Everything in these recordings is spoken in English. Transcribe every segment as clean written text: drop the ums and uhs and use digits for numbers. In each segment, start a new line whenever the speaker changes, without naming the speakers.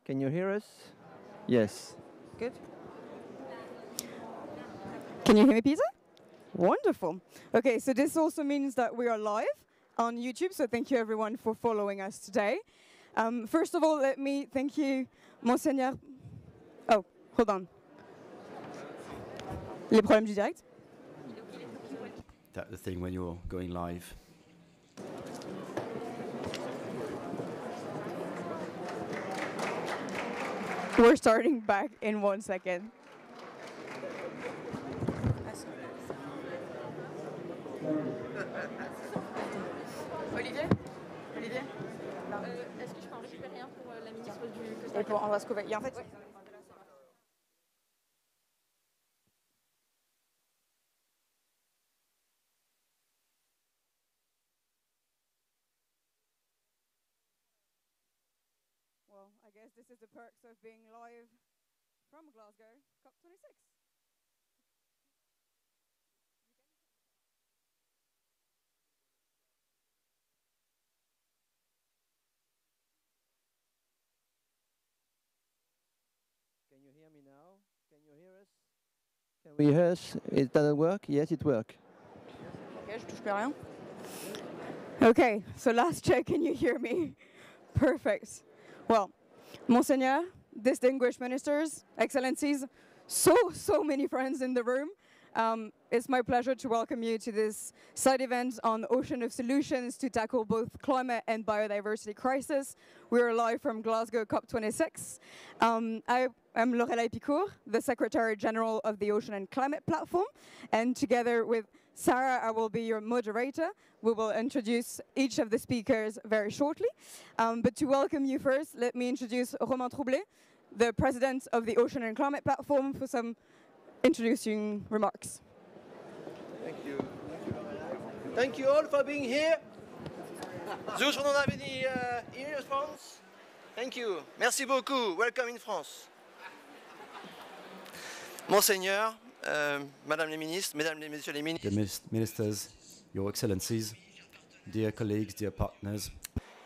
Can you hear us? Yes.
Good. Can you hear me, Peter? Wonderful. Okay, so this also means that we are live on YouTube, so thank you everyone for following us today. First of all, let me thank you, Monseigneur. Oh, hold on. Les problèmes du direct?
That's the thing when you're going live.
We're starting back in 1 second. Olivier? Olivier?
Est-ce que je peux en récupérer un pour la ministre du Costa
Et pour Andras Kovac. En fait,
ouais.
Well, I guess this is the perks of being live from Glasgow, COP26.
Can you hear me now? Can you hear us? Can we hear us? It doesn't work? Yes, it works.
Okay, je touche plus rien. Okay, so last check, can you hear me? Perfect. Well, Monseigneur, distinguished ministers, excellencies, so many friends in the room. It's my pleasure to welcome you to this side event on Ocean of Solutions to tackle both climate and biodiversity crisis. We are live from Glasgow COP26. I am Lorelai Picourt, the Secretary General of the Ocean and Climate Plateforme, and together with Sarah, I will be your moderator. We will introduce each of the speakers very shortly. But to welcome you first, let me introduce Romain, the President of the Ocean and Climate Plateforme, for some introducing remarks.
Thank you. Thank you all for being here. Those who don't have any earphones, thank you. Merci beaucoup. Welcome in France. Monseigneur, Madame les ministres, Mesdames et Messieurs les ministres.
The ministers, Your Excellencies, dear colleagues, dear partners.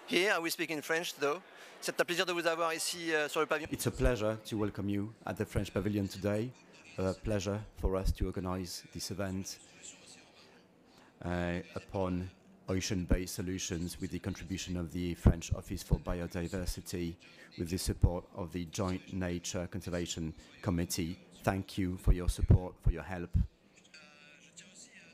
Here, I will speak in French though. C'est un plaisir de vous avoir ici sur le pavillon.
It's a pleasure to welcome you at the French Pavilion today. A pleasure for us to organize this event upon ocean-based solutions with the contribution of the French Office for Biodiversity with the support of the Joint Nature Conservation Committee. Thank you for your support, for your help.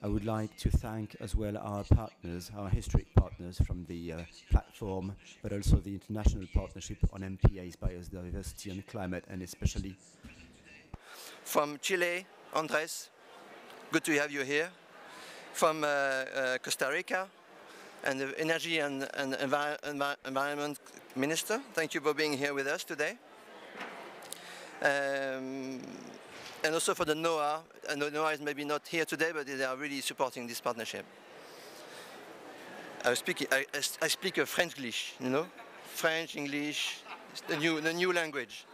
I would like to thank as well our partners, our historic partners from the platform, but also the International Partnership on MPA's Biodiversity and Climate, and especially
from Chile, Andres, good to have you here. From Costa Rica, and the Energy and Environment Minister, thank you for being here with us today. And also for the NOAA, and the NOAA is maybe not here today, but they are really supporting this partnership. I speak a French-English, you know? French, English, the new language.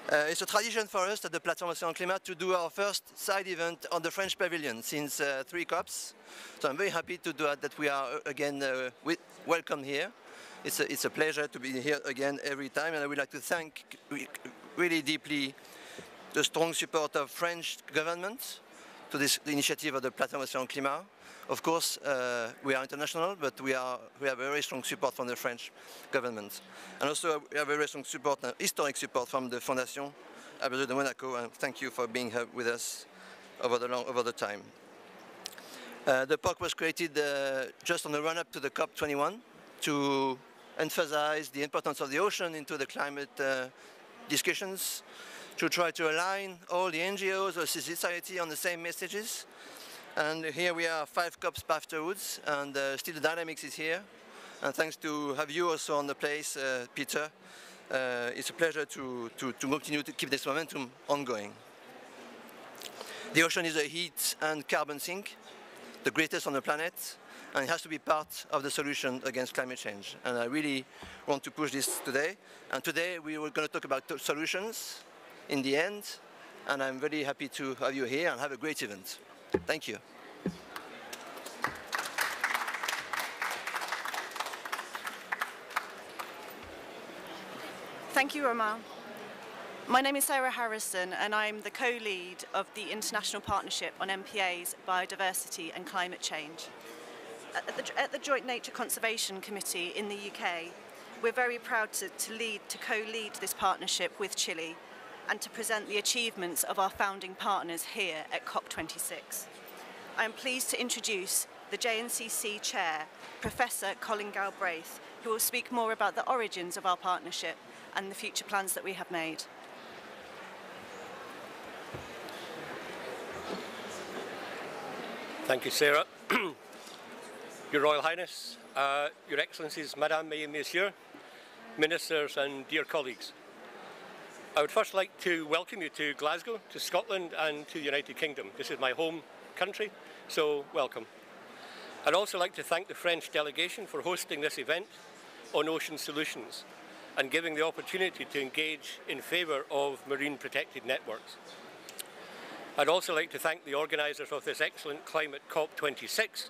It's a tradition for us at the Plateform Océan and Climat to do our first side event on the French Pavilion since 3 COPs. So I'm very happy to do that we are again welcome here. It's a pleasure to be here again every time, and I would like to thank really deeply the strong support of French government to this initiative of the Plateform Océan and Climat. Of course, we are international, but we have a very strong support from the French government. And also we have a very strong support, historic support from the Fondation de Monaco, and thank you for being here with us over the time. The POC was created just on the run-up to the COP21 to emphasize the importance of the ocean into the climate discussions, to try to align all the NGOs or society on the same messages. And here we are 5 COPs afterwards, and still the dynamics is here. And thanks to have you also on the place, Peter. It's a pleasure to continue to keep this momentum ongoing. The ocean is a heat and carbon sink, the greatest on the planet, and it has to be part of the solution against climate change. And I really want to push this today. And today we were going to talk about solutions in the end, and I'm very happy to have you here and have a great event. Thank you.
Thank you, Romain. My name is Sarah Harrison and I'm the co-lead of the International Partnership on MPAs, Biodiversity and Climate Change. At the Joint Nature Conservation Committee in the UK, we're very proud to co-lead this partnership with Chile and to present the achievements of our founding partners here at COP26. I am pleased to introduce the JNCC Chair, Professor Colin Galbraith, who will speak more about the origins of our partnership and the future plans that we have made.
Thank you, Sarah. Your Royal Highness, Your Excellencies, Madame et Messieurs, Ministers and dear colleagues. I would first like to welcome you to Glasgow, to Scotland and to the United Kingdom. This is my home country, so welcome. I'd also like to thank the French delegation for hosting this event on ocean solutions and giving the opportunity to engage in favour of marine protected networks. I'd also like to thank the organisers of this excellent climate COP26,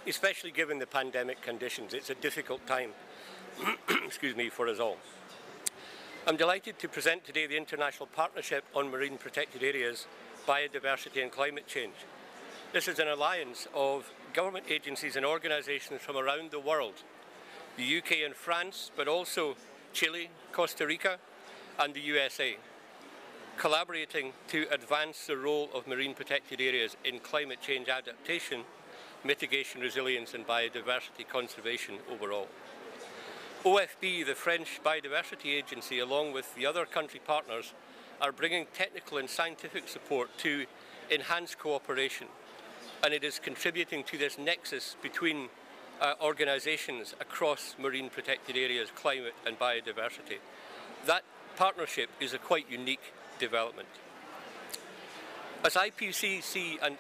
especially given the pandemic conditions. It's a difficult time, excuse me, for us all. I'm delighted to present today the International Partnership on Marine Protected Areas, Biodiversity and Climate Change. This is an alliance of government agencies and organisations from around the world, the UK and France, but also Chile, Costa Rica and the USA, collaborating to advance the role of marine protected areas in climate change adaptation, mitigation, resilience and biodiversity conservation overall. OFB, the French Biodiversity Agency, along with the other country partners, are bringing technical and scientific support to enhance cooperation, and it is contributing to this nexus between organisations across marine protected areas, climate and biodiversity. That partnership is a quite unique development. As IPCC and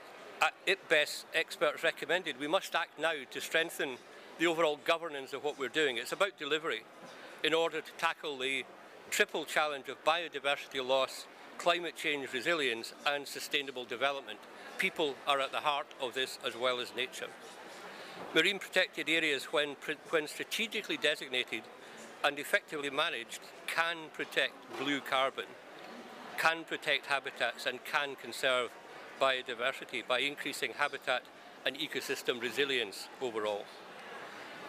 IPBES experts recommended, we must act now to strengthen the overall governance of what we're doing. It's about delivery in order to tackle the triple challenge of biodiversity loss, climate change resilience and sustainable development. People are at the heart of this as well as nature. Marine protected areas, when strategically designated and effectively managed, can protect blue carbon, can protect habitats and can conserve biodiversity by increasing habitat and ecosystem resilience overall.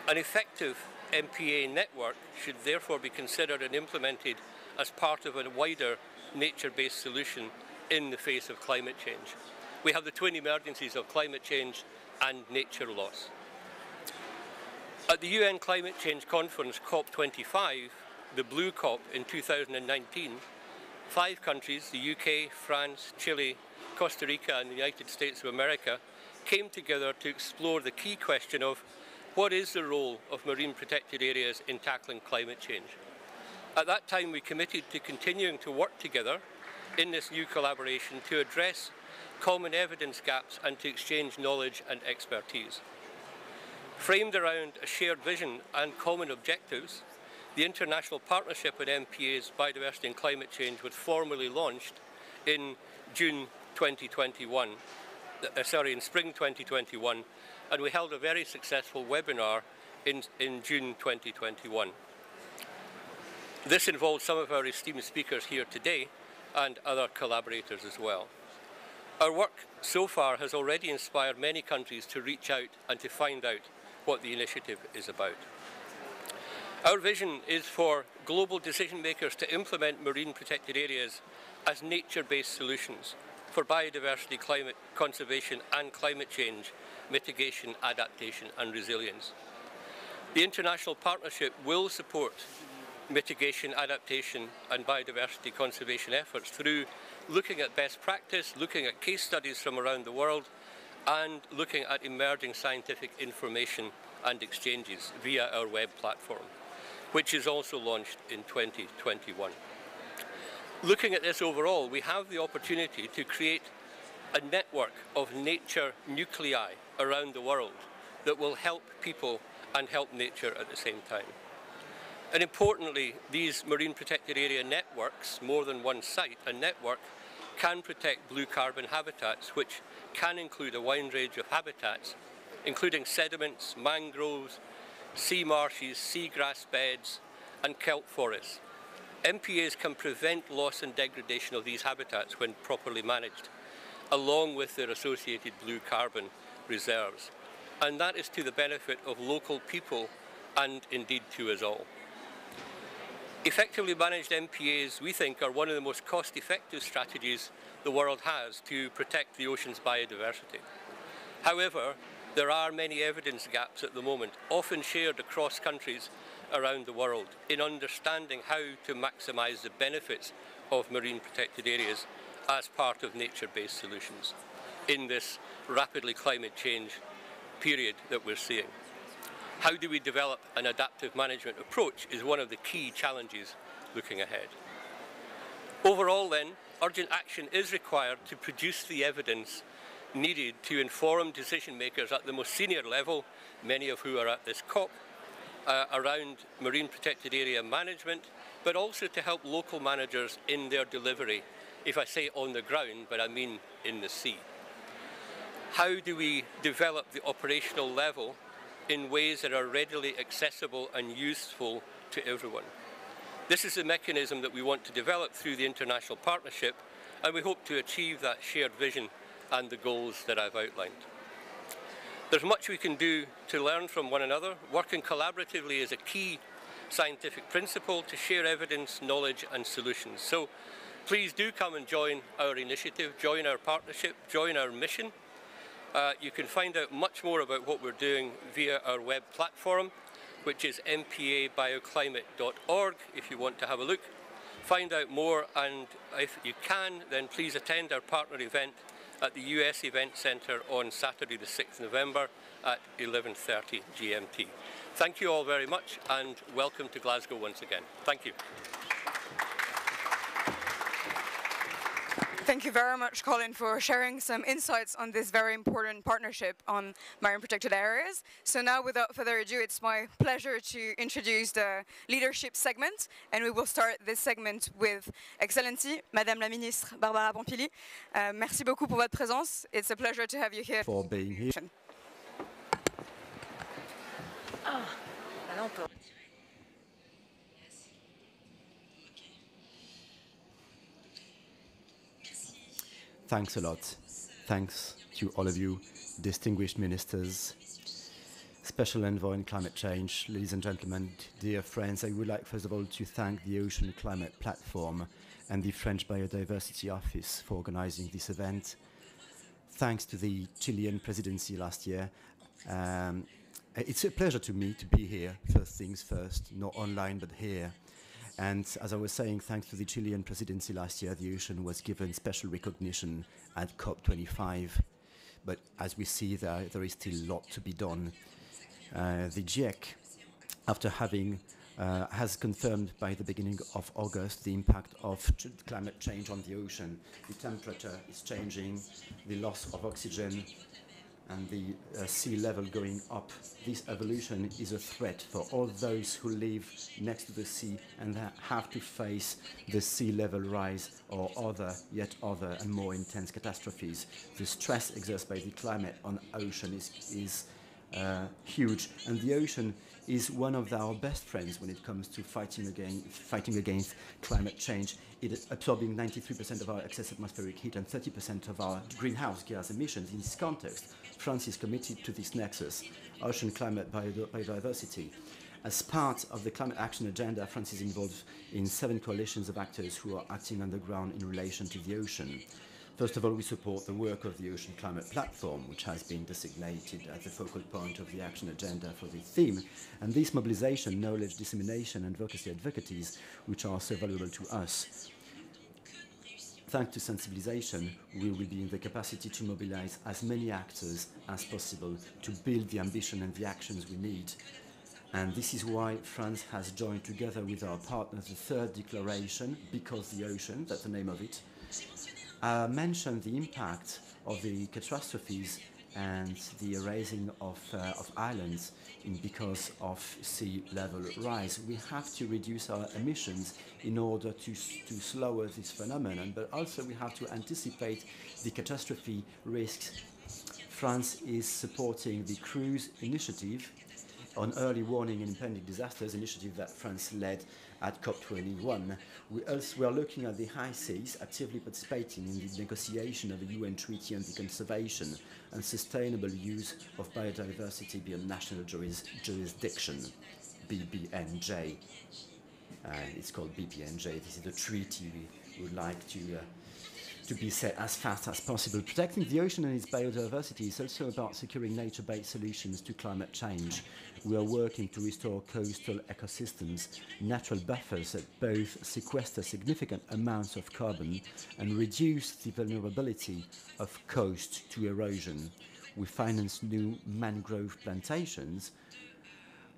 An effective MPA network should therefore be considered and implemented as part of a wider nature-based solution in the face of climate change. We have the twin emergencies of climate change and nature loss. At the UN Climate Change Conference COP25, the Blue COP in 2019, 5 countries, the UK, France, Chile, Costa Rica and the United States of America, came together to explore the key question of what is the role of marine protected areas in tackling climate change. At that time we committed to continuing to work together in this new collaboration to address common evidence gaps and to exchange knowledge and expertise. Framed around a shared vision and common objectives, the International Partnership on MPAs, Biodiversity and Climate Change was formally launched in June 2021, in spring 2021, and we held a very successful webinar in June 2021. This involved some of our esteemed speakers here today and other collaborators as well. Our work so far has already inspired many countries to reach out and to find out what the initiative is about. Our vision is for global decision makers to implement marine protected areas as nature-based solutions for biodiversity, climate conservation and climate change, mitigation, adaptation and resilience. The International Partnership will support mitigation, adaptation and biodiversity conservation efforts through looking at best practice, looking at case studies from around the world and looking at emerging scientific information and exchanges via our web platform, which is also launched in 2021. Looking at this overall, we have the opportunity to create a network of nature nuclei around the world that will help people and help nature at the same time. And importantly, these marine protected area networks, more than one site, a network, can protect blue carbon habitats, which can include a wide range of habitats, including sediments, mangroves, sea marshes, seagrass beds and kelp forests. MPAs can prevent loss and degradation of these habitats when properly managed, along with their associated blue carbon reserves. And that is to the benefit of local people and indeed to us all. Effectively managed MPAs, we think, are one of the most cost-effective strategies the world has to protect the ocean's biodiversity. However, there are many evidence gaps at the moment, often shared across countries around the world, in understanding how to maximise the benefits of marine protected areas as part of nature-based solutions in this rapidly climate change period that we're seeing. How do we develop an adaptive management approach is one of the key challenges looking ahead. Overall then, urgent action is required to produce the evidence needed to inform decision makers at the most senior level, many of who are at this COP, around marine protected area management, but also to help local managers in their delivery. If I say on the ground, but I mean in the sea. How do we develop the operational level in ways that are readily accessible and useful to everyone? This is the mechanism that we want to develop through the international partnership, and we hope to achieve that shared vision and the goals that I've outlined. There's much we can do to learn from one another. Working collaboratively is a key scientific principle to share evidence, knowledge and solutions. So please do come and join our initiative, join our partnership, join our mission. You can find out much more about what we're doing via our web platform, which is mpabioclimate.org if you want to have a look. Find out more, and if you can, then please attend our partner event at the US Event Centre on Saturday the 6th November at 11:30 GMT. Thank you all very much and welcome to Glasgow once again. Thank you.
Thank you very much, Colin, for sharing some insights on this very important partnership on marine protected areas. So now, without further ado, it's my pleasure to introduce the leadership segment, and we will start this segment with Excellency, Mme la Ministre Barbara Pompili. Merci beaucoup pour votre présence. It's a pleasure to have you here.
For being here. Thanks a lot. Thanks to all of you, distinguished ministers, Special Envoy on Climate Change, ladies and gentlemen, dear friends. I would like first of all to thank the Ocean and Climate Platform and the French Biodiversity Office for organizing this event. Thanks to the Chilean presidency last year. It's a pleasure to me to be here, first things first, not online but here. And as I was saying, thanks to the Chilean presidency last year, the ocean was given special recognition at COP25. But as we see, there is still a lot to be done. The GIEC, after having, has confirmed by the beginning of August the impact of climate change on the ocean. The temperature is changing, the loss of oxygen, and the sea level going up. This evolution is a threat for all those who live next to the sea and have to face the sea level rise or yet other and more intense catastrophes. The stress exerted by the climate on ocean is huge, and the ocean is one of our best friends when it comes to fighting against climate change. It is absorbing 93% of our excess atmospheric heat and 30% of our greenhouse gas emissions. In this context, France is committed to this nexus, Ocean Climate Biodiversity. As part of the climate action agenda, France is involved in 7 coalitions of actors who are acting on the ground in relation to the ocean. First of all, we support the work of the Ocean Climat Platform, which has been designated as the focal point of the action agenda for the theme. And this mobilization, knowledge dissemination and advocacies, which are so valuable to us. Thanks to sensibilization, we will be in the capacity to mobilize as many actors as possible to build the ambition and the actions we need. And this is why France has joined together with our partners the 3rd declaration, Because the Ocean, that's the name of it, mentioned the impact of the catastrophes and the erasing of islands because of sea level rise. We have to reduce our emissions in order to slow this phenomenon, but also we have to anticipate the catastrophe risks. France is supporting the cruise initiative on early warning and impending disasters initiative that France led at COP21. We also are looking at the high seas, actively participating in the negotiation of a UN treaty on the conservation and sustainable use of biodiversity beyond national jurisdiction, BBNJ. It's called BBNJ. This is the treaty we would like to be set as fast as possible. Protecting the ocean and its biodiversity is also about securing nature-based solutions to climate change. We are working to restore coastal ecosystems, natural buffers that both sequester significant amounts of carbon and reduce the vulnerability of coast to erosion. We finance new mangrove plantations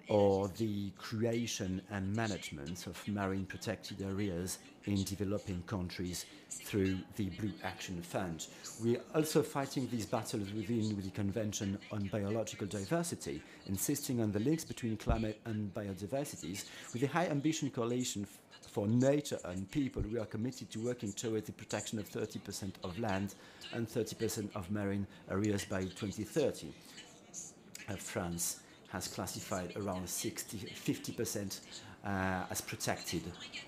or the creation and management of marine protected areas in developing countries through the Blue Action Fund. We are also fighting these battles within the Convention on Biological Diversity, insisting on the links between climate and biodiversities. With the High Ambition Coalition for Nature and People, we are committed to working towards the protection of 30% of land and 30% of marine areas by 2030. France has classified around 50% as protected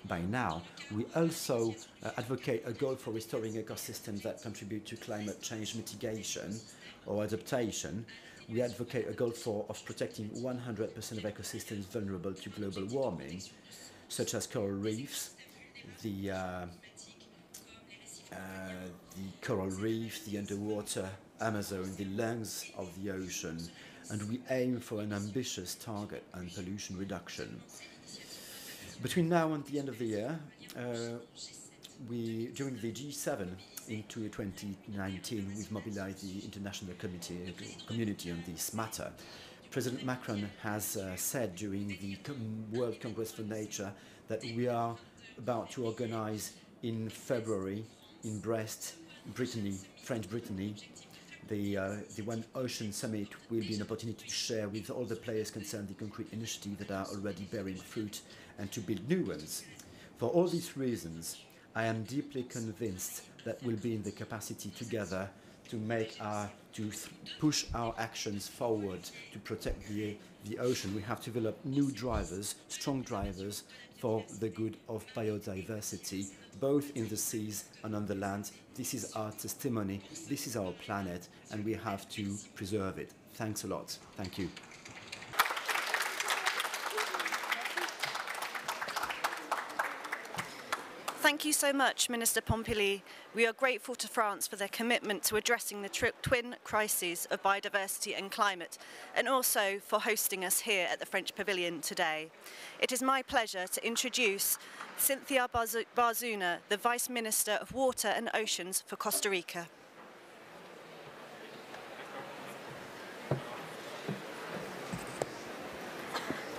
by now. We also advocate a goal for restoring ecosystems that contribute to climate change mitigation or adaptation. We advocate a goal of protecting 100% of ecosystems vulnerable to global warming, such as coral reefs, the coral reef, the underwater Amazon, the lungs of the ocean, and we aim for an ambitious target on pollution reduction. Between now and the end of the year, during the G7 into 2019, we've mobilized the international community on this matter. President Macron has said during the World Congress for Nature that we are about to organize in February in Brest, Brittany, French Brittany, the One Ocean Summit will be an opportunity to share with all the players concerned the concrete initiatives that are already bearing fruit and to build new ones. For all these reasons, I am deeply convinced that we'll be in the capacity together to push our actions forward to protect the ocean. We have to develop new drivers, strong drivers for the good of biodiversity, both in the seas and on the land. This is our testimony, this is our planet, and we have to preserve it. Thanks a lot. Thank you.
Thank you so much, Minister Pompili. We are grateful to France for their commitment to addressing the twin crises of biodiversity and climate, and also for hosting us here at the French Pavilion today. It is my pleasure to introduce Cynthia Barzuna, the Vice Minister of Water and Oceans for Costa Rica.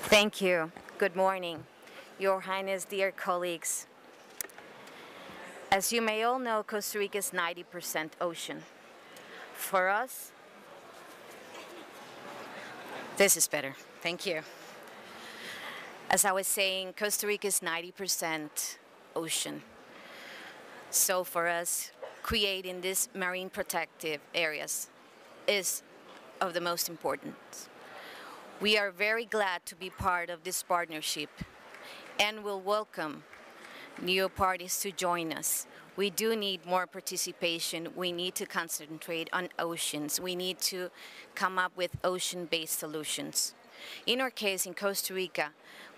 Thank you. Good morning, Your Highness, dear colleagues. As you may all know, Costa Rica is 90% ocean. For us, this is better. Thank you. As I was saying, Costa Rica is 90% ocean. So for us, creating these marine protective areas is of the most importance. We are very glad to be part of this partnership and will welcome new parties to join us. We do need more participation. We need to concentrate on oceans. We need to come up with ocean-based solutions. In our case, in Costa Rica,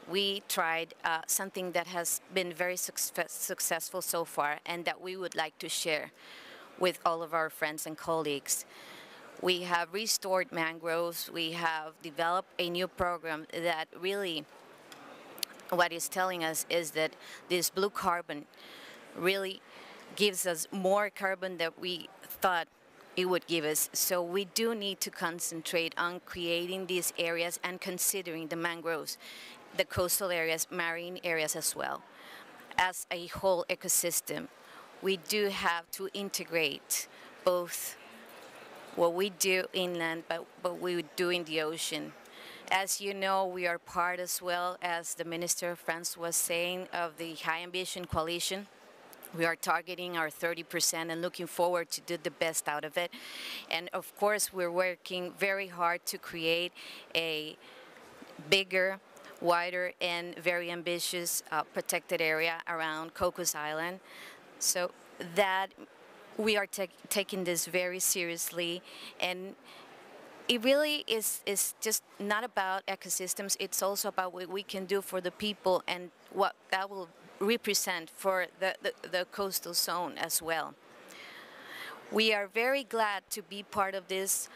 we tried something that has been very successful so far and that we would like to share with all of our friends and colleagues. We have restored mangroves. We have developed a new program that really what it's telling us is that this blue carbon really gives us more carbon than we thought it would give us. So we do need to concentrate on creating these areas and considering the mangroves, the coastal areas, marine areas as well, as a whole ecosystem. We do have to integrate both what we do inland, but what we do in the ocean. As you know, we are part as well, as the Minister of France was saying, of the High Ambition Coalition. We are targeting our 30% and looking forward to do the best out of it. And of course, we're working very hard to create a bigger, wider, and very ambitious protected area around Cocos Island. So that we are taking this very seriously, and it really is just not about ecosystems, it's also about what we can do for the people and what that will represent for the coastal zone as well. We are very glad to be part of this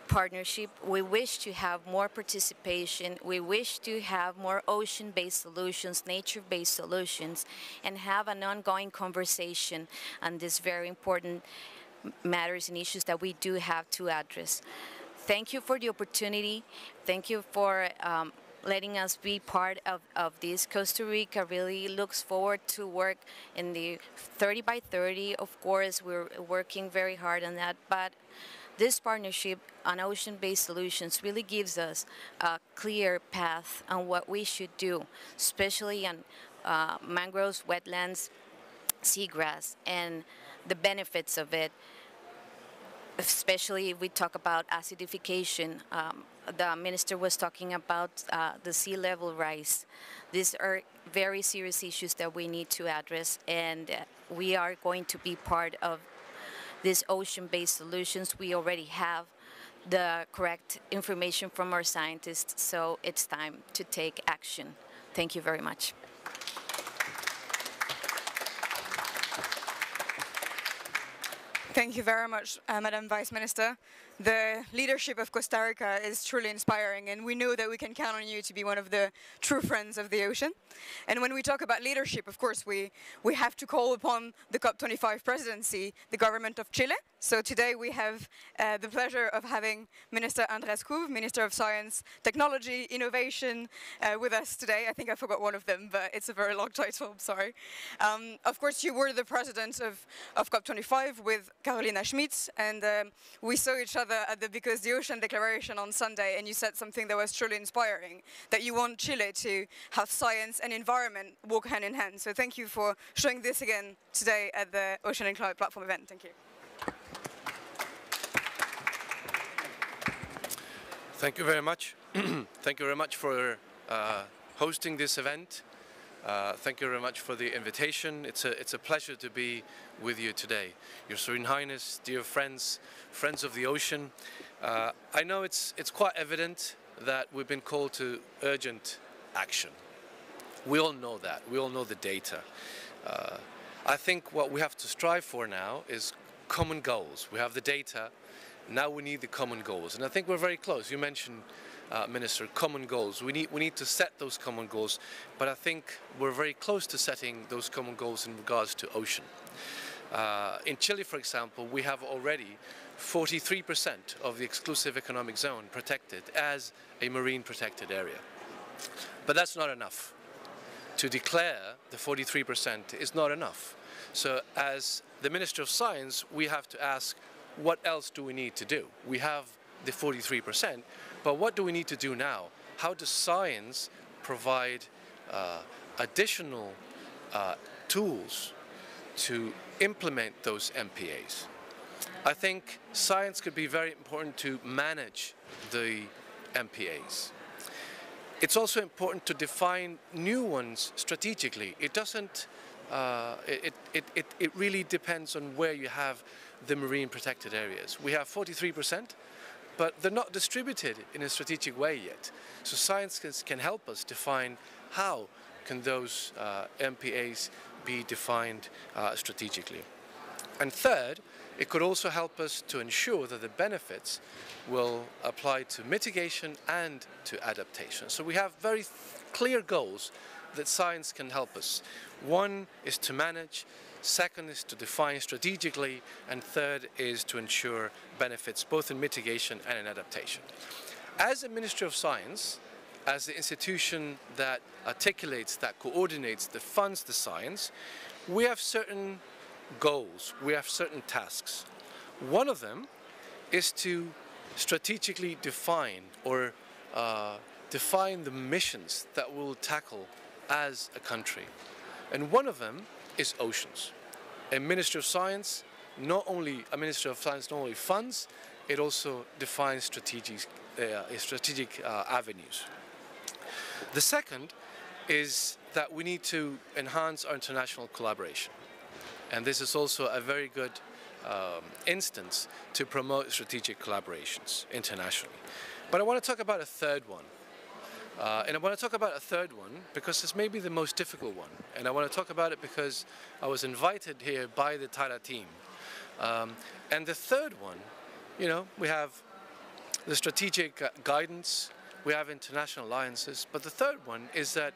partnership. We wish to have more participation. We wish to have more ocean-based solutions, nature-based solutions, and have an ongoing conversation on these very important matters and issues that we do have to address. Thank you for the opportunity. Thank you for letting us be part of this. Costa Rica really looks forward to work in the 30 by 30. Of course, we're working very hard on that, but this partnership on ocean-based solutions really gives us a clear path on what we should do, especially on mangroves, wetlands, seagrass, and the benefits of it. Especially if we talk about acidification. The minister was talking about the sea level rise. These are very serious issues that we need to address, and we are going to be part of these ocean-based solutions. We already have the correct information from our scientists, so it's time to take action. Thank you very much.
Thank you very much, Madam Vice Minister. The leadership of Costa Rica is truly inspiring, and we know that we can count on you to be one of the true friends of the ocean. And when we talk about leadership, of course, we have to call upon the COP25 presidency, the government of Chile. So today we have the pleasure of having Minister Andrés Couve, Minister of Science, Technology, Innovation, with us today. I think I forgot one of them, but it's a very long title, I'm sorry. Of course, you were the president of COP25 with Carolina Schmitz, and we saw each other at the Because the Ocean Declaration on Sunday, and you said something that was truly inspiring, that you want Chile to have science and environment walk hand in hand. So thank you for showing this again today at the Ocean and Climate Platform event. Thank you.
Thank you very much. Thank you very much for hosting this event. Thank you very much for the invitation. It's a pleasure to be with you today. Your Serene Highness, dear friends, friends of the ocean. I know it's quite evident that we've been called to urgent action. We all know that. We all know the data. I think what we have to strive for now is common goals. We have the data. Now we need the common goals, and I think we're very close. You mentioned, Minister, common goals. We need to set those common goals, but I think we're very close to setting those common goals in regards to ocean. In Chile, for example, we have already 43% of the exclusive economic zone protected as a marine protected area. But that's not enough. To declare the 43% is not enough. So as the Minister of Science, we have to ask, what else do we need to do? We have the 43%, but what do we need to do now? How does science provide additional tools to implement those MPAs? I think science could be very important to manage the MPAs. It's also important to define new ones strategically. It doesn't, it really depends on where you have the marine protected areas. We have 43%, but they're not distributed in a strategic way yet. So science can help us define how can those MPAs be defined strategically. And third, it could also help us to ensure that the benefits will apply to mitigation and to adaptation. So we have very clear goals that science can help us. One is to manage, second is to define strategically, and third is to ensure benefits both in mitigation and in adaptation. As a Ministry of Science, as the institution that articulates, that coordinates, that funds the science, we have certain goals, we have certain tasks. One of them is to strategically define or define the missions that we'll tackle as a country. And one of them is oceans. A Minister of Science, not only funds, it also defines strategic avenues. The second is that we need to enhance our international collaboration. And this is also a very good instance to promote strategic collaborations internationally. But I want to talk about a third one. And I want to talk about a third one because it's maybe the most difficult one. And I want to talk about it because I was invited here by the TARA team. And the third one, you know, we have the strategic guidance, we have international alliances, but the third one is that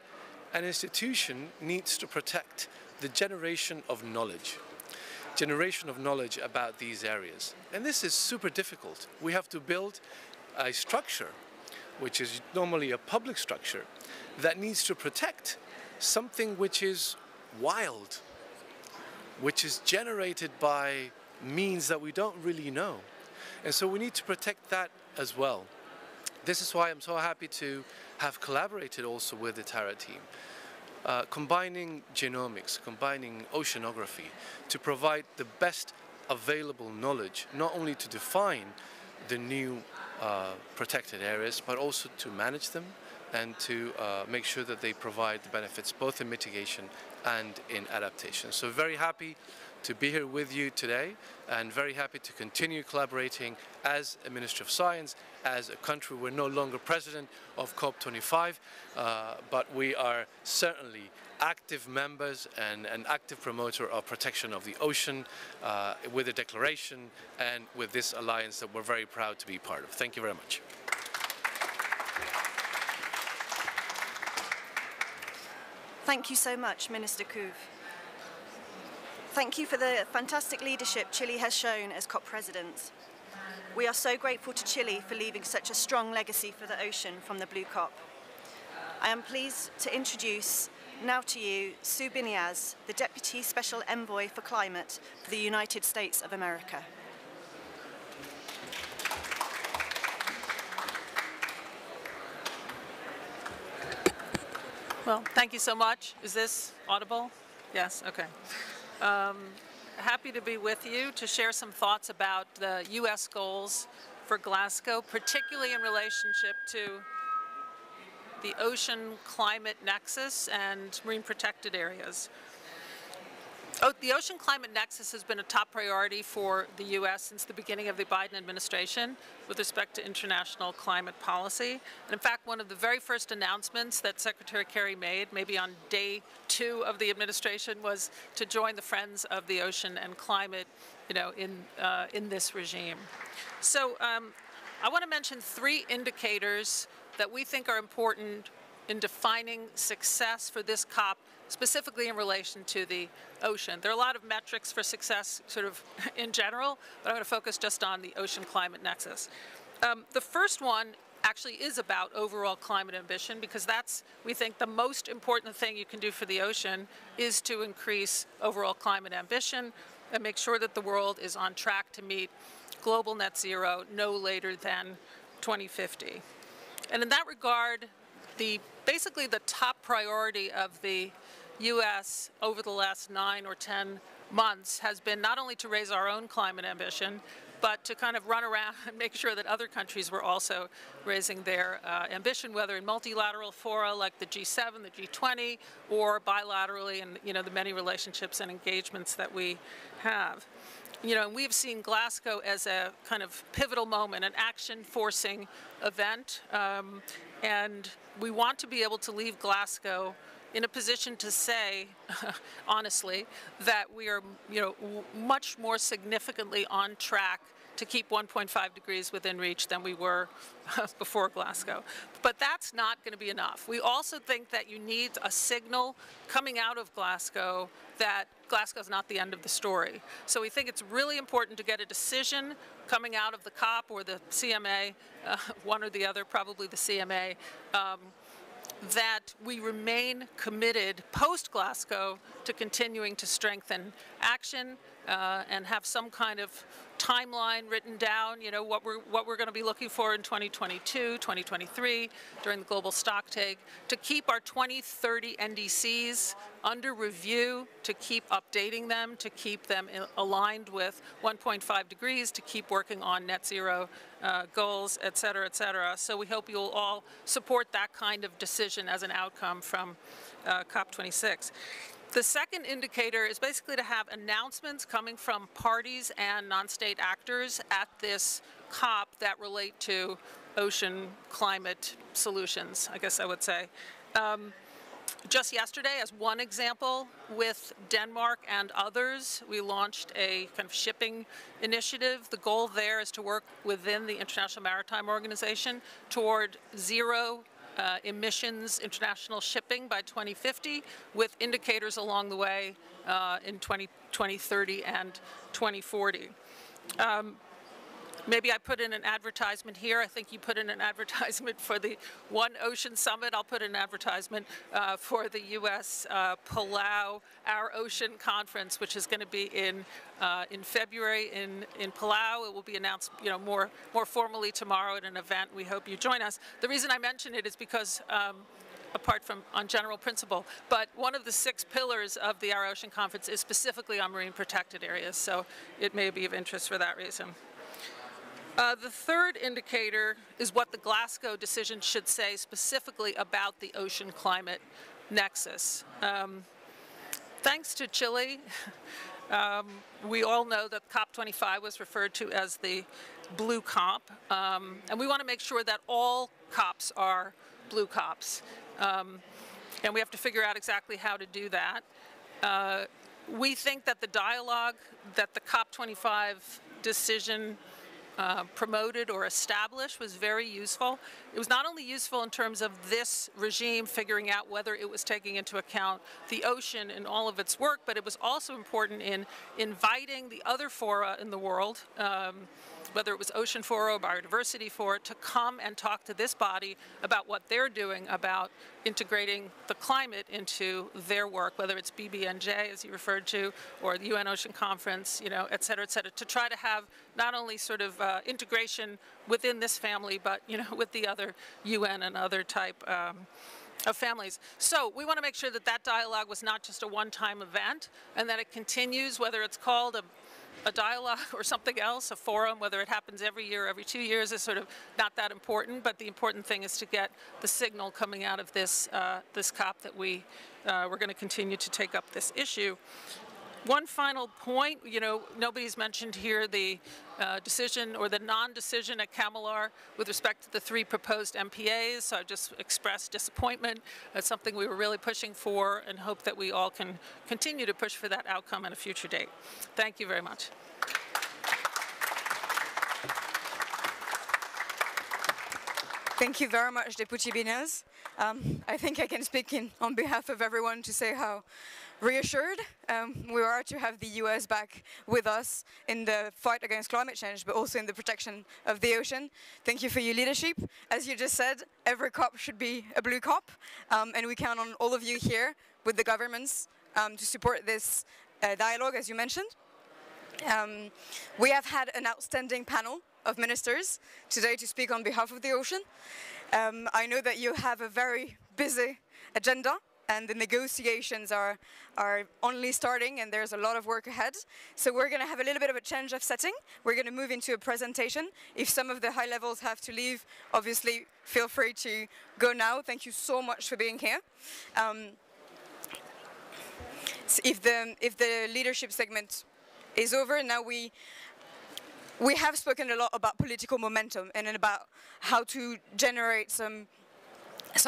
an institution needs to protect the generation of knowledge about these areas. And this is super difficult. We have to build a structure, which is normally a public structure, that needs to protect something which is wild, which is generated by means that we don't really know. And so we need to protect that as well. This is why I'm so happy to have collaborated also with the TARA team, combining genomics, combining oceanography to provide the best available knowledge, not only to define the new protected areas, but also to manage them and to make sure that they provide the benefits both in mitigation and in adaptation. So very happy to be here with you today and very happy to continue collaborating as a Minister of Science, as a country. We're no longer president of COP25, but we are certainly active members and an active promoter of protection of the ocean with the declaration and with this alliance that we're very proud to be part of. Thank you very much.
Thank you so much, Minister Couve. Thank you for the fantastic leadership Chile has shown as COP President. We are so grateful to Chile for leaving such a strong legacy for the ocean from the Blue COP. I am pleased to introduce now to you Sue Biniaz, the Deputy Special Envoy for Climate for the United States of America.
Well, thank you so much. Is this audible? Yes, okay. Happy to be with you to share some thoughts about the U.S. goals for Glasgow, particularly in relationship to the ocean climate nexus and marine protected areas. The ocean climate nexus has been a top priority for the U.S. since the beginning of the Biden administration with respect to international climate policy. And in fact, one of the very first announcements that Secretary Kerry made, maybe on day 2 of the administration, was to join the Friends of the Ocean and Climate, in this regime. So I want to mention 3 indicators that we think are important in defining success for this COP, specifically in relation to the ocean. There are a lot of metrics for success sort of in general, but I'm going to focus just on the ocean climate nexus. The first one actually is about overall climate ambition, because that's, we think, the most important thing you can do for the ocean is to increase overall climate ambition and make sure that the world is on track to meet global net zero no later than 2050. And in that regard, basically the top priority of the U.S. over the last 9 or 10 months has been not only to raise our own climate ambition, but to kind of run around and make sure that other countries were also raising their ambition, whether in multilateral fora like the G7, the G20, or bilaterally in the many relationships and engagements that we have. And we've seen Glasgow as a kind of pivotal moment, an action-forcing event, and we want to be able to leave Glasgow in a position to say, honestly, that we are, much more significantly on track to keep 1.5 degrees within reach than we were before Glasgow. But that's not going to be enough. We also think that you need a signal coming out of Glasgow that Glasgow's not the end of the story. So we think it's really important to get a decision coming out of the COP or the CMA, one or the other, probably the CMA, that we remain committed post-Glasgow to continuing to strengthen action and have some kind of timeline written down, you know, what we're going to be looking for in 2022, 2023 during the global stocktake, to keep our 2030 NDCs under review, to keep updating them, to keep them aligned with 1.5 degrees, to keep working on net zero goals, et cetera, et cetera. So we hope you'll all support that kind of decision as an outcome from COP26. The second indicator is basically to have announcements coming from parties and non-state actors at this COP that relate to ocean climate solutions, I guess I would say. Just yesterday, as one example, with Denmark and others, we launched a kind of shipping initiative. The goal there is to work within the International Maritime Organization toward zero emissions international shipping by 2050, with indicators along the way in 2030 and 2040. Maybe I put in an advertisement here. I think you put in an advertisement for the One Ocean Summit. I'll put in an advertisement for the U.S. Palau Our Ocean Conference, which is going to be in February in Palau. It will be announced, you know, more formally tomorrow at an event. We hope you join us. The reason I mention it is because apart from on general principle, but one of the 6 pillars of the Our Ocean Conference is specifically on marine protected areas, so it may be of interest for that reason. The third indicator is what the Glasgow decision should say specifically about the ocean climate nexus. Thanks to Chile, we all know that COP25 was referred to as the blue COP, and we want to make sure that all COPs are blue COPs. And we have to figure out exactly how to do that. We think that the dialogue that the COP25 decision promoted or established was very useful. It was not only useful in terms of this regime figuring out whether it was taking into account the ocean in all of its work, but it was also important in inviting the other fora in the world, whether it was Ocean Fora or Biodiversity Fora, to come and talk to this body about what they're doing about integrating the climate into their work, whether it's BBNJ, as you referred to, or the UN Ocean Conference, you know, et cetera, to try to have not only sort of integration within this family, but, you know, with the other UN and other type of families. So we want to make sure that that dialogue was not just a one-time event, and that it continues, whether it's called a dialogue or something else, a forum, whether it happens every year or every 2 years is sort of not that important, but the important thing is to get the signal coming out of this, this COP that we're going to continue to take up this issue. One final point, you know, nobody's mentioned here the decision or the non-decision at Kamilar with respect to the 3 proposed MPAs, so I just expressed disappointment. That's something we were really pushing for and hope that we all can continue to push for that outcome at a future date. Thank you very much.
Thank you very much, Deputy Biniaz. I think I can speak on behalf of everyone to say how reassured we are to have the US back with us in the fight against climate change, but also in the protection of the ocean. Thank you for your leadership. As you just said, every COP should be a blue COP, and we count on all of you here with the governments to support this dialogue, as you mentioned. We have had an outstanding panel of ministers today to speak on behalf of the ocean. I know that you have a very busy agenda, and the negotiations are only starting, and there's a lot of work ahead. So we're going to have a little bit of a change of setting. We're going to move into a presentation. If some of the high levels have to leave, obviously feel free to go now. Thank you so much for being here. So if the leadership segment is over, now we have spoken a lot about political momentum and about how to generate some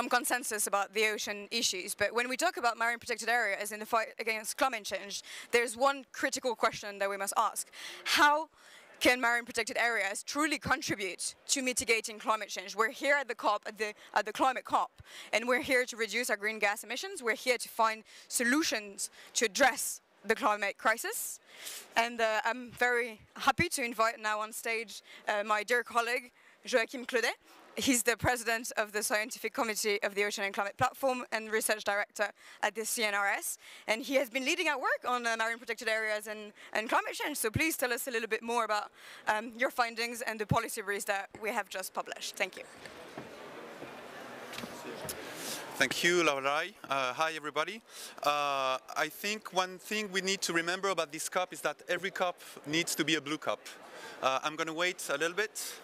consensus about the ocean issues. But when we talk about marine protected areas in the fight against climate change, there's one critical question that we must ask. How can marine protected areas truly contribute to mitigating climate change? We're here at the COP, at the climate COP, and we're here to reduce our green gas emissions. We're here to find solutions to address the climate crisis. And I'm very happy to invite now on stage my dear colleague, JOACHIM CLAUDET, He's the president of the scientific committee of the Ocean and Climate Platform and research director at the CNRS. And he has been leading our work on marine protected areas and climate change. So please tell us a little bit more about your findings and the policy briefs that we have just published. Thank you.
Thank you, Laura. Hi, everybody. I think one thing we need to remember about this cup is that every cup needs to be a blue cup. I'm going to wait a little bit.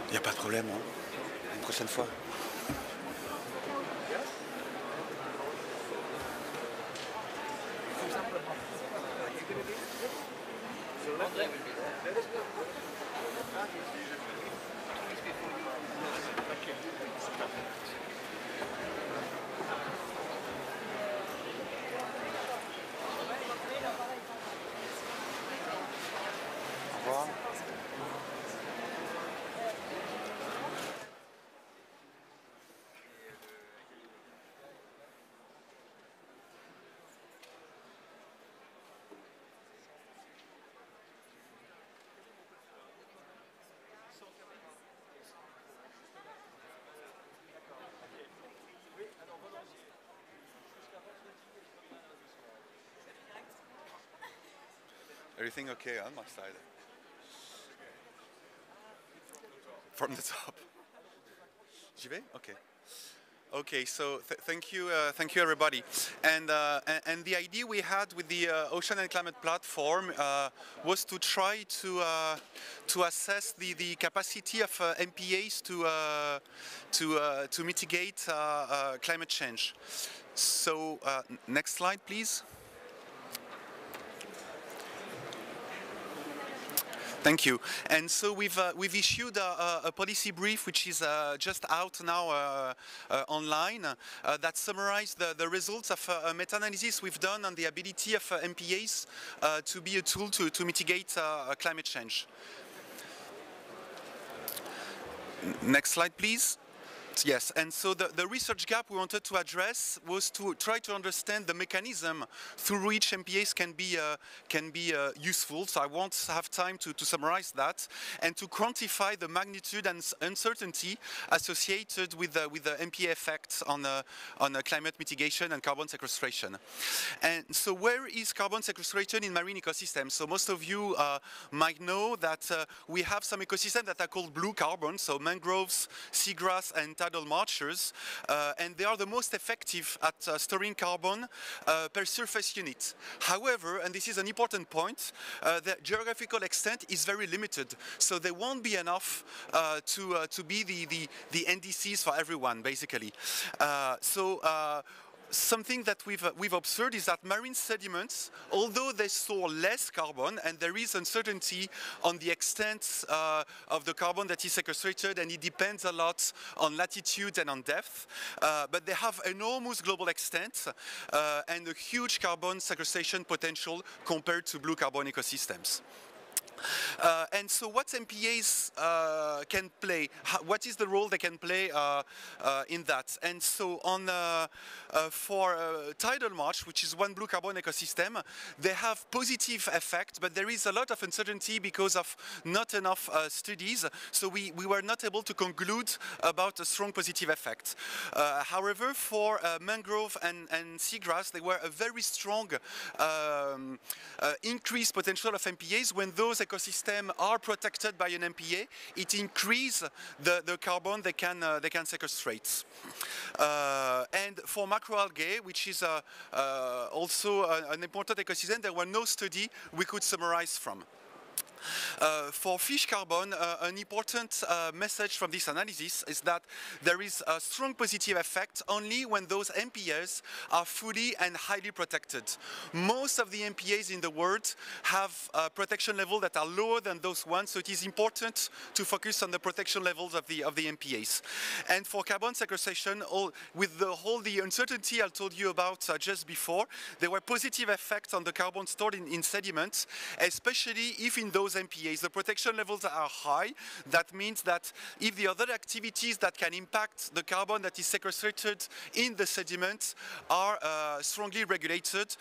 Il n'y a pas de problème, hein. Une prochaine fois. Au revoir. Everything okay on my side? From the top. J'y vais? Okay. Okay, so thank you everybody. And the idea we had with the Ocean and Climate Platform was to try to assess the capacity of MPAs to mitigate climate change. So next slide, please. Thank you. And so we've issued a policy brief which is just out now online that summarizes the results of a meta-analysis we've done on the ability of MPAs to be a tool to mitigate climate change. Next slide, please. Yes, and so the research gap we wanted to address was to try to understand the mechanism through which MPAs can be useful. So I won't have time to summarize that, and to quantify the magnitude and uncertainty associated with the MPA effects on climate mitigation and carbon sequestration. And so where is carbon sequestration in marine ecosystems? So most of you might know that we have some ecosystems that are called blue carbon, so mangroves, seagrass, and tidal marshes, and they are the most effective at storing carbon per surface unit. However, and this is an important point, the geographical extent is very limited, so they won't be enough to be the NDCs for everyone, basically. Something that we've observed is that marine sediments, although they store less carbon, and there is uncertainty on the extent of the carbon that is sequestrated, and it depends a lot on latitude and on depth, but they have enormous global extent and a huge carbon sequestration potential compared to blue carbon ecosystems. And so what MPAs can play, what is the role they can play in that? And so for tidal marsh, which is one blue carbon ecosystem, they have positive effect, but there is a lot of uncertainty because of not enough studies, so we were not able to conclude about a strong positive effect. However, for mangrove and seagrass, there were a very strong increased potential of MPAs. When those ecosystems are protected by an MPA, it increases the carbon they can sequestrate. And for macroalgae, which is also an important ecosystem, there were no study we could summarize from. For fish carbon, an important message from this analysis is that there is a strong positive effect only when those MPAs are fully and highly protected. Most of the MPAs in the world have protection levels that are lower than those ones, so it is important to focus on the protection levels of the MPAs. And for carbon sequestration, with the uncertainty I told you about just before, there were positive effects on the carbon stored in sediments, especially if in those MPAs the protection levels are high. That means that if the other activities that can impact the carbon that is sequestrated in the sediments are strongly regulated,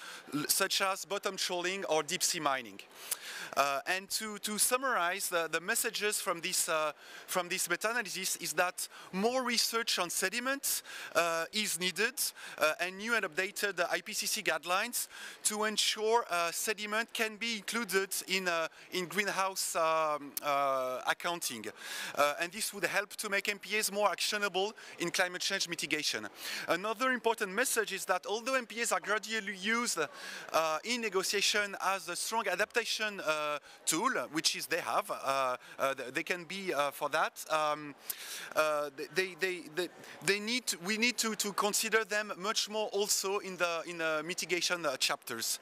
such as bottom trawling or deep sea mining. And to summarize the messages from this meta-analysis is that more research on sediments is needed, and new and updated IPCC guidelines to ensure sediment can be included in greenhouse accounting. And this would help to make MPAs more actionable in climate change mitigation. Another important message is that although MPAs are gradually used in negotiation as a strong adaptation tool, which is they can be for that. We need to consider them much more also in the mitigation chapters.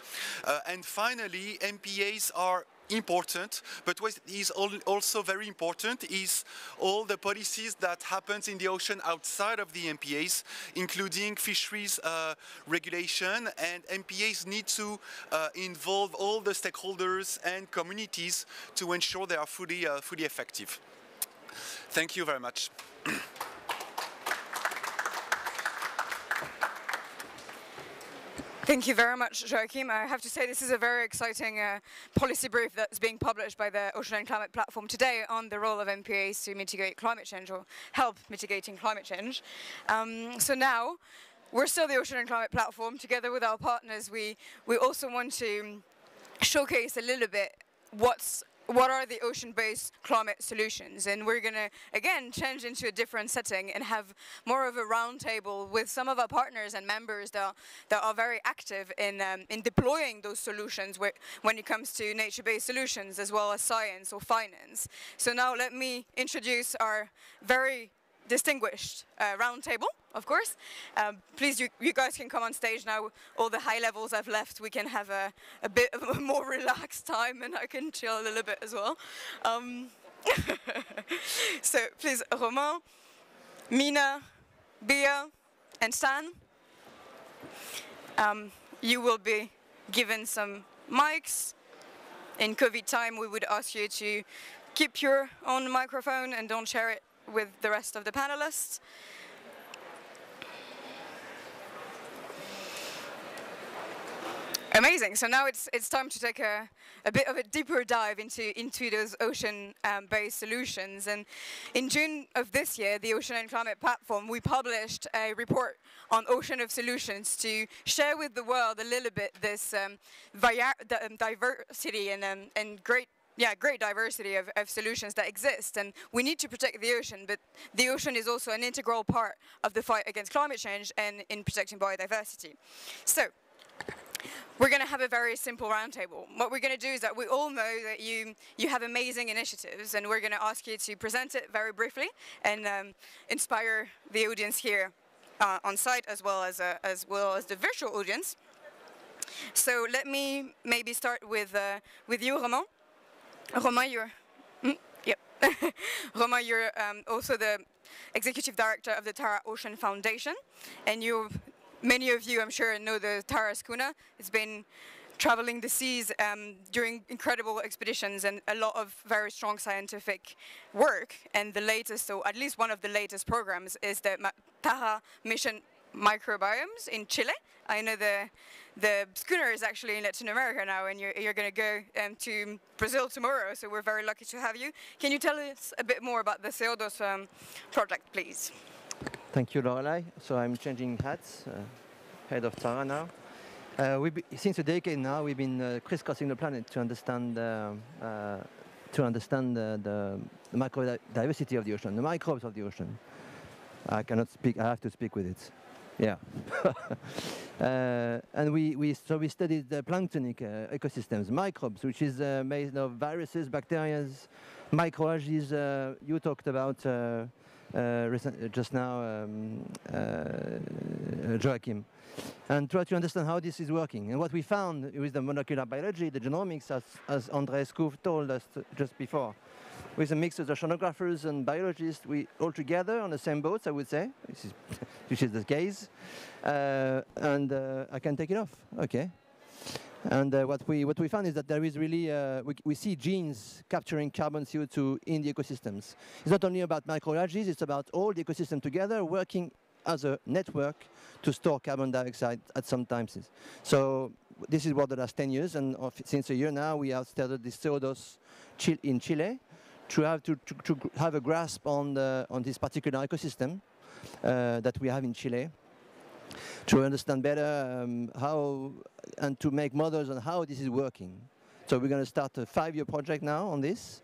And finally, MPAs are important, but what is also very important is all the policies that happens in the ocean outside of the MPAs, including fisheries regulation, and MPAs need to involve all the stakeholders and communities to ensure they are fully effective. Thank you very much.
Thank you very much, Joachim. I have to say this is a very exciting policy brief that's being published by the Ocean and Climate Platform today on the role of MPAs to mitigate climate change or help mitigating climate change. So now, we're still the Ocean and Climate Platform. Together with our partners, we also want to showcase a little bit what are the ocean-based climate solutions, and we're going to again change into a different setting and have more of a roundtable with some of our partners and members that are very active in deploying those solutions when it comes to nature-based solutions as well as science or finance. So now let me introduce our very distinguished roundtable, of course. Please, you guys can come on stage now. All the high levels I've left, we can have a bit of a more relaxed time, and I can chill a little bit as well. So please, Romain, Mina, Bia, and Stan. You will be given some mics. In COVID time, we would ask you to keep your own microphone and don't share it with the rest of the panelists. Amazing. So now it's time to take a bit of a deeper dive into those ocean-based solutions. And in June of this year, the Ocean and Climate Platform, we published a report on ocean of solutions to share with the world a little bit this diversity and great diversity of solutions that exist. And we need to protect the ocean, but the ocean is also an integral part of the fight against climate change and in protecting biodiversity. So we're going to have a very simple roundtable. What we're going to do is that we all know that you have amazing initiatives, and we're going to ask you to present it very briefly and inspire the audience here on site as well as the virtual audience. So let me maybe start with you, Romain. Romain, Romain, you're also the executive director of the Tara Ocean Foundation, and many of you, I'm sure, know the Tara schooner. It's been traveling the seas during incredible expeditions and a lot of very strong scientific work. And the latest, or at least one of the latest programs, is the Tara mission microbiomes in Chile. I know the schooner is actually in Latin America now, and you're going to go to Brazil tomorrow, so we're very lucky to have you. Can you tell us a bit more about the CO2 project, please?
Thank you, Lorelei. So I'm changing hats, head of Tara now. Since a decade now, we've been crisscrossing the planet to understand the microdiversity of the ocean, the microbes of the ocean. I cannot speak, I have to speak with it. Yeah. And we studied the planktonic ecosystems, microbes, which is made of viruses, bacteria, microalgae. You talked about just now, Joachim, and try to understand how this is working. And what we found with the molecular biology, the genomics, as André Sue told us just before, with a mix of oceanographers and biologists, we all together on the same boats, I would say, which is the case. And I can take it off, okay. And what we found is that there is really, we see genes capturing carbon CO2 in the ecosystems. It's not only about microalgae, it's about all the ecosystem together working as a network to store carbon dioxide at some times. So this is what the last 10 years, and since a year now, we have started this CO2 in Chile to have a grasp on this particular ecosystem that we have in Chile, to understand better how and to make models on how this is working. So we're going to start a 5-year project now on this.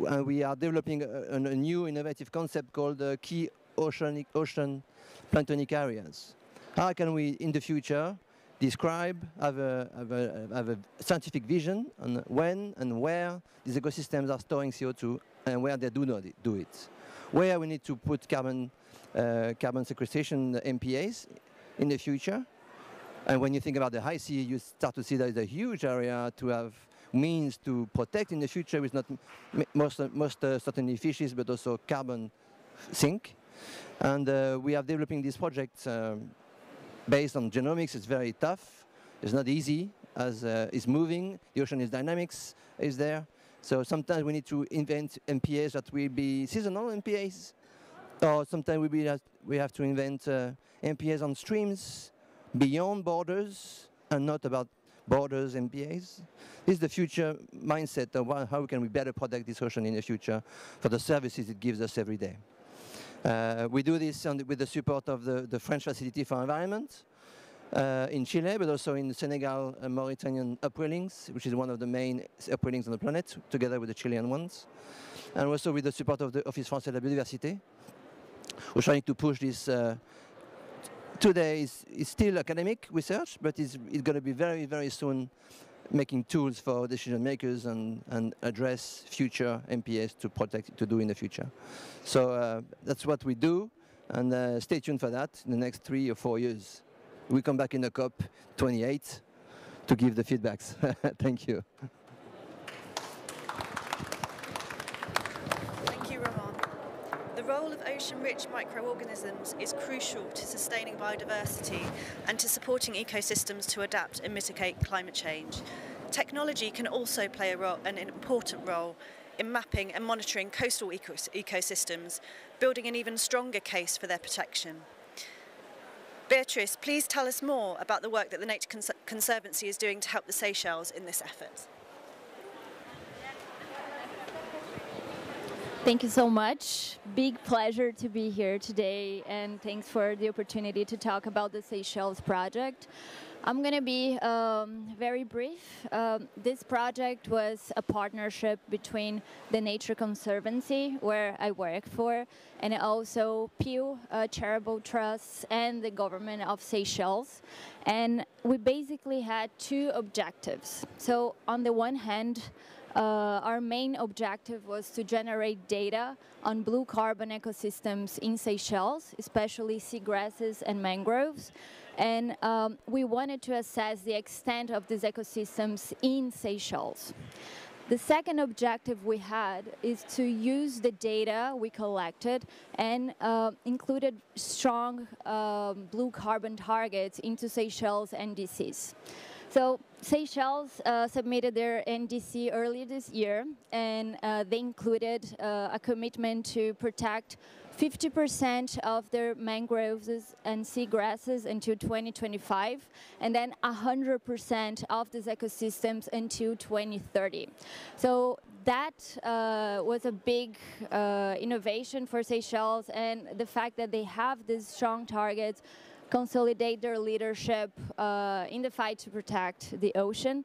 And we are developing a new innovative concept called key ocean planktonic areas. How can we, in the future, describe, have a scientific vision on when and where these ecosystems are storing CO2 and where they do not do it? Where we need to put carbon sequestration MPAs in the future. And when you think about the high sea, you start to see there is a huge area to have means to protect in the future with not most certainly fishes, but also carbon sink. And we are developing this project based on genomics. It's very tough. It's not easy as it's moving. The ocean is dynamics is there. So sometimes we need to invent MPAs that will be seasonal MPAs. Or sometimes we have to invent MPAs on streams beyond borders and not about borders MPAs. This is the future mindset of how can we better protect this ocean in the future for the services it gives us every day. We do this with the support of the French Facility for Environment in Chile, but also in Senegal, Mauritanian upwellings, which is one of the main upwellings on the planet, together with the Chilean ones. And also with the support of the Office Français de la Biodiversité. We're trying to push this. Today it's still academic research, but it's going to be very, very soon making tools for decision makers and address future MPAs to do in the future. So that's what we do, and stay tuned for that in the next 3 or 4 years. We come back in the COP 28 to give the feedbacks. Thank you.
Thank you, Romain. The role of ocean-rich microorganisms is crucial to sustaining biodiversity and to supporting ecosystems to adapt and mitigate climate change. Technology can also play an important role in mapping and monitoring coastal ecosystems, building an even stronger case for their protection. Beatrice, please tell us more about the work that the Nature Conservancy is doing to help the Seychelles in this effort.
Thank you so much. Big pleasure to be here today, and thanks for the opportunity to talk about the Seychelles project. I'm going to be very brief. This project was a partnership between the Nature Conservancy, where I work for, and also Pew Charitable Trusts and the government of Seychelles. And we basically had 2 objectives. So on the one hand, our main objective was to generate data on blue carbon ecosystems in Seychelles, especially seagrasses and mangroves. And we wanted to assess the extent of these ecosystems in Seychelles. The second objective we had is to use the data we collected and included strong blue carbon targets into Seychelles NDCs. So Seychelles submitted their NDC earlier this year, and they included a commitment to protect 50% of their mangroves and seagrasses until 2025, and then 100% of these ecosystems until 2030. So that was a big innovation for Seychelles, and the fact that they have these strong targets consolidate their leadership in the fight to protect the ocean.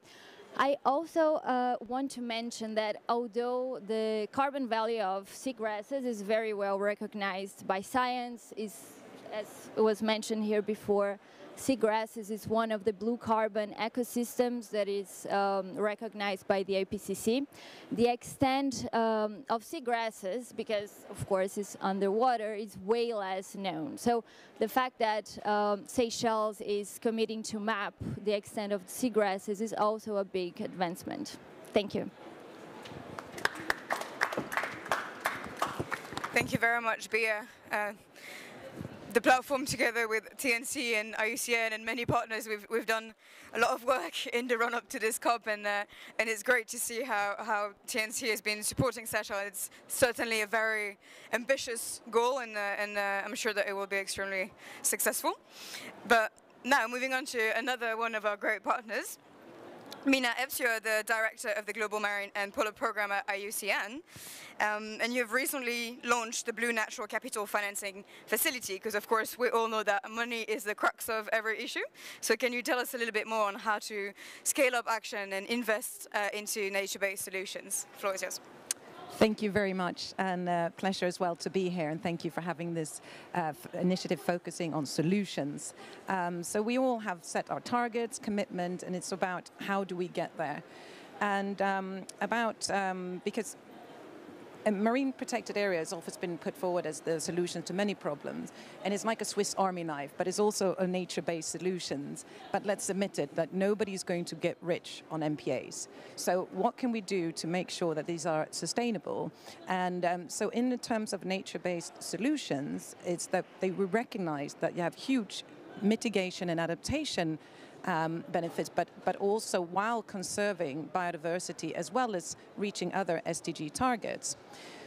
I also want to mention that although the carbon value of seagrasses is very well recognized by science, is as was mentioned here before, seagrasses is one of the blue carbon ecosystems that is recognized by the IPCC. The extent of seagrasses, because of course it's underwater, is way less known. So the fact that Seychelles is committing to map the extent of seagrasses is also a big advancement. Thank you.
Thank you very much, Bia. The platform, together with TNC and IUCN and many partners, we've done a lot of work in the run-up to this COP, and it's great to see how TNC has been supporting Seychelles. It's certainly a very ambitious goal, and I'm sure that it will be extremely successful. But now, moving on to another one of our great partners, Mina Epsio, the director of the Global Marine and Polar Program at IUCN, and you've recently launched the Blue Natural Capital Financing Facility, because of course we all know that money is the crux of every issue. So can you tell us a little bit more on how to scale up action and invest into nature-based solutions? The floor is yours.
Thank you very much, and pleasure as well to be here, and thank you for having this initiative focusing on solutions. So we all have set our targets, commitment, and it's about how do we get there. And because marine protected area has often been put forward as the solution to many problems, and it's like a Swiss Army knife, but it's also a nature-based solutions. But let's admit it, that nobody's going to get rich on MPAs. So what can we do to make sure that these are sustainable? And so in the terms of nature-based solutions, it's that we recognize that you have huge mitigation and adaptation benefits, but also while conserving biodiversity as well as reaching other SDG targets.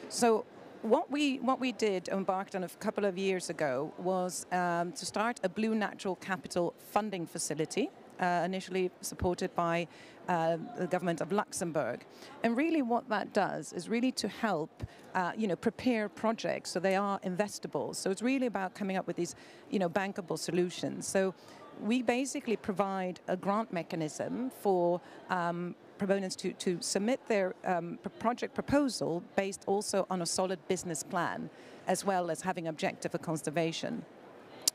So what we did, embarked on a couple of years ago, was to start a Blue Natural Capital Funding Facility, initially supported by the government of Luxembourg. And really what that does is really to help prepare projects so they are investable. So it's really about coming up with these bankable solutions. So we basically provide a grant mechanism for proponents to submit their project proposal based also on a solid business plan, as well as having objective of conservation.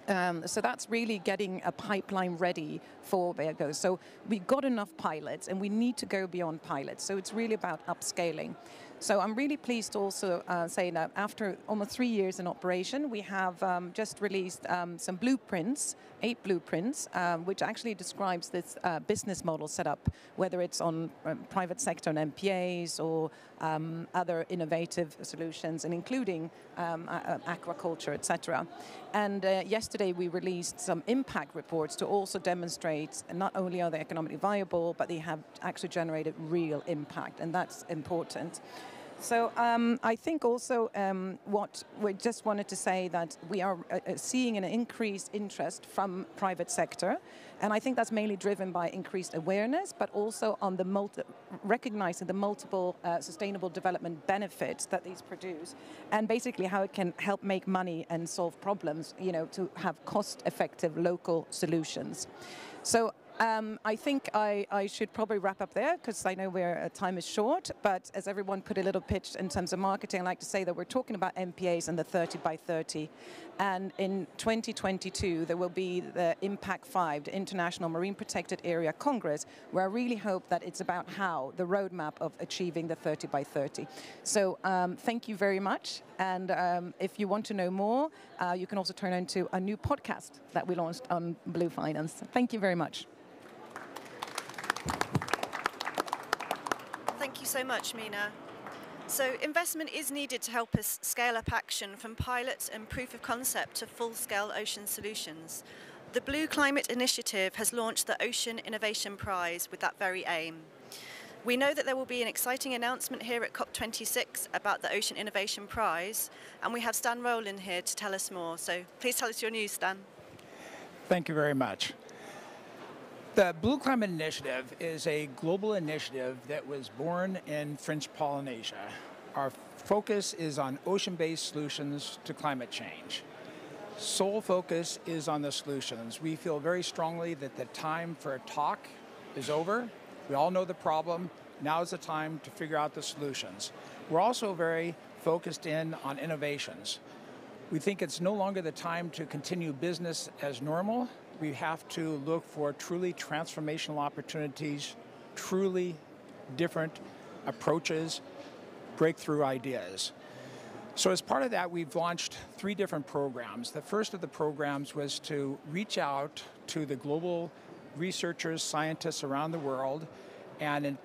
So that's really getting a pipeline ready for where it goes. So we've got enough pilots, and we need to go beyond pilots. So it's really about upscaling. So I'm really pleased to also say that after almost 3 years in operation, we have just released some blueprints, 8 blueprints, which actually describes this business model setup, whether it's on private sector and MPAs or other innovative solutions, and including aquaculture, etc. And yesterday we released some impact reports to also demonstrate not only are they economically viable, but they have actually generated real impact, and that's important. So I think also what we just wanted to say that we are seeing an increased interest from private sector, and I think that's mainly driven by increased awareness, but also on the recognizing the multiple sustainable development benefits that these produce, and basically how it can help make money and solve problems, to have cost-effective local solutions. So I think I should probably wrap up there, because I know time is short, but as everyone put a little pitch in terms of marketing, I'd like to say that we're talking about MPAs and the 30 by 30. And in 2022, there will be the Impact 5, the International Marine Protected Area Congress, where I really hope that it's about how the roadmap of achieving the 30 by 30. So thank you very much. And if you want to know more, you can also turn into a new podcast that we launched on Blue Finance. Thank you very much.
Thank you so much, Mina. So investment is needed to help us scale up action from pilot and proof of concept to full-scale ocean solutions. The Blue Climate Initiative has launched the Ocean Innovation Prize with that very aim. We know that there will be an exciting announcement here at COP26 about the Ocean Innovation Prize, and we have Stan Rowland here to tell us more. So please tell us your news, Stan.
Thank you very much. The Blue Climate Initiative is a global initiative that was born in French Polynesia. Our focus is on ocean-based solutions to climate change. Sole focus is on the solutions. We feel very strongly that the time for a talk is over. We all know the problem. Now is the time to figure out the solutions. We're also very focused in on innovations. We think it's no longer the time to continue business as normal. We have to look for truly transformational opportunities, truly different approaches, breakthrough ideas. So as part of that, we've launched 3 different programs. The first of the programs was to reach out to the global researchers, scientists around the world, and in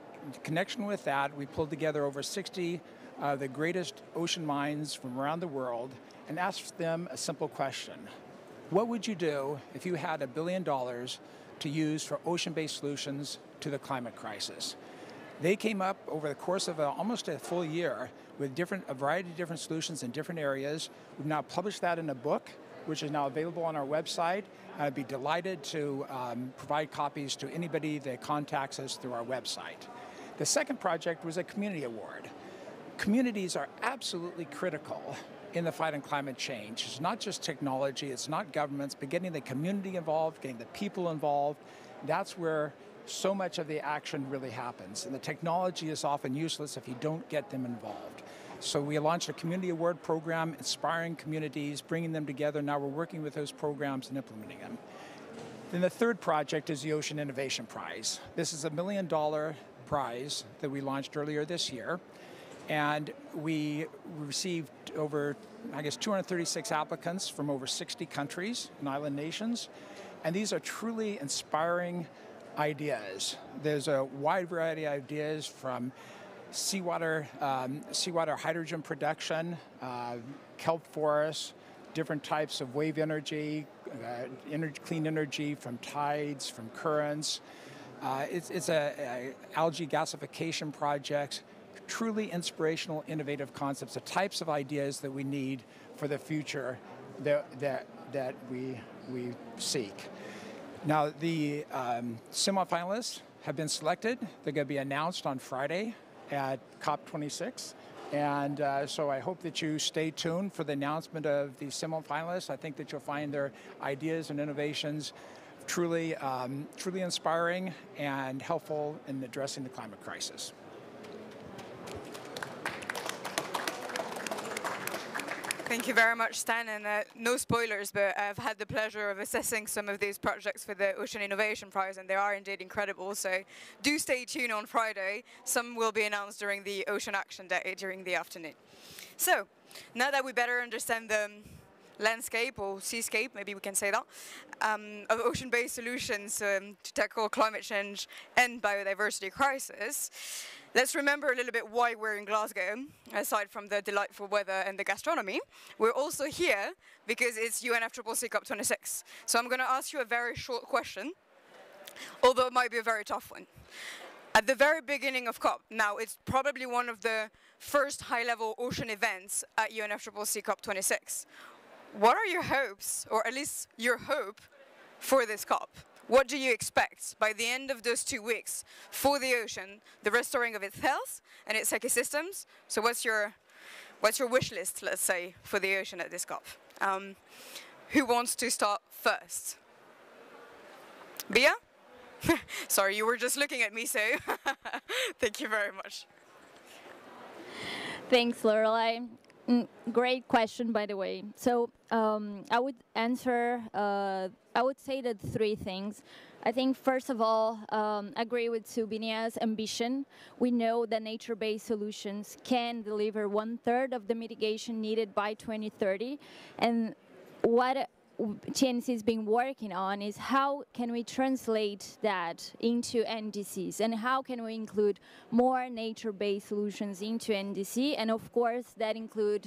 connection with that, we pulled together over 60 of the greatest ocean minds from around the world and asked them a simple question. What would you do if you had $1 billion to use for ocean-based solutions to the climate crisis? They came up over the course of almost a full year with a variety of different solutions in different areas. We've now published that in a book, which is now available on our website. I'd be delighted to provide copies to anybody that contacts us through our website. The second project was a community award. Communities are absolutely critical in the fight on climate change. It's not just technology, it's not governments, but getting the community involved, getting the people involved. That's where so much of the action really happens. And the technology is often useless if you don't get them involved. So we launched a community award program, inspiring communities, bringing them together. Now we're working with those programs and implementing them. Then the third project is the Ocean Innovation Prize. This is a $1 million prize that we launched earlier this year. And we received over, 236 applicants from over 60 countries and island nations. And these are truly inspiring ideas. There's a wide variety of ideas from seawater hydrogen production, kelp forests, different types of wave energy, clean energy from tides, from currents. It's a algae gasification project. Truly inspirational, innovative concepts, the types of ideas that we need for the future that we seek. Now, the semifinalists have been selected. They're going to be announced on Friday at COP26. And so I hope that you stay tuned for the announcement of the semifinalists. I think that you'll find their ideas and innovations truly inspiring and helpful in addressing the climate crisis.
Thank you very much, Stan, and no spoilers, but I've had the pleasure of assessing some of these projects for the Ocean Innovation Prize, and they are indeed incredible, so do stay tuned on Friday. Some will be announced during the Ocean Action Day during the afternoon. So, now that we better understand the landscape, or seascape, maybe we can say that, of ocean-based solutions to tackle climate change and biodiversity crisis, let's remember a little bit why we're in Glasgow. Aside from the delightful weather and the gastronomy, we're also here because it's UNFCCC COP26. So I'm going to ask you a very short question, although it might be a very tough one. At the very beginning of COP, now it's probably one of the first high-level ocean events at UNFCCC COP26. What are your hopes, or at least your hope, for this COP? What do you expect by the end of those 2 weeks for the ocean, the restoring of its health and its ecosystems? So what's your wish list, let's say, for the ocean at this COP? Who wants to start first? Bia? Sorry, you were just looking at me, so thank you very much.
Thanks, Lorelei. Great question, by the way. So I would answer, I would say that 3 things. I think, first of all, agree with Sue Biniaz's ambition. We know that nature-based solutions can deliver 1/3 of the mitigation needed by 2030. And what JNCC has been working on is how can we translate that into NDCs, and how can we include more nature-based solutions into NDC, and of course that include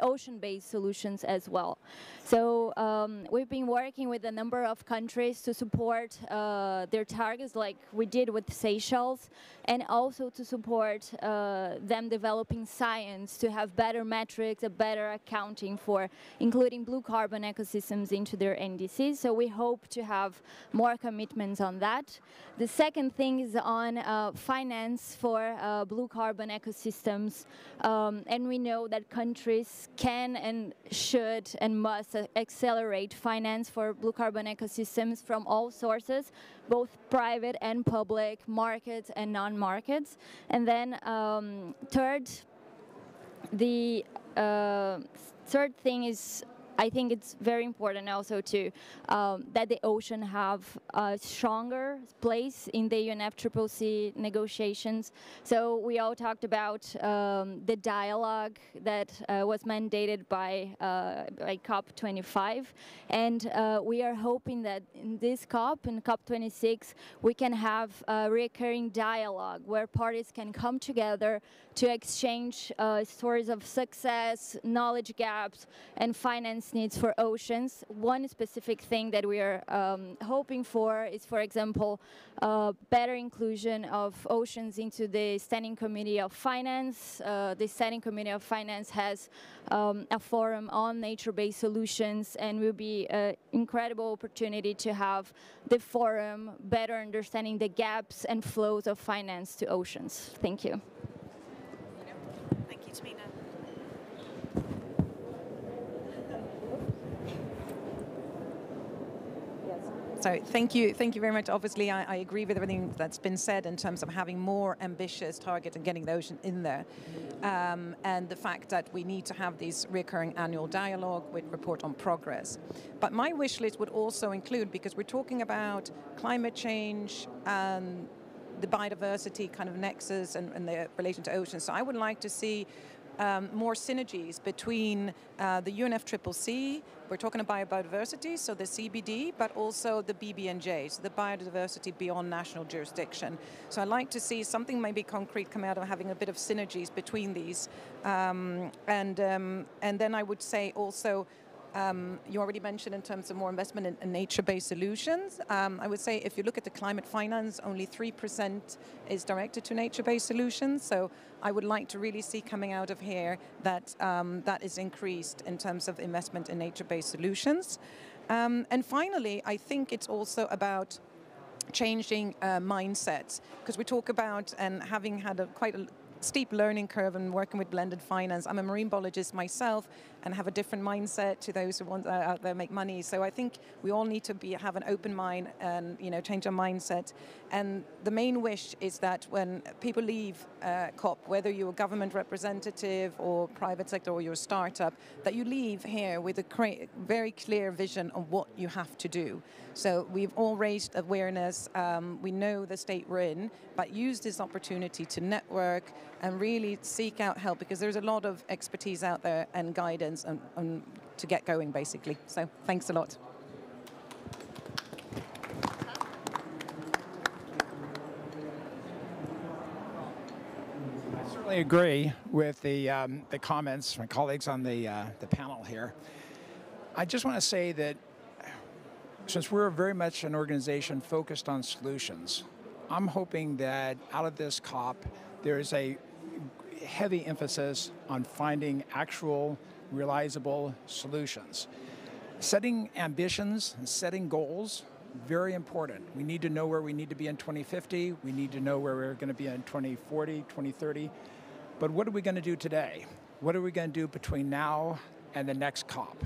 ocean-based solutions as well. So we've been working with a number of countries to support their targets, like we did with Seychelles, and also to support them developing science to have better metrics, a better accounting for including blue carbon ecosystems into their NDCs. So we hope to have more commitments on that. The second thing is on finance for blue carbon ecosystems. And we know that countries can and should and must accelerate finance for blue carbon ecosystems from all sources, both private and public, markets and non-markets. And then third, the third thing is, I think it's very important also to that the ocean have a stronger place in the UNFCCC negotiations. So we all talked about the dialogue that was mandated by COP25, and we are hoping that in this COP, in COP26, we can have a recurring dialogue where parties can come together to exchange stories of success, knowledge gaps, and finance needs for oceans. One specific thing that we are hoping for is, for example, better inclusion of oceans into the Standing Committee of Finance. The Standing Committee of Finance has a forum on nature-based solutions, and will be an incredible opportunity to have the forum better understanding the gaps and flows of finance to oceans. Thank you.
Thank you, Tamina.
So thank you very much. Obviously, I agree with everything that's been said in terms of having more ambitious targets and getting the ocean in there. And the fact that we need to have these recurring annual dialogue with report on progress. But my wish list would also include, because we're talking about climate change and the biodiversity kind of nexus and the relation to oceans. So I would like to see more synergies between the UNFCCC, we're talking about biodiversity, so the CBD, but also the BBNJ, so the biodiversity beyond national jurisdiction. So I'd like to see something maybe concrete come out of having a bit of synergies between these. And then I would say also, you already mentioned in terms of more investment in nature-based solutions. I would say if you look at the climate finance, only 3% is directed to nature-based solutions. So I would like to really see coming out of here that that is increased in terms of investment in nature-based solutions. And finally, I think it's also about changing mindsets, because we talk about, and having had quite a steep learning curve and working with blended finance. I'm a marine biologist myself and have a different mindset to those who want out there make money. So I think we all need to have an open mind and change our mindset. And the main wish is that when people leave COP, whether you're a government representative or private sector or you're a startup, that you leave here with a very clear vision of what you have to do. So we've all raised awareness. We know the state we're in, but use this opportunity to network and really seek out help, because there's a lot of expertise out there and guidance and to get going, basically. So thanks a lot.
I certainly agree with the comments from my colleagues on the panel here. I just want to say that since we're very much an organization focused on solutions, I'm hoping that out of this COP, there is a heavy emphasis on finding actual, realizable solutions. Setting ambitions and setting goals, very important. We need to know where we need to be in 2050. We need to know where we're going to be in 2040, 2030. But what are we going to do today? What are we going to do between now and the next COP?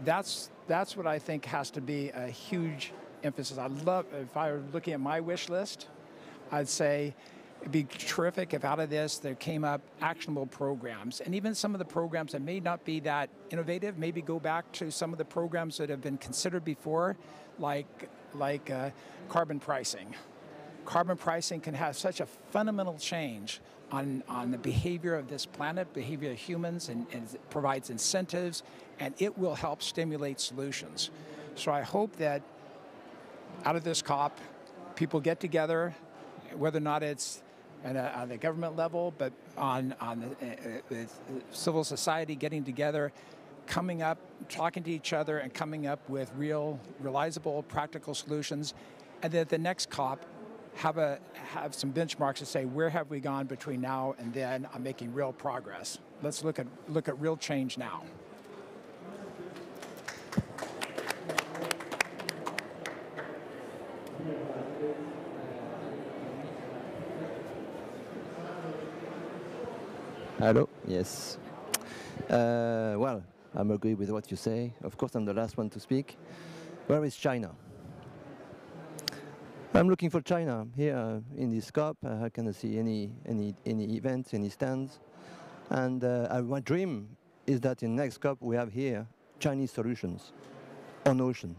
That's what I think has to be a huge emphasis. I'd love, if I were looking at my wish list, I'd say it'd be terrific if out of this there came up actionable programs. And even some of the programs that may not be that innovative, maybe go back to some of the programs that have been considered before, like carbon pricing. Carbon pricing can have such a fundamental change on the behavior of this planet, behavior of humans, and it provides incentives, and it will help stimulate solutions. So I hope that out of this COP, people get together, whether or not it's on the government level, but with civil society getting together, coming up, talking to each other, and coming up with real, realizable, practical solutions, and that the next COP have some benchmarks to say, where have we gone between now and then on making real progress? Let's look at real change now.
Hello, yes. Well, I'm agree with what you say. Of course, I'm the last one to speak. Where is China? I'm looking for China here in this COP. I cannot see any events, any stands. And my dream is that in next COP we have here Chinese solutions on ocean,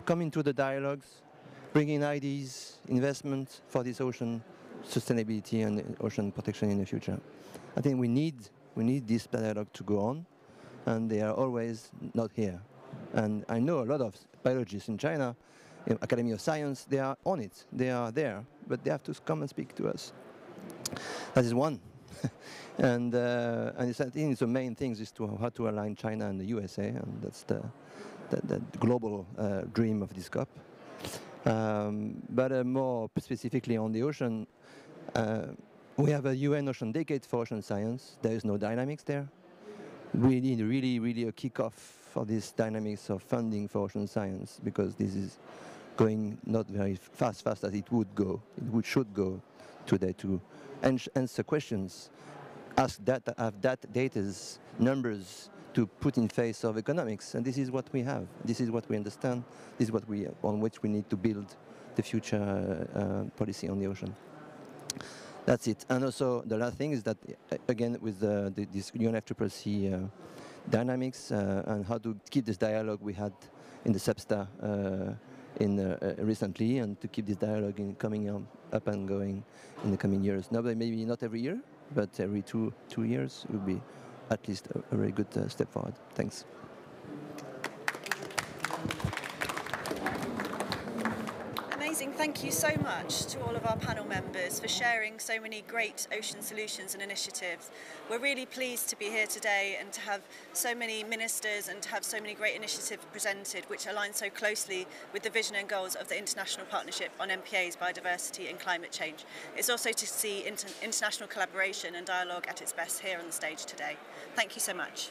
coming to the dialogues, bringing ideas, investment for this ocean sustainability and ocean protection in the future. I think we need this dialogue to go on, and they are always not here. And I know a lot of biologists in China, in Academy of Science, they are on it, they are there, but they have to come and speak to us. That is one. and I think the main thing is how to align China and the USA, and that's the global dream of this COP. But more specifically on the ocean, we have a UN Ocean Decade for ocean science. There is no dynamics there. We need really a kickoff for this dynamics of funding for ocean science, because this is going not very fast as it would go. Should go today to answer questions, have data, numbers to put in face of economics, and this is what we have. This is what we understand. This is what on which we need to build the future policy on the ocean. That's it. And also the last thing is that, again, with this UNFCCC dynamics and how to keep this dialogue we had in the SEPSTA recently, and to keep this dialogue coming up and going in the coming years. Maybe not every year, but every two years would be at least a very good step forward. Thanks.
Amazing. Thank you so much to all of our panel members for sharing so many great ocean solutions and initiatives. We're really pleased to be here today and to have so many ministers and to have so many great initiatives presented, which align so closely with the vision and goals of the International Partnership on MPAs, Biodiversity and Climate Change. It's also to see international collaboration and dialogue at its best here on the stage today. Thank you so much.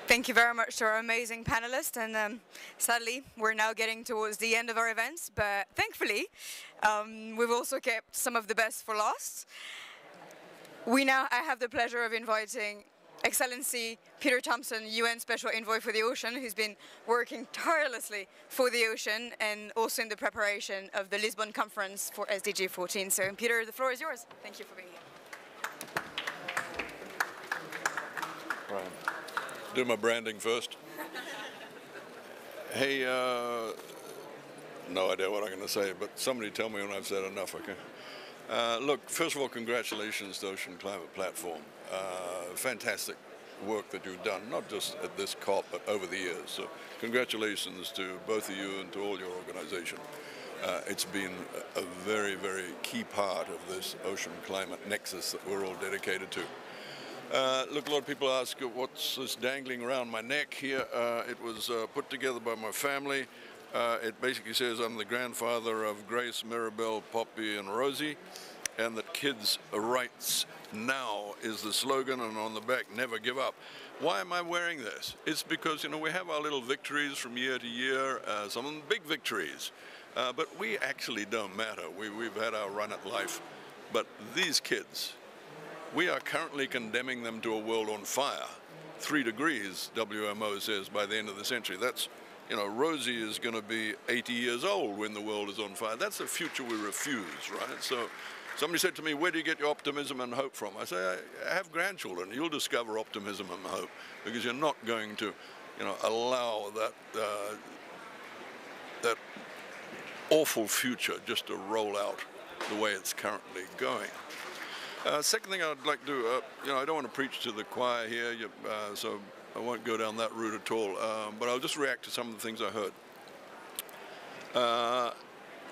Thank you very much to our amazing panelists, and sadly we're now getting towards the end of our events, but thankfully we've also kept some of the best for last. I have the pleasure of inviting Excellency Peter Thompson, UN Special Envoy for the Ocean, who's been working tirelessly for the ocean and also in the preparation of the Lisbon Conference for SDG 14. So Peter, the floor is yours. Thank you for being here.
Right. Do my branding first. Hey, no idea what I'm going to say, but somebody tell me when I've said enough, okay? Look, first of all, congratulations to Ocean Climat Platform. Fantastic work that you've done, not just at this COP, but over the years. So congratulations to both of you and to all your organization. It's been a very, very key part of this ocean climate nexus that we're all dedicated to. Look, a lot of people ask, what's this dangling around my neck here? It was put together by my family. It basically says I'm the grandfather of Grace, Mirabelle, Poppy, and Rosie, and that kids' rights now is the slogan, and on the back, never give up. Why am I wearing this? It's because, you know, we have our little victories from year to year, some of them big victories, but we actually don't matter. We've had our run at life, but these kids, we are currently condemning them to a world on fire. 3 degrees, WMO says, by the end of the century. That's, you know, Rosie is going to be 80 years old when the world is on fire. That's a future we refuse, right? So somebody said to me, where do you get your optimism and hope from? I say, I have grandchildren. You'll discover optimism and hope, because you're not going to, you know, allow that awful future just to roll out the way it's currently going. Second thing I'd like to do, you know, I don't want to preach to the choir here, so I won't go down that route at all, but I'll just react to some of the things I heard.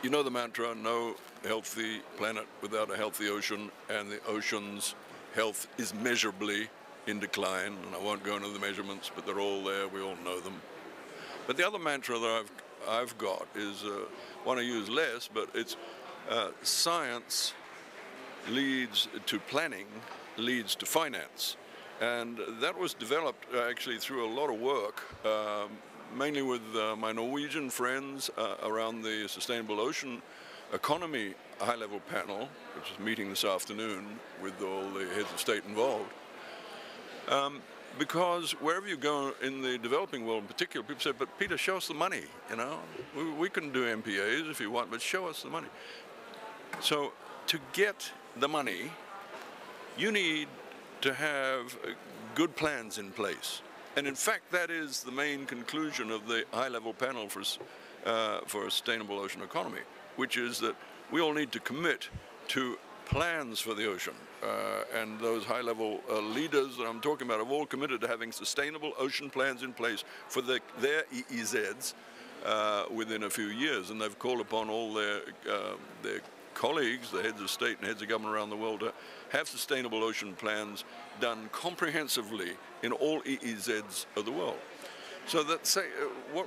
You know the mantra, no healthy planet without a healthy ocean, and the ocean's health is measurably in decline, and I won't go into the measurements, but they're all there, we all know them. But the other mantra that I've got is one I use less, but it's science leads to planning, leads to finance. And that was developed actually through a lot of work, mainly with my Norwegian friends around the Sustainable Ocean Economy high-level panel, which is meeting this afternoon with all the heads of state involved. Because wherever you go in the developing world in particular, people say, but Peter, show us the money, you know? We can do MPAs if you want, but show us the money. So to get the money, you need to have good plans in place. And in fact, that is the main conclusion of the high-level panel for a sustainable ocean economy, which is that we all need to commit to plans for the ocean. And those high-level leaders that I'm talking about have all committed to having sustainable ocean plans in place for their EEZs within a few years. And they've called upon all their colleagues, the heads of state and heads of government around the world, to have sustainable ocean plans done comprehensively in all EEZs of the world. So that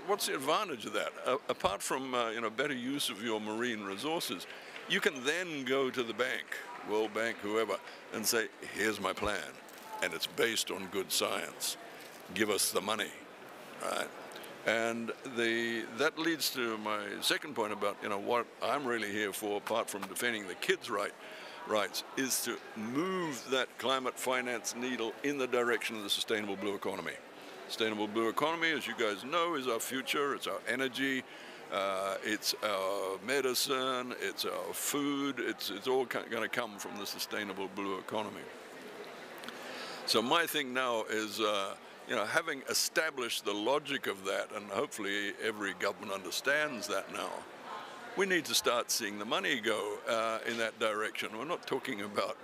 what's the advantage of that? Apart from better use of your marine resources, you can then go to the bank, World Bank, whoever, and say, here's my plan, and it's based on good science. Give us the money, right? And that leads to my second point about what I'm really here for, apart from defending the kids' rights, is to move that climate finance needle in the direction of the sustainable blue economy. Sustainable blue economy, as you guys know, is our future. It's our energy. It's our medicine, it's our food, it's all going to come from the sustainable blue economy. So my thing now is, having established the logic of that, and hopefully every government understands that now, we need to start seeing the money go in that direction. We're not talking about,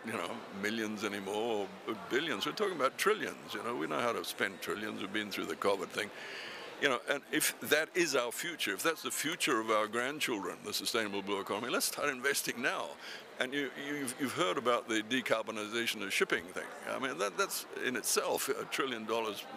millions anymore or billions. We're talking about trillions. We know how to spend trillions. We've been through the COVID thing. And if that is our future, if that's the future of our grandchildren, the sustainable blue economy, let's start investing now. And you've heard about the decarbonization of shipping thing. I mean, that's in itself $1 trillion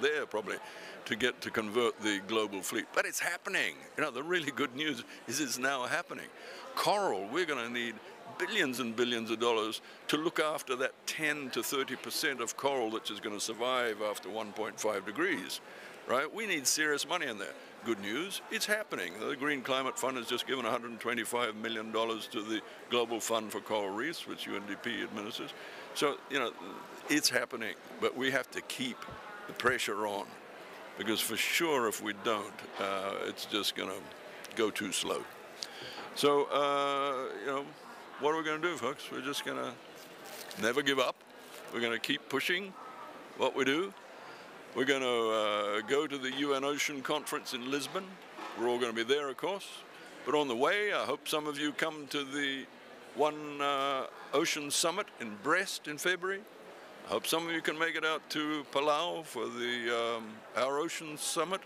there probably to convert the global fleet. But it's happening. The really good news is it's now happening. Coral, we're going to need billions and billions of dollars to look after that 10 to 30% of coral that's just going to survive after 1.5 degrees. Right? We need serious money in there. Good news, it's happening. The Green Climate Fund has just given $125 million to the Global Fund for Coral Reefs, which UNDP administers. So, it's happening, but we have to keep the pressure on, because for sure if we don't, it's just going to go too slow. So, what are we going to do, folks? We're just going to never give up. We're going to keep pushing what we do. We're going to go to the UN Ocean Conference in Lisbon. We're all going to be there, of course. But on the way, I hope some of you come to the One Ocean Summit in Brest in February. I hope some of you can make it out to Palau for the Our Ocean Summit.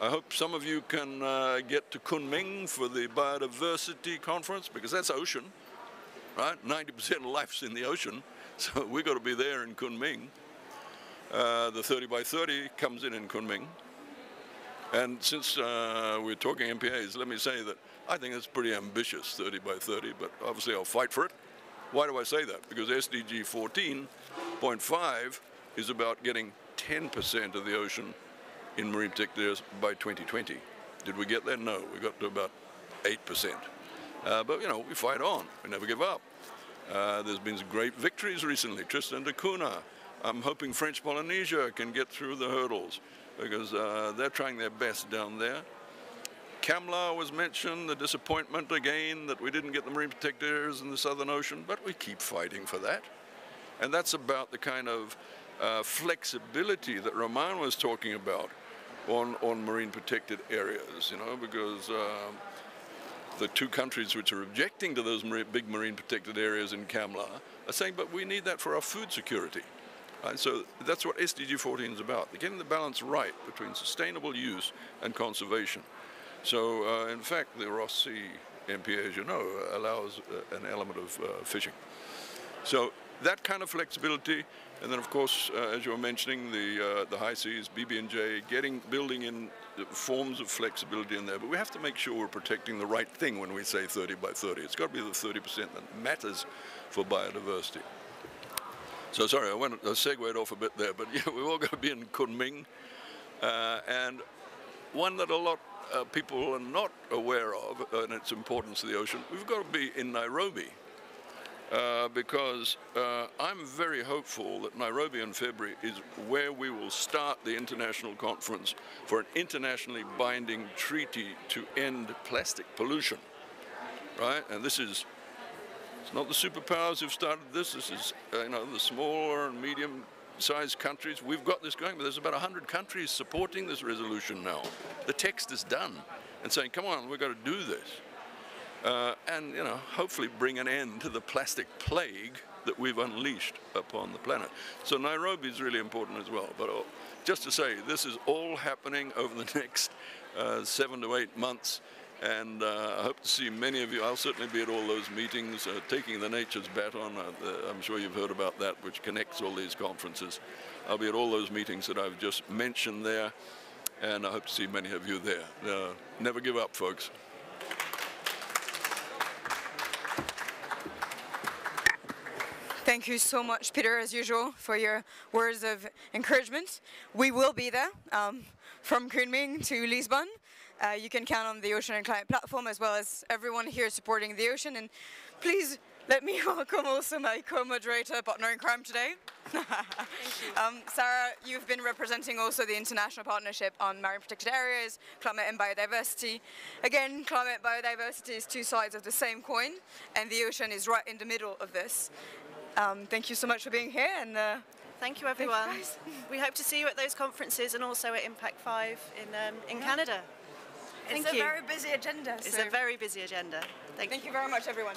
I hope some of you can get to Kunming for the Biodiversity Conference, because that's ocean, right? 90% of life's in the ocean, so we've got to be there in Kunming. The 30 by 30 comes in Kunming. And since we're talking MPAs, let me say that I think it's pretty ambitious, 30 by 30, but obviously I'll fight for it. Why do I say that? Because SDG 14.5 is about getting 10% of the ocean in marine protected areas by 2020. Did we get there? No, we got to about 8%. But we fight on, we never give up. There's been some great victories recently, Tristan da Cunha. I'm hoping French Polynesia can get through the hurdles, because they're trying their best down there. CAMLA was mentioned, the disappointment again that we didn't get the marine protected areas in the Southern Ocean, but we keep fighting for that. And that's about the kind of flexibility that Romain was talking about on marine protected areas, because the two countries which are objecting to those big marine protected areas in CAMLA are saying, but we need that for our food security. And so that's what SDG 14 is about, getting the balance right between sustainable use and conservation. So, in fact, the Ross Sea MPA, as you know, allows an element of fishing. So that kind of flexibility, and then, of course, as you were mentioning, the high seas, BB&J, building in forms of flexibility in there. But we have to make sure we're protecting the right thing when we say 30 by 30. It's got to be the 30% that matters for biodiversity. So sorry, I segued off a bit there, but yeah, we've all got to be in Kunming. And one that a lot of people are not aware of, and its importance to the ocean, we've got to be in Nairobi. Because I'm very hopeful that Nairobi in February is where we will start the international conference for an internationally binding treaty to end plastic pollution, right? And this is It's not the superpowers who've started this. This is, you know, the smaller and medium-sized countries. We've got this going, but there's about 100 countries supporting this resolution now. The text is done and saying, come on, we've got to do this. And, you know, hopefully bring an end to the plastic plague that we've unleashed upon the planet. So Nairobi is really important as well. But just to say, this is all happening over the next 7 to 8 months. And I hope to see many of you. I'll certainly be at all those meetings, taking the nature's baton. I'm sure you've heard about that, which connects all these conferences. I'll be at all those meetings that I've just mentioned there, and I hope to see many of you there. Never give up, folks.
Thank you so much, Peter, as usual, for your words of encouragement. We will be there from Kunming to Lisbon. You can count on the Ocean and Climate Platform as well as everyone here supporting the ocean. And please let me welcome also my co-moderator, partner in crime today. Sarah, you've been representing also the International Partnership on Marine Protected Areas, Climate and Biodiversity. Again, climate biodiversity is two sides of the same coin, and the ocean is right in the middle of this. Thank you so much for being here. And
thank you, everyone. We hope to see you at those conferences and also at Impact 5 in Canada.
It's a very busy agenda.
It's a very busy agenda.
Thank you very much, everyone.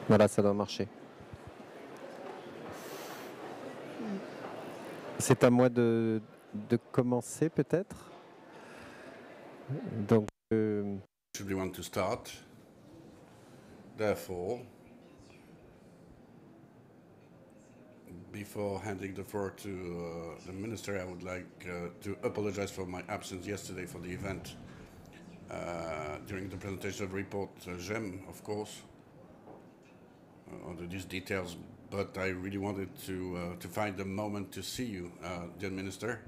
Voilà, ça doit marcher. C'est à moi de commencer peut-être. Donc,
Should we want to start? Therefore, before handing the floor to the Minister, I would like to apologize for my absence yesterday for the event during the presentation of the report. JEM, of course, under these details, but I really wanted to find a moment to see you, dear Minister,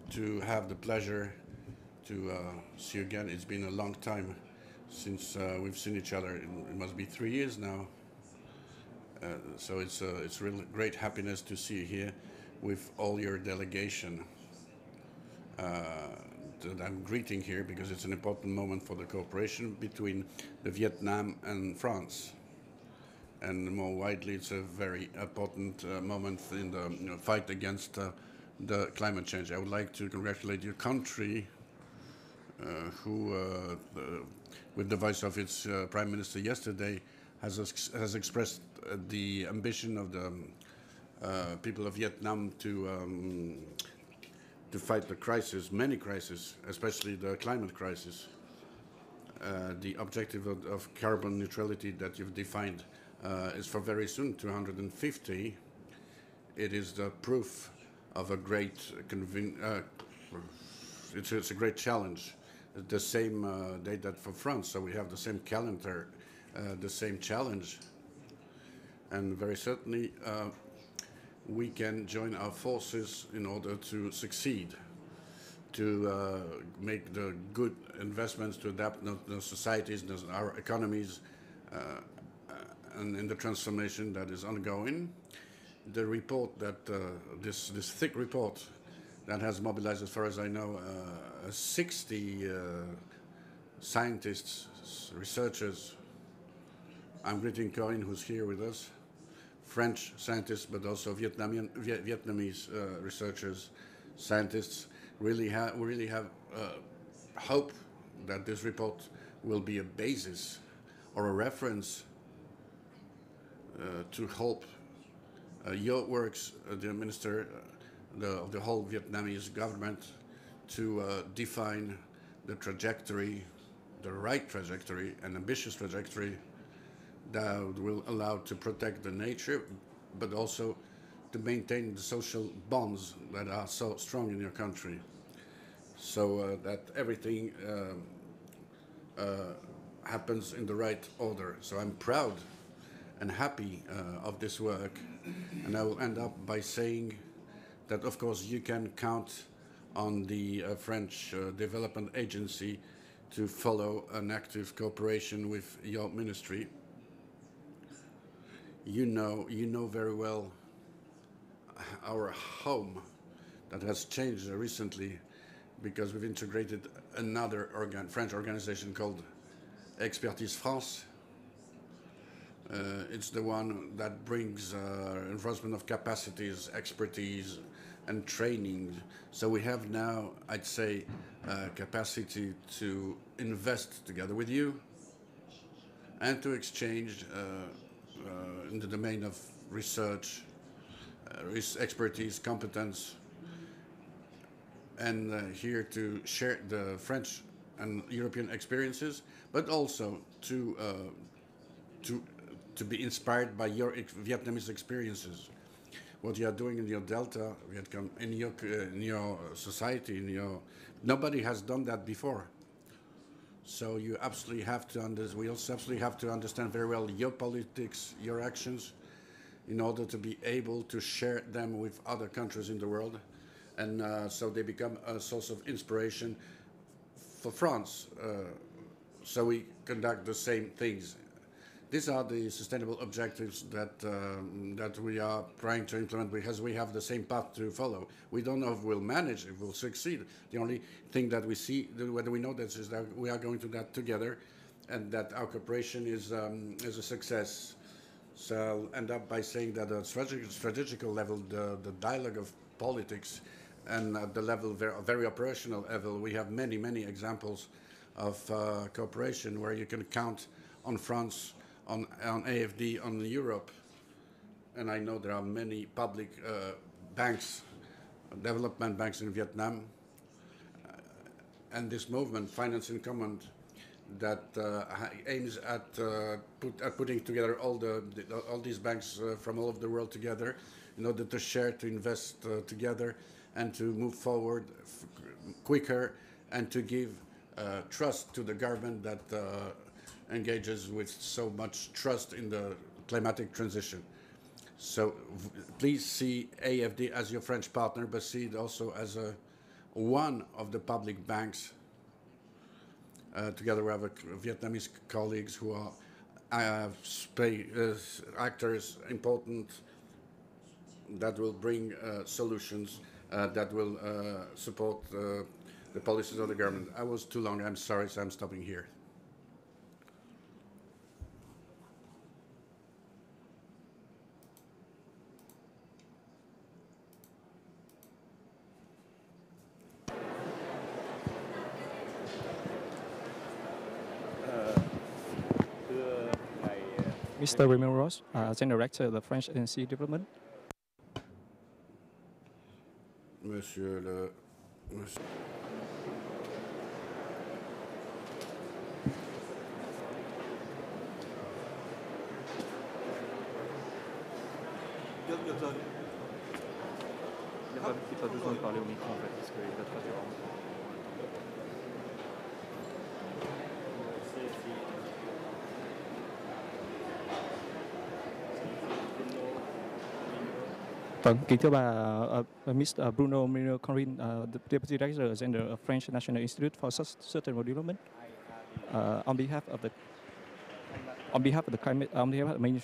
to have the pleasure to see you again. It's been a long time since we've seen each other. It must be 3 years now. So it's really great happiness to see you here with all your delegation that I'm greeting here, because it's an important moment for the cooperation between the Vietnam and France. And more widely, it's a very important moment in the fight against the climate change. I would like to congratulate your country, who, with the voice of its Prime Minister yesterday, has expressed the ambition of the people of Vietnam to fight the crisis, many crises, especially the climate crisis. The objective of carbon neutrality that you've defined is for very soon, 250. It is the proof of a great it's a great challenge. The same date that for France, so we have the same calendar, the same challenge, and very certainly we can join our forces in order to succeed, to make the good investments to adapt the societies, our economies, and in the transformation that is ongoing. The report that this thick report that has mobilized, as far as I know, 60 scientists, researchers. I'm greeting Corinne, who's here with us, French scientists, but also Vietnamese researchers, scientists. We really have hope that this report will be a basis or a reference to help your works, dear Minister, of the whole Vietnamese government, to define the trajectory, the right trajectory, an ambitious trajectory that will allow to protect the nature, but also to maintain the social bonds that are so strong in your country, so that everything happens in the right order. So I'm proud and happy of this work, and I will end up by saying that, of course, you can count on the French Development Agency to follow an active cooperation with your ministry. You know very well our home that has changed recently, because we've integrated another French organization called Expertise France. It's the one that brings enforcement of capacities, expertise, and training. So we have now, I'd say, capacity to invest together with you and to exchange in the domain of research, expertise, competence, and here to share the French and European experiences, but also to be inspired by your Vietnamese experiences. What you are doing in your Delta, in your society, nobody has done that before. So you absolutely have to we also absolutely have to understand very well your politics, your actions, in order to be able to share them with other countries in the world, and so they become a source of inspiration for France. So we conduct the same things. These are the sustainable objectives that we are trying to implement, because we have the same path to follow. We don't know if we'll manage, if we'll succeed. The only thing that we see, whether we know this, is that we are going to that together, and that our cooperation is a success. So I'll end up by saying that at a strategical level, the dialogue of politics, and at the level, very operational level, we have many examples of cooperation where you can count on France, on AFD on Europe, and I know there are many public banks, development banks in Vietnam, and this movement, Finance in Common, that aims at putting together all these banks from all over the world together in order to share, to invest together, and to move forward quicker, and to give trust to the government that engages with so much trust in the climatic transition. So please see AFD as your French partner, but see it also as one of the public banks. Together we have Vietnamese colleagues who are actors important that will bring solutions that will support the policies of the government. I was too long, I'm sorry, so I'm stopping here.
Mr. Romain Ross, General Director of the French Agency Development.
Monsieur le...
Il n'y a pas besoin de parler au micro en fait, parce qu'il va pas dire.
Kính thưa bà, Mr. Bruno Mino Corin, the Deputy Director General of French National Institute for Sustainable Development. On behalf of the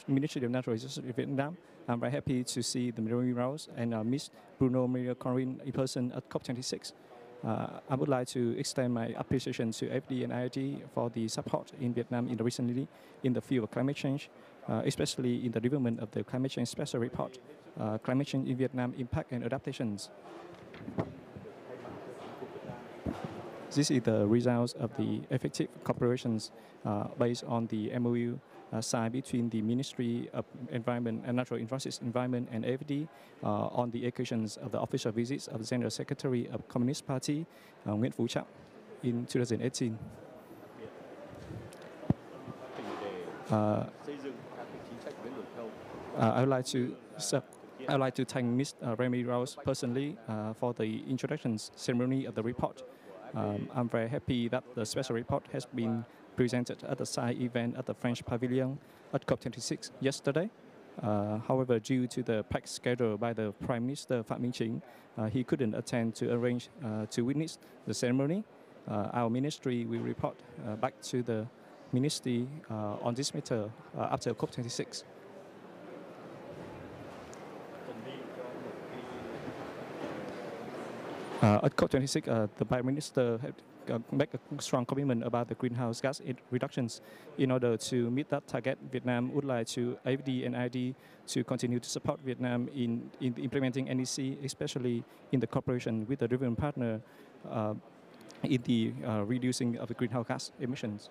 Ministry of Natural Resources of Vietnam, I'm very happy to see the Mme Rose and Ms. Bruno Mino Corin in person at COP26. I would like to extend my appreciation to FD and IIT for the support in Vietnam recently in the field of climate change, especially in the development of the climate change special report, Climate Change in Vietnam, Impact and Adaptations. This is the results of the effective cooperations based on the MOU signed between the Ministry of Environment and Natural Resources Environment and AFD on the occasions of the official visits of the General Secretary of Communist Party, Nguyễn Phú Trọng, in 2018. I would like to thank Ms. Remy Rose personally for the introduction ceremony of the report. I'm very happy that the special report has been presented at the side event at the French Pavillon at COP26 yesterday. However, due to the packed schedule by the Prime Minister Phạm Minh Chính, he couldn't attend to arrange to witness the ceremony. Our ministry will report back to the ministry on this matter after COP26. At COP26, the Prime Minister had made a strong commitment about the greenhouse gas reductions. In order to meet that target, Vietnam would like to AFD and ID to continue to support Vietnam in implementing NEC, especially in the cooperation with the development partner in the reducing of the greenhouse gas emissions.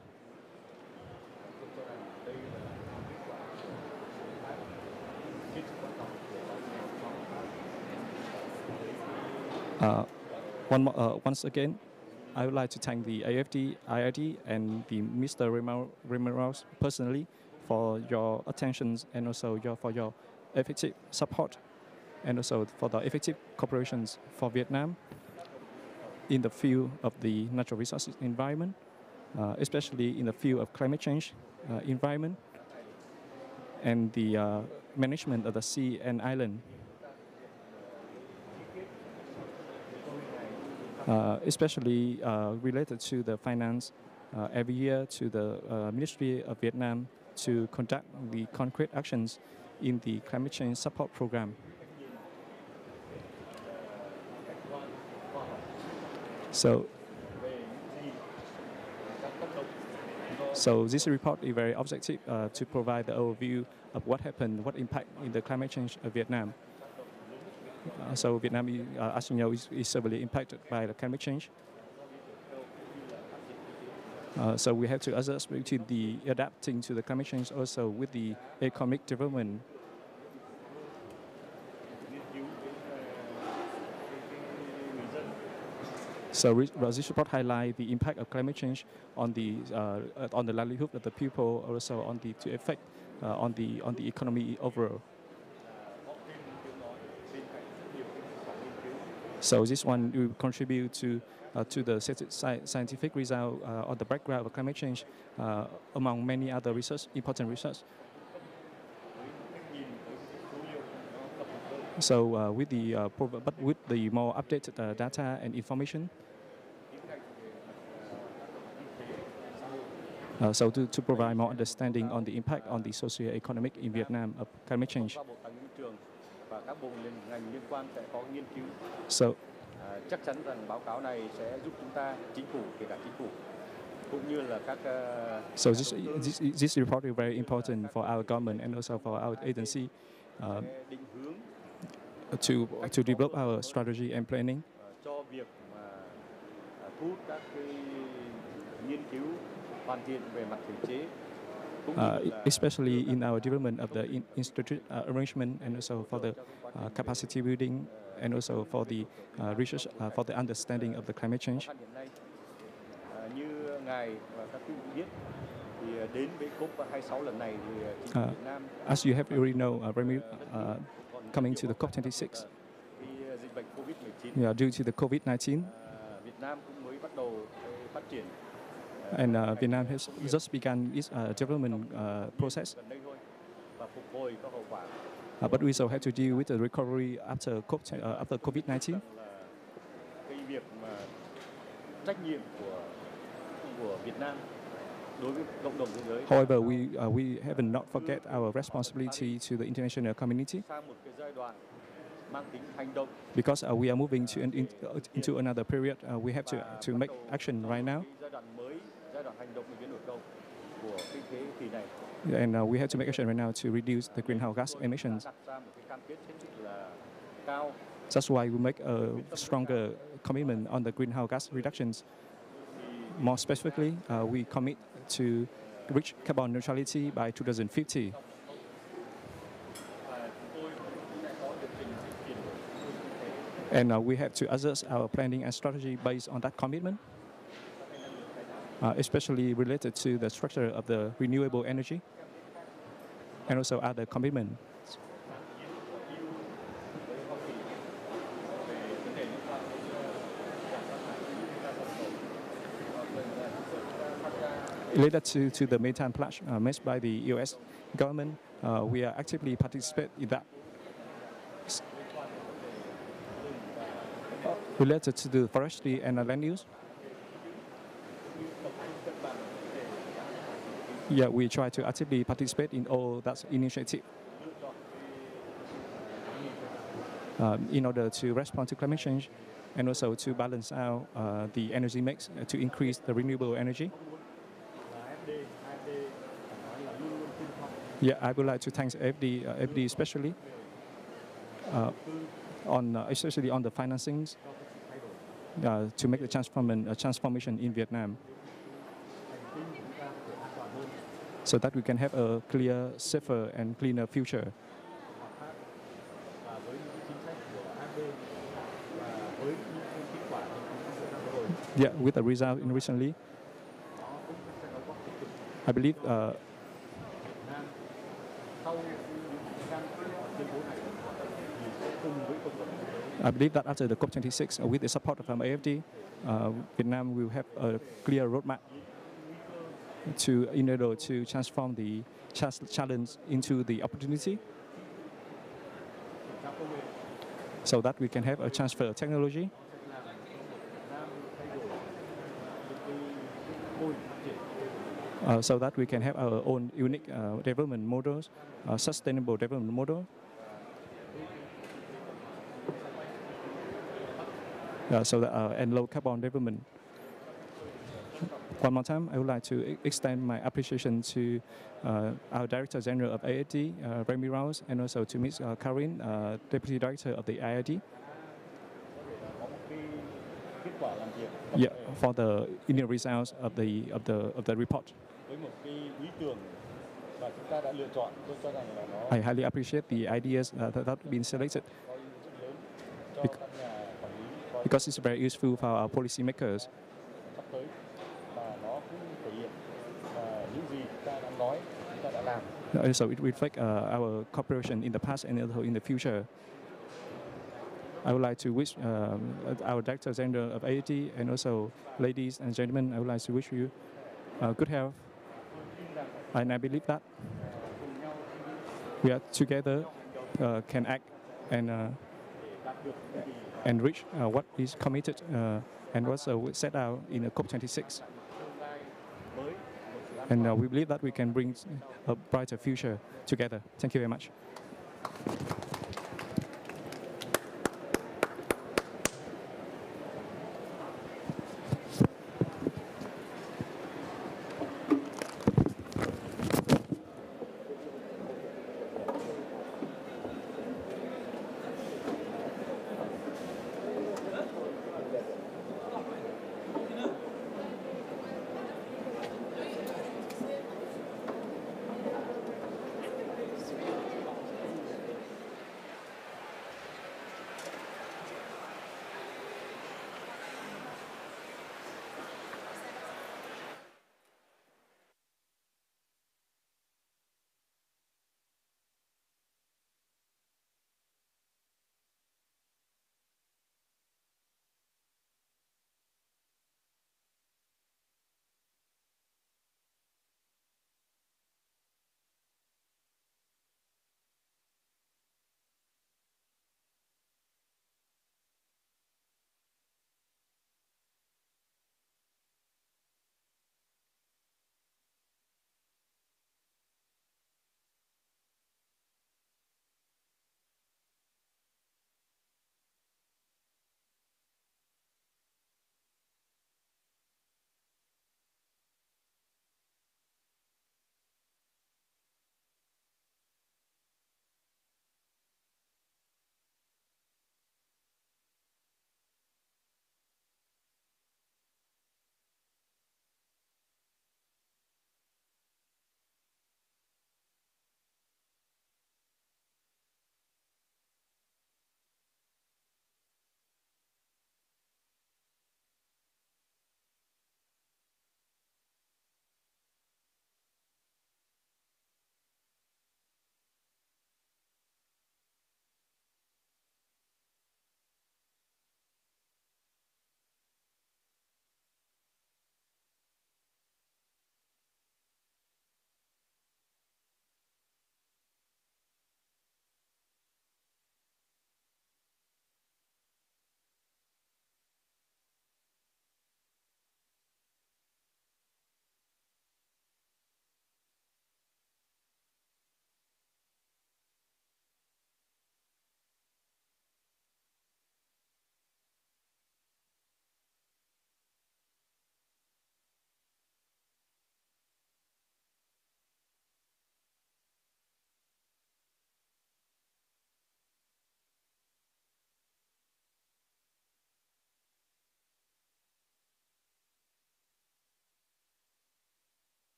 Once again, I would like to thank the AFD, IIT, and the Mr. Romain personally for your attentions and also for your effective support and also for the effective cooperations for Vietnam in the field of the natural resources environment, especially in the field of climate change environment and the management of the sea and island. Especially related to the finance every year to the Ministry of Vietnam to conduct the concrete actions in the climate change support program. So this report is very objective to provide the overview of what happened, what impact in the climate change of Vietnam. So Vietnam, as you know, is severely impacted by the climate change. So we have to adjust to the adapting to the climate change also with the economic development. So this report highlights the impact of climate change on the livelihood of the people, also on the effect on the economy overall. So this one will contribute to the scientific result on the background of climate change, among many other important research. So with the more updated data and information, so to provide more understanding on the impact on the socio-economic in Vietnam of climate change. So
chắc chắn rằng báo cáo này sẽ giúp chúng ta, chính phủ, kể cả chính phủ, cũng như là các
So this report is very important for our government and also for our agency to develop our strategy and planning.
Cho việc thu hút các nghiên cứu hoàn thiện về mặt thể chế.
Especially in our development of the institute arrangement and also for the capacity building and also for the research for the understanding of the climate change.
Như ngài và các quý vị biết, thì đến với COP26 lần này thì chính phủ Việt Nam.
As you have already know, coming to the COP26.
Dịch bệnh COVID-19.
Yeah, due to the COVID-19.
Việt Nam cũng mới bắt đầu phát triển.
And Vietnam has just begun its development process. But we also have to deal with the recovery after COVID-19. However, we have not forget our responsibility to the international community. Because we are moving into another period, we have to make action right now. And we have to make action right now to reduce the greenhouse gas emissions. That's why we make a stronger commitment on the greenhouse gas reductions. More specifically, we commit to reach carbon neutrality by 2050. And we have to adjust our planning and strategy based on that commitment. Especially related to the structure of the renewable energy and also other commitments. Related to the methane pledge made by the U.S. government, we are actively participate in that. Related to the forestry and land use, yeah, we try to actively participate in all that initiative in order to respond to climate change and also to balance out the energy mix to increase the renewable energy. Yeah, I would like to thank FD especially especially on the financings to make the transformation in Vietnam, so that we can have a clear, safer, and cleaner future. Yeah, with the result in recently, I believe. I believe that after the COP26, with the support of AFD, Vietnam will have a clear roadmap in order to transform the challenge into the opportunity, so that we can have a transfer of technology, so that we can have our own unique development models, sustainable development model. So that and low carbon development. One more time, I would like to extend my appreciation to our Director General of AID, Remy Rouse, and also to Ms. Karin, Deputy Director of the IID.
kết quả làm việc.
Yeah, for the initial results of the report.
Với một cái ý tưởng mà chúng ta đã lựa chọn, tôi cho rằng là nó
I highly appreciate the ideas that have been selected because it's very useful for our policymakers.
sắp tới và nó cũng thể hiện những gì chúng ta đã nói, chúng ta đã làm.
Also, it reflects our cooperation in the past and also in the future. I would like to wish our Director General of AAT and also ladies and gentlemen, I would like to wish you good health. And I believe that we are together can act and reach what is committed and also set out in COP26. And we believe that we can bring a brighter future together. Thank you very much.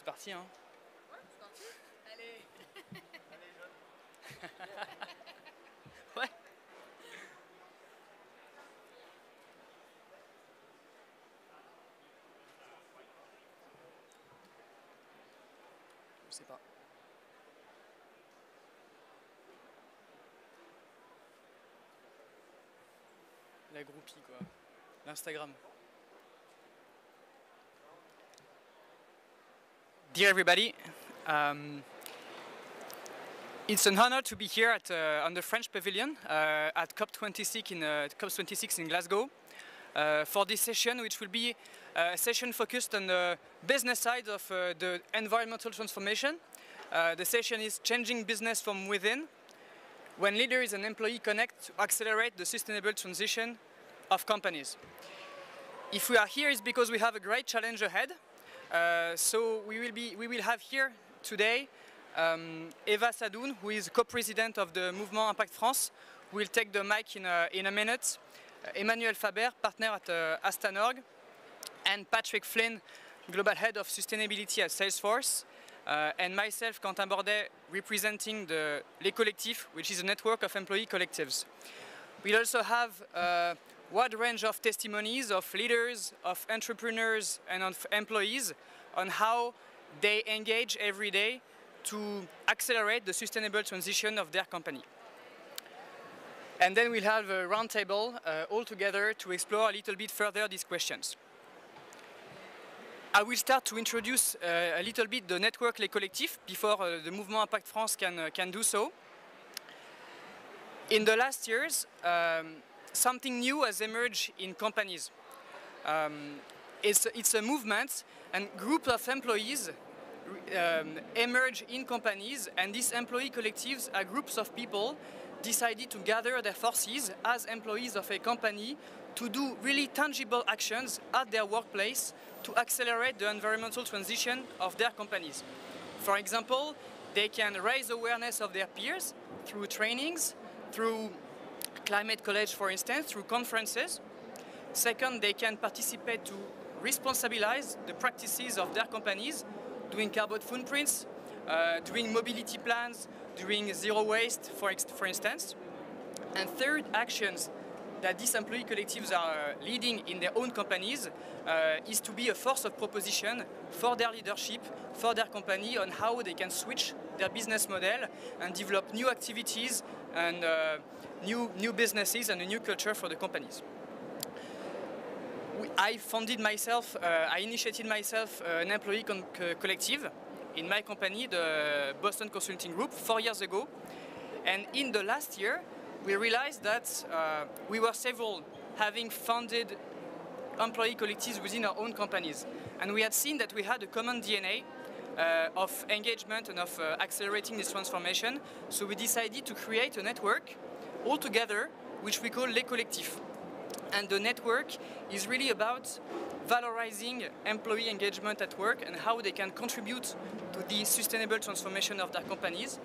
parti, hein.
Ouais, c'est parti. Allez.
Ouais. Je sais pas. La groupie, quoi. L'Instagram. Dear everybody, it's an honor to be here at, on the French Pavilion at COP26 in Glasgow for this session, which will be a session focused on the business side of the environmental transformation. The session is Changing Business from Within, when leaders and employees connect to accelerate the sustainable transition of companies. If we are here, it's because we have a great challenge ahead. So we will have here today Eva Sadoun, who is co-president of the Mouvement Impact France, who will take the mic in a minute. Emmanuel Faber, partner at Astanorg, and Patrick Flynn, global head of sustainability at Salesforce, and myself, Quentin Bordet, representing the Les Collectifs, which is a network of employee collectives. We'll also have a wide range of testimonies of leaders, of entrepreneurs, and of employees on how they engage every day to accelerate the sustainable transition of their company. And then we'll have a roundtable all together to explore a little bit further these questions. I will start to introduce a little bit the network Les Collectifs before the Mouvement Impact France can do so. In the last years, something new has emerged in companies. It's a movement, and groups of employees emerge in companies, and these employee collectives are groups of people decided to gather their forces as employees of a company to do really tangible actions at their workplace to accelerate the environmental transition of their companies. For example, they can raise awareness of their peers through trainings, through climate college, for instance, through conferences. Second, they can participate to responsibilize the practices of their companies, doing carbon footprints, doing mobility plans, doing zero waste, for instance. And third, actions that these employee collectives are leading in their own companies is to be a force of proposition for their leadership, for their company, on how they can switch their business model and develop new activities and new businesses and a new culture for the companies. I initiated myself an employee collective in my company, the Boston Consulting Group, 4 years ago. And in the last year, we realized that we were several having founded employee collectives within our own companies. And we had seen that we had a common DNA of engagement and of accelerating this transformation. So we decided to create a network all together, which we call Les Collectifs. And the network is really about valorizing employee engagement at work and how they can contribute to the sustainable transformation of their companies.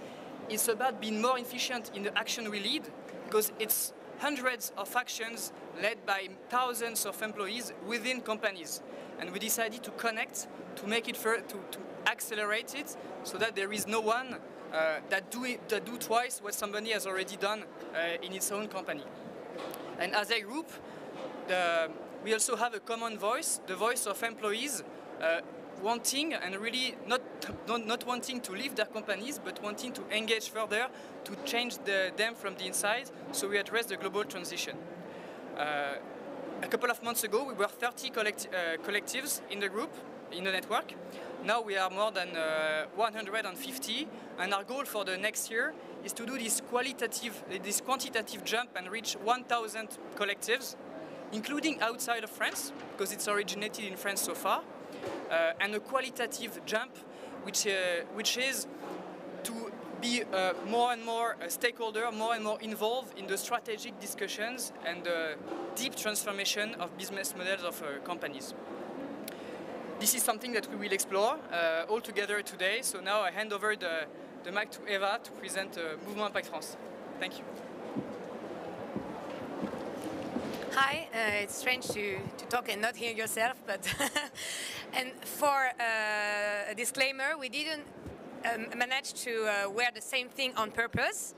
It's about being more efficient in the action we lead, because it's hundreds of actions led by thousands of employees within companies. And we decided to connect, to make it to accelerate it, so that there is no one that do twice what somebody has already done in its own company. And as a group, we also have a common voice, the voice of employees wanting and really not wanting to leave their companies, but wanting to engage further to change them from the inside, so we address the global transition. A couple of months ago, we were 30 collectives in the group, in the network. Now we are more than 150, and our goal for the next year is to do this quantitative jump and reach 1,000 collectives, including outside of France, because it's originated in France so far, and a qualitative jump, which is to be more and more a stakeholder, more and more involved in the strategic discussions and the deep transformation of business models of companies. This is something that we will explore all together today. So now I hand over the mic to Eva to present Mouvement Impact France. Thank you.
Hi, it's strange to talk and not hear yourself, but and for a disclaimer, we didn't manage to wear the same thing on purpose.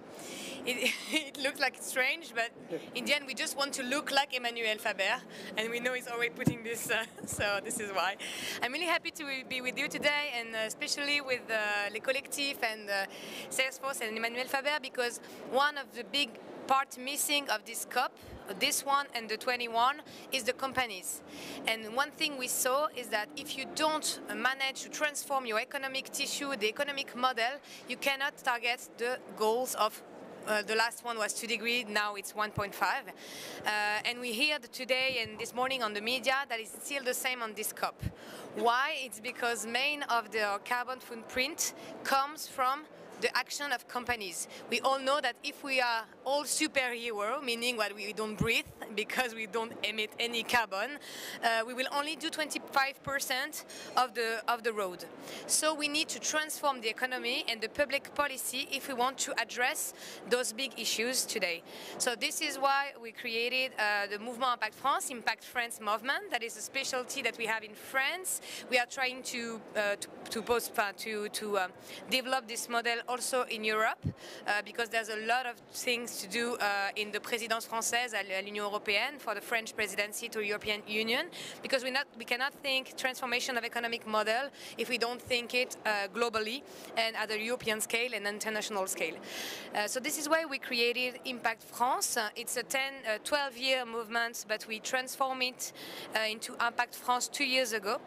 It looks like it's strange, but in the end we just want to look like Emmanuel Faber, and we know he's always putting this, so this is why. I'm really happy to be with you today, and especially with L'Ecological and Salesforce and Emmanuel Faber, because one of the big part missing of this COP, this one and the 21, is the companies. And one thing we saw is that if you don't manage to transform your economic tissue, the economic model, you cannot target the goals of the last one was 2 degrees, now it's 1.5. And we heard today and this morning on the media that it's still the same on this COP. Why? It's because main of the carbon footprint comes from the action of companies. We all know that if we are all superhero, meaning that we don't breathe because we don't emit any carbon, we will only do 25% of the road. So we need to transform the economy and the public policy if we want to address those big issues today. So this is why we created the Mouvement Impact France, Impact France movement. That is a specialty that we have in France. We are trying to develop this model also in Europe, because there's a lot of things to do in the Présidence Française à l'Union Européenne for the French presidency to the European Union, because we cannot think transformation of economic model if we don't think it globally and at a European scale and international scale. So this is why we created Impact France. It's a 12-year movement, but we transformed it into Impact France 2 years ago,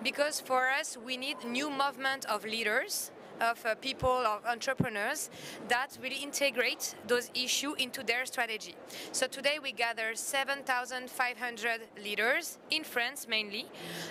because for us we need new movement of leaders, of people, of entrepreneurs that really integrate those issues into their strategy. So today we gather 7,500 leaders in France mainly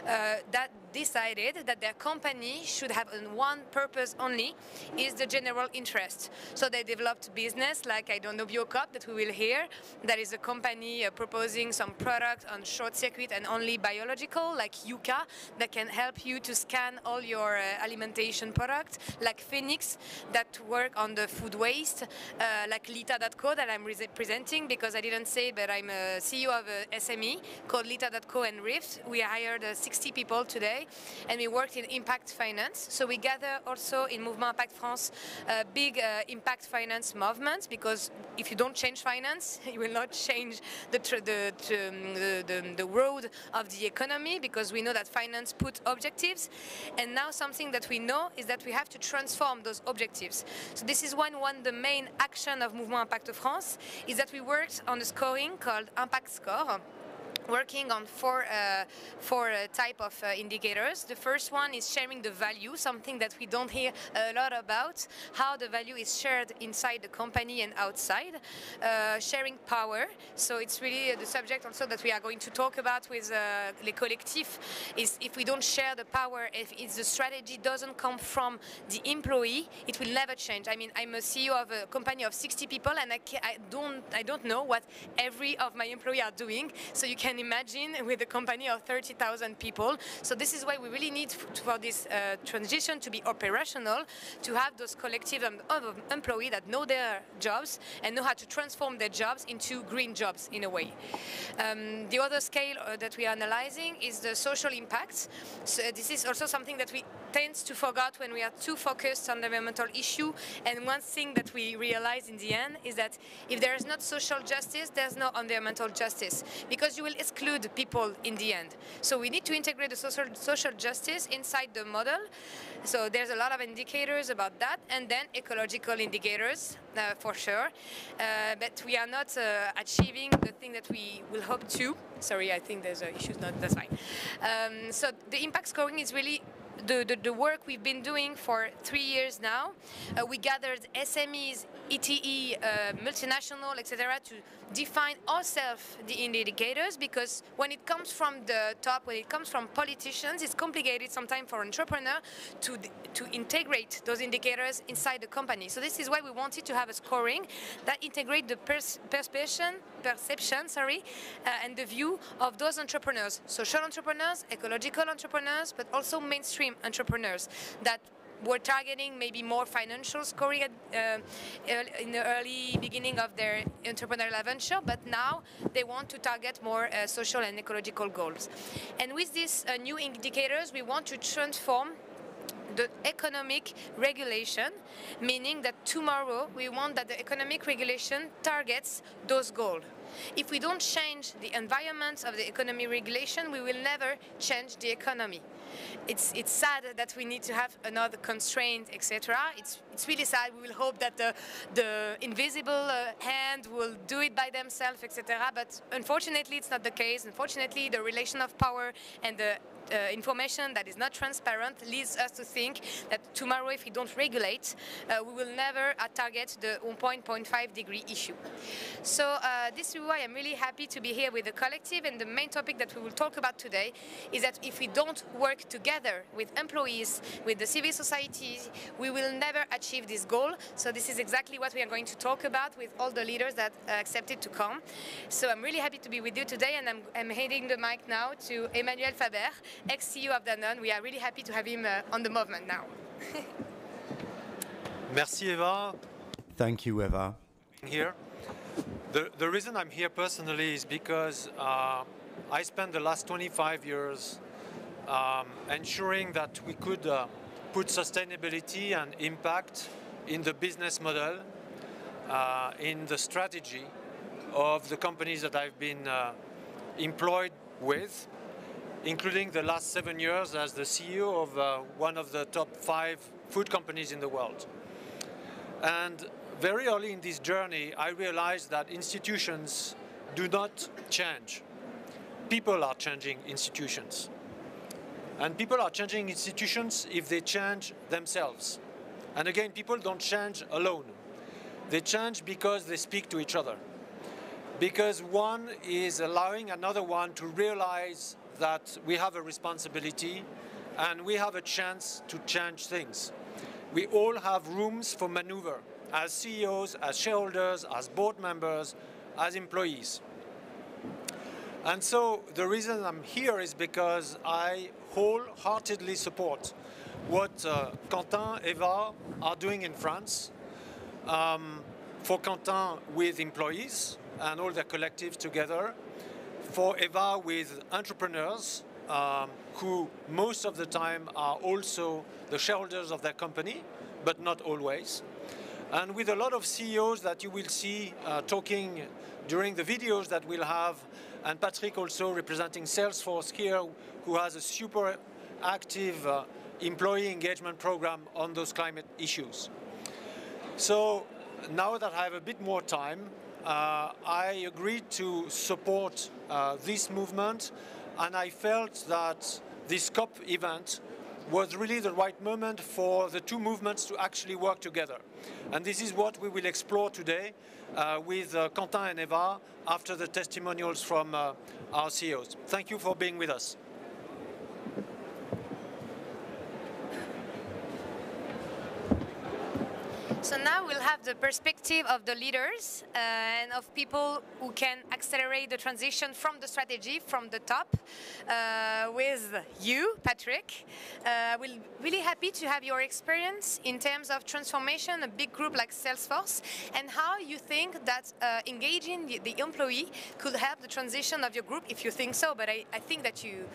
that decided that their company should have one purpose only, is the general interest. So they developed business like, I don't know, BioCop that we will hear. That is a company proposing some product on short circuit and only biological, like Yuka, that can help you to scan all your alimentation products, like Phoenix that work on the food waste, like Lita.co that I'm presenting because I didn't say, but I'm a CEO of a SME called Lita.co and Rift. We hired 60 people today, and we worked in impact finance. So we gather also in Mouvement Impact France big impact finance movements, because if you don't change finance, you will not change the road of the economy, because we know that finance put objectives, and now something that we know is that we have to transform those objectives. So this is one the main action of Mouvement Impact France is that we worked on a scoring called Impact Score, working on four type of indicators. The first one is sharing the value, something that we don't hear a lot about, how the value is shared inside the company and outside. Sharing power, so it's really the subject also that we are going to talk about with Les Collectifs, is if we don't share the power, if the strategy doesn't come from the employee, it will never change. I mean, I'm a CEO of a company of 60 people, and I don't know what every of my employees are doing, so you can imagine with a company of 30,000 people. So this is why we really need for this transition to be operational, to have those collective employees that know their jobs and know how to transform their jobs into green jobs in a way. The other scale that we are analyzing is the social impact. So this is also something that we tend to forget when we are too focused on the environmental issue. And one thing that we realize in the end is that if there is not social justice, there's no environmental justice, because you will exclude people in the end. So we need to integrate the social justice inside the model. So there's a lot of indicators about that, and then ecological indicators for sure. But we are not achieving the thing that we will hope to. Sorry, I think there's an issue. That's fine. So the impact scoring is really the work we've been doing for 3 years now. We gathered SMEs, ETE, multinational, etc., to define ourselves the indicators, because when it comes from the top, when it comes from politicians, it's complicated sometimes for entrepreneur to integrate those indicators inside the company. So this is why we wanted to have a scoring that integrate the perception, and the view of those entrepreneurs, social entrepreneurs, ecological entrepreneurs, but also mainstream entrepreneurs that were targeting maybe more financial scoring in the early beginning of their entrepreneurial venture, but now they want to target more social and ecological goals. And with these new indicators, we want to transform the economic regulation, meaning that tomorrow we want that the economic regulation targets those goals. If we don't change the environment of the economy regulation, we will never change the economy. It's sad that we need to have another constraint, etc. It's really sad. We will hope that the invisible hand will do it by themselves, etc. But unfortunately, it's not the case. Unfortunately, the relation of power and the information that is not transparent leads us to think that tomorrow, if we don't regulate, we will never target the 1.5 degree issue. So this is why I'm really happy to be here with the collective, and the main topic that we will talk about today is that if we don't work together with employees, with the civil society, we will never achieve this goal. So this is exactly what we are going to talk about with all the leaders that accepted to come. So I'm really happy to be with you today, and I'm handing the mic now to Emmanuel Faber, ex-CEO of Danone. We are really happy to have him on the movement now.
Merci Eva.
Thank you, Eva.
Here. The reason I'm here personally is because I spent the last 25 years ensuring that we could put sustainability and impact in the business model, in the strategy of the companies that I've been employed with, including the last 7 years as the CEO of one of the top 5 food companies in the world. And very early in this journey, I realized that institutions do not change. People are changing institutions. And people are changing institutions if they change themselves. And again, people don't change alone. They change because they speak to each other. Because one is allowing another one to realize that we have a responsibility and we have a chance to change things. We all have rooms for maneuver as CEOs, as shareholders, as board members, as employees. And so the reason I'm here is because I wholeheartedly support what Quentin, Eva are doing in France. For Quentin with employees and all their collectives together. For Eva with entrepreneurs who most of the time are also the shareholders of their company, but not always. And with a lot of CEOs that you will see talking during the videos that we'll have, and Patrick also representing Salesforce here, who has a super active employee engagement program on those climate issues. So now that I have a bit more time, I agreed to support this movement, and I felt that this COP event was really the right moment for the two movements to actually work together. And this is what we will explore today with Quentin and Eva after the testimonials from our CEOs. Thank you for being with us.
So now we'll have the perspective of the leaders and of people who can accelerate the transition from the strategy, from the top, with you, Patrick. We're really happy to have your experience in terms of transformation, a big group like Salesforce, and how you think that engaging the employee could help the transition of your group, if you think so. But I think that you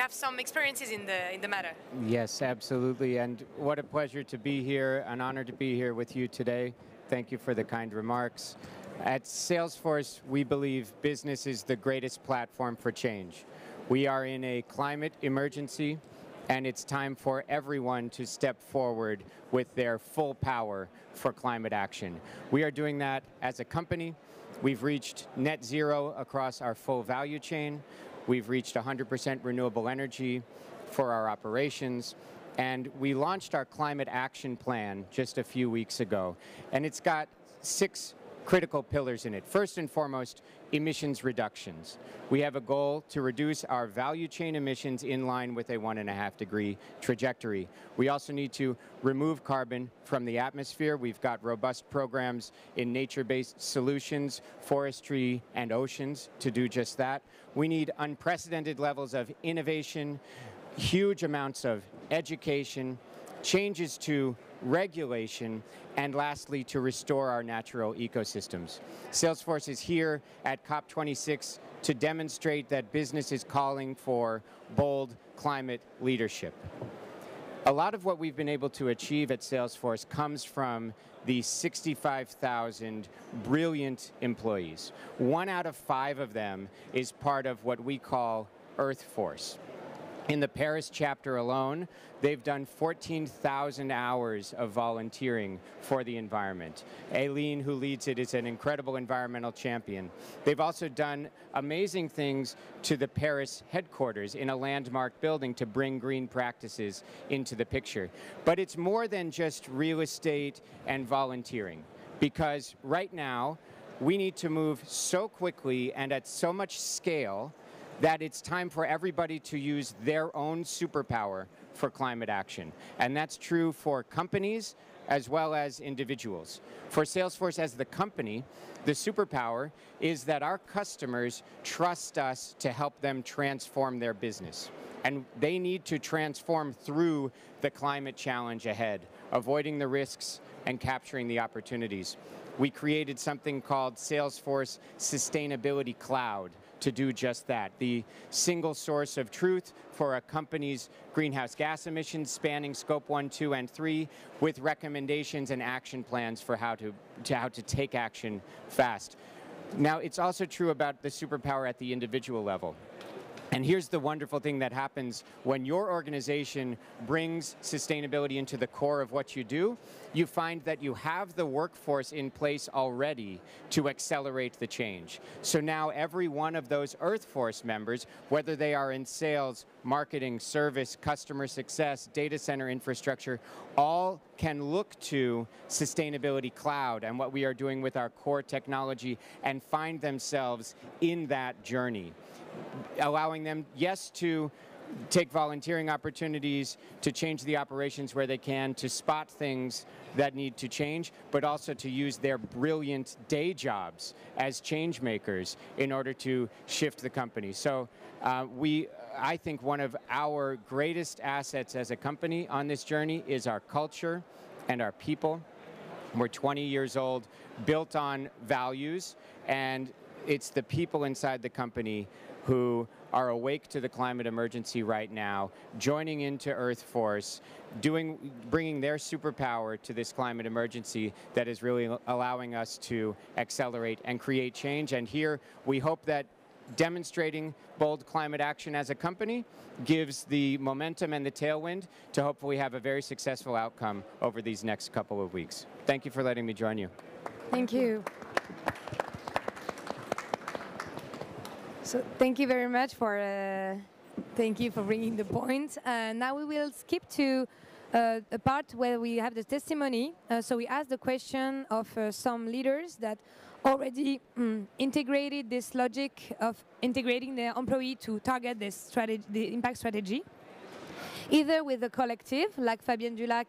have some experiences in the matter.
Yes, absolutely, and what a pleasure to be here, an honor to be here with you today. Thank you for the kind remarks. At Salesforce, we believe business is the greatest platform for change. We are in a climate emergency, and it's time for everyone to step forward with their full power for climate action. We are doing that as a company. We've reached net zero across our full value chain. We've reached 100% renewable energy for our operations. And we launched our climate action plan just a few weeks ago. And it's got 6 critical pillars in it. First and foremost, emissions reductions. We have a goal to reduce our value chain emissions in line with a 1.5 degree trajectory. We also need to remove carbon from the atmosphere. We've got robust programs in nature-based solutions, forestry, and oceans to do just that. We need unprecedented levels of innovation, huge amounts of education changes to regulation, and lastly, to restore our natural ecosystems. Salesforce is here at COP26 to demonstrate that business is calling for bold climate leadership. A lot of what we've been able to achieve at Salesforce comes from the 65,000 brilliant employees. 1 out of 5 of them is part of what we call Earth Force. In the Paris chapter alone, they've done 14,000 hours of volunteering for the environment. Aileen, who leads it, is an incredible environmental champion. They've also done amazing things to the Paris headquarters in a landmark building to bring green practices into the picture. But it's more than just real estate and volunteering, because right now we need to move so quickly and at so much scale that it's time for everybody to use their own superpower for climate action. And that's true for companies as well as individuals. For Salesforce as the company, the superpower is that our customers trust us to help them transform their business. And they need to transform through the climate challenge ahead, avoiding the risks and capturing the opportunities. We created something called Salesforce Sustainability Cloud to do just that, the single source of truth for a company's greenhouse gas emissions spanning scope 1, 2, and 3, with recommendations and action plans for how to take action fast. Now, it's also true about the superpower at the individual level. And here's the wonderful thing that happens when your organization brings sustainability into the core of what you do. You find that you have the workforce in place already to accelerate the change. So now every one of those Earth Force members, whether they are in sales, marketing, service, customer success, data center infrastructure, all can look to Sustainability Cloud and what we are doing with our core technology and find themselves in that journey, allowing them, yes, to take volunteering opportunities, to change the operations where they can, to spot things that need to change, but also to use their brilliant day jobs as change makers in order to shift the company. So I think one of our greatest assets as a company on this journey is our culture and our people. We're 20 years old, built on values, and it's the people inside the company who are awake to the climate emergency right now, joining into Earth Force, bringing their superpower to this climate emergency that is really allowing us to accelerate and create change. And here we hope that demonstrating bold climate action as a company gives the momentum and the tailwind to hopefully have a very successful outcome over these next couple of weeks. Thank you for letting me join you.
Thank you. So thank you very much for bringing the point. Now we will skip to a part where we have the testimony. So we asked the question of some leaders that already integrated this logic of integrating their employee to target this strategy, the impact strategy, either with a collective like Fabienne Dulac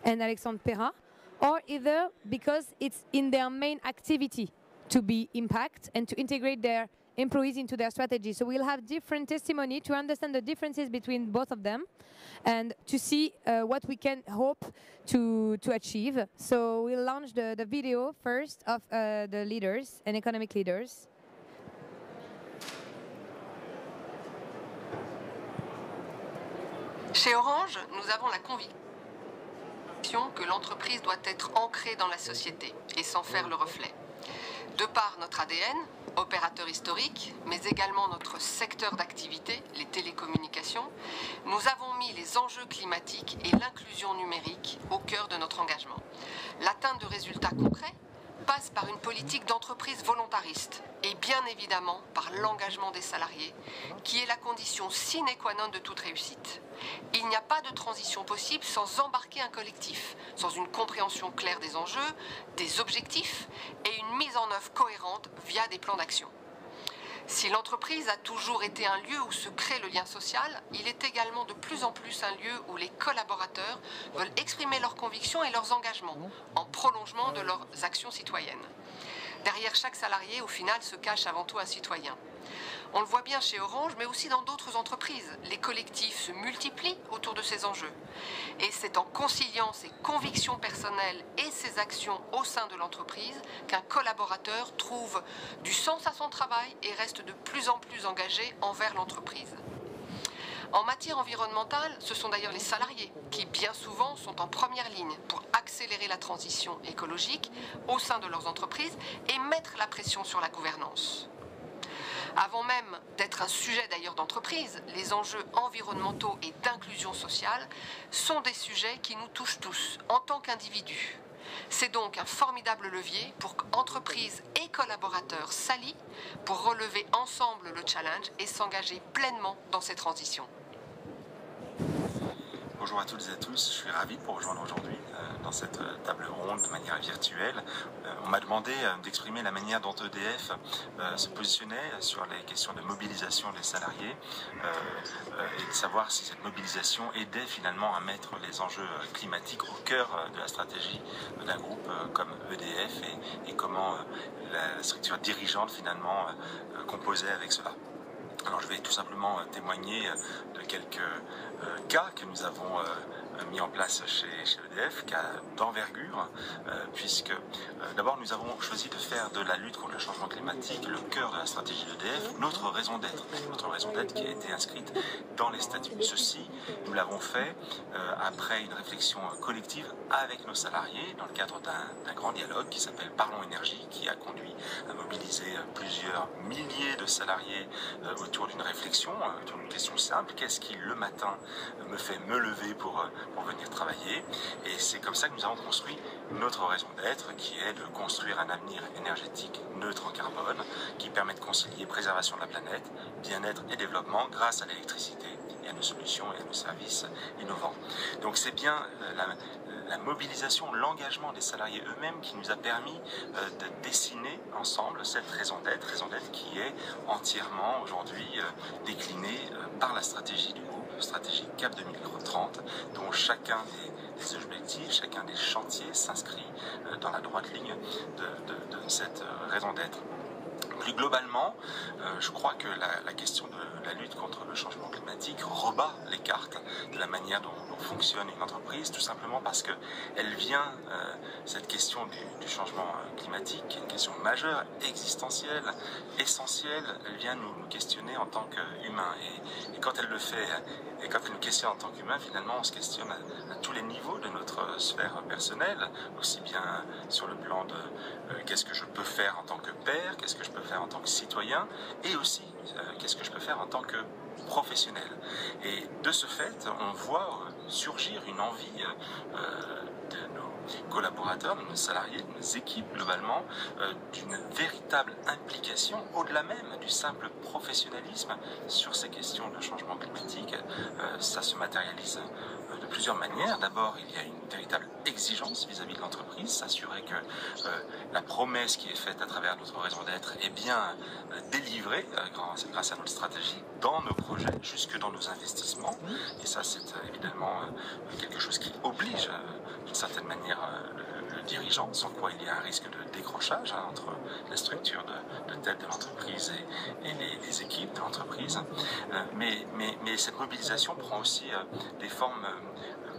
and Alexandre Perrat, or either because it's in their main activity to be impact and to integrate their employees into their strategy. So we'll have different testimony to understand the differences between both of them and to see what we can hope to achieve. So we'll launch the video first of the leaders and economic leaders.
Chez Orange, nous avons la conviction que l'entreprise doit être ancrée dans la société et s'en faire le reflet. De par notre ADN, opérateur historique, mais également notre secteur d'activité, les télécommunications, nous avons mis les enjeux climatiques et l'inclusion numérique au cœur de notre engagement. L'atteinte de résultats concrets passe par une politique d'entreprise volontariste et bien évidemment par l'engagement des salariés, qui est la condition sine qua non de toute réussite. Il n'y a pas de transition possible sans embarquer un collectif, sans une compréhension claire des enjeux, des objectifs et une mise en œuvre cohérente via des plans d'action. Si l'entreprise a toujours été un lieu où se crée le lien social, il est également de plus en plus un lieu où les collaborateurs veulent exprimer leurs convictions et leurs engagements en prolongement de leurs actions citoyennes. Derrière chaque salarié, au final, se cache avant tout un citoyen. On le voit bien chez Orange, mais aussi dans d'autres entreprises. Les collectifs se multiplient autour de ces enjeux. Et c'est en conciliant ses convictions personnelles et ses actions au sein de l'entreprise qu'un collaborateur trouve du sens à son travail et reste de plus en plus engagé envers l'entreprise. En matière environnementale, ce sont d'ailleurs les salariés qui, bien souvent, sont en première ligne pour accélérer la transition écologique au sein de leurs entreprises et mettre la pression sur la gouvernance. Avant même d'être un sujet d'ailleurs d'entreprise, les enjeux environnementaux et d'inclusion sociale sont des sujets qui nous touchent tous en tant qu'individus. C'est donc un formidable levier pour qu'entreprises et collaborateurs s'allient pour relever ensemble le challenge et s'engager pleinement dans ces transitions.
Bonjour à toutes et à tous, je suis ravi de vous rejoindre aujourd'hui dans cette table ronde de manière virtuelle. On m'a demandé d'exprimer la manière dont EDF se positionnait sur les questions de mobilisation des salariés et de savoir si cette mobilisation aidait finalement à mettre les enjeux climatiques au cœur de la stratégie d'un groupe comme EDF et comment la structure dirigeante finalement composait avec cela. Alors je vais tout simplement témoigner de quelques cas que nous avons mis en place chez EDF, cas d'envergure, puisque d'abord nous avons choisi de faire de la lutte contre le changement climatique le cœur de la stratégie d'EDF, notre raison d'être qui a été inscrite dans les statuts. Ceci, nous l'avons fait après une réflexion collective avec nos salariés dans le cadre d'un grand dialogue qui s'appelle Parlons Énergie, qui a conduit à mobiliser plusieurs milliers de salariés autour d'une réflexion, autour d'une question simple: qu'est-ce qui le matin me fait me lever pour venir travailler? Et c'est comme ça que nous avons construit notre raison d'être, qui est de construire un avenir énergétique neutre en carbone, qui permet de concilier préservation de la planète, bien-être et développement grâce à l'électricité et à nos solutions et à nos services innovants. Donc c'est bien la mobilisation, l'engagement des salariés eux-mêmes qui nous a permis de dessiner ensemble cette raison d'être qui est entièrement aujourd'hui déclinée par la stratégie du groupe, stratégie CAP 2030, dont chacun des objectifs, chacun des chantiers s'inscrit dans la droite ligne de cette raison d'être. Plus globalement, je crois que la question de la lutte contre le changement climatique rebat les cartes de la manière dont fonctionne une entreprise, tout simplement parce qu'elle vient, cette question du changement climatique, qui est une question majeure, existentielle, essentielle, elle vient nous questionner en tant qu'humains. Et quand elle le fait, et quand elle nous questionne en tant qu'humains, finalement on se questionne à tous les niveaux de notre sphère personnelle, aussi bien sur le plan de qu'est-ce que je peux faire en tant que père, qu'est-ce que je peux faire en tant que citoyen, et aussi qu'est-ce que je peux faire en tant que professionnel. Et de ce fait, on voit surgir une envie de nos collaborateurs, de nos salariés, de nos équipes globalement, d'une véritable implication, au-delà même du simple professionnalisme sur ces questions de changement climatique. Ça se matérialise de plusieurs manières. D'abord, il y a une véritable exigence vis-à-vis de l'entreprise, s'assurer que la promesse qui est faite à travers notre raison d'être est bien délivrée grâce à notre stratégie dans nos projets, jusque dans nos investissements. Et ça, c'est évidemment quelque chose qui oblige d'une certaine manière le dirigeant, sans quoi il y a un risque de décrochage entre la structure de tête de l'entreprise et les équipes de l'entreprise. Mais cette mobilisation prend aussi des formes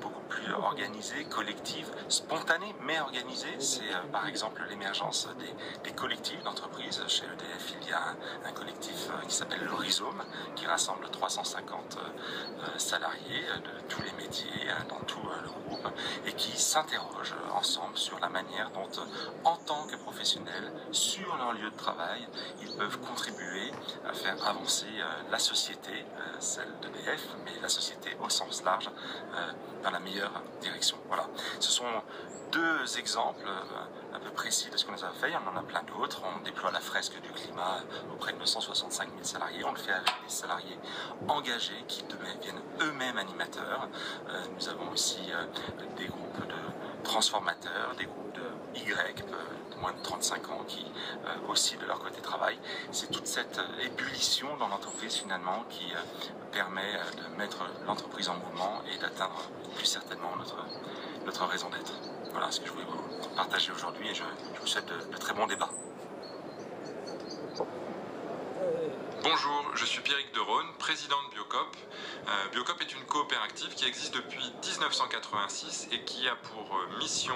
beaucoup plus organisées, collectives, spontanées, mais organisées. C'est par exemple l'émergence des collectifs d'entreprises. Chez EDF, il y a un collectif qui s'appelle le Rhizome, qui rassemble 350 salariés de tous les métiers dans tout le groupe et qui s'interrogent ensemble sur la manière dont, en tant que professionnels, sur leur lieu de travail, ils peuvent contribuer à faire avancer la société, celle d'EDF, mais la société au sens large, dans la meilleure direction. Voilà. Ce sont deux exemples un peu précis de ce que nous avons fait. On en a plein d'autres. On déploie la fresque du climat auprès de 265 000 salariés. On le fait avec des salariés engagés qui deviennent eux-mêmes animateurs. Nous avons aussi des groupes de transformateurs, des groupes de Y, de moins de 35 ans, qui aussi de leur côté travaillent. C'est toute cette ébullition dans l'entreprise finalement qui permet de mettre l'entreprise en mouvement et d'atteindre plus certainement notre raison d'être. Voilà ce que je voulais vous partager aujourd'hui et je vous souhaite de très bons débats.
Bonjour, je suis Pierrick de Rhône, président de Biocop. Biocop est une coopérative qui existe depuis 1986 et qui a pour mission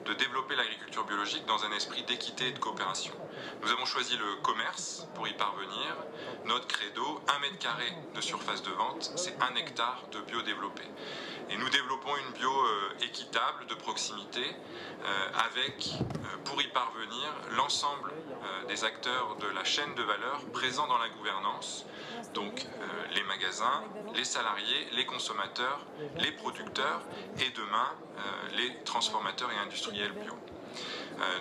de développer l'agriculture biologique dans un esprit d'équité et de coopération. Nous avons choisi le commerce pour y parvenir. Notre credo, 1 mètre carré de surface de vente, c'est 1 hectare de bio développé. Et nous développons une bio équitable, de proximité, avec, pour y parvenir, l'ensemble des acteurs de la chaîne de valeur présents dans la gouvernance, donc les magasins, les salariés, les consommateurs, les producteurs et demain les transformateurs et industriels bio.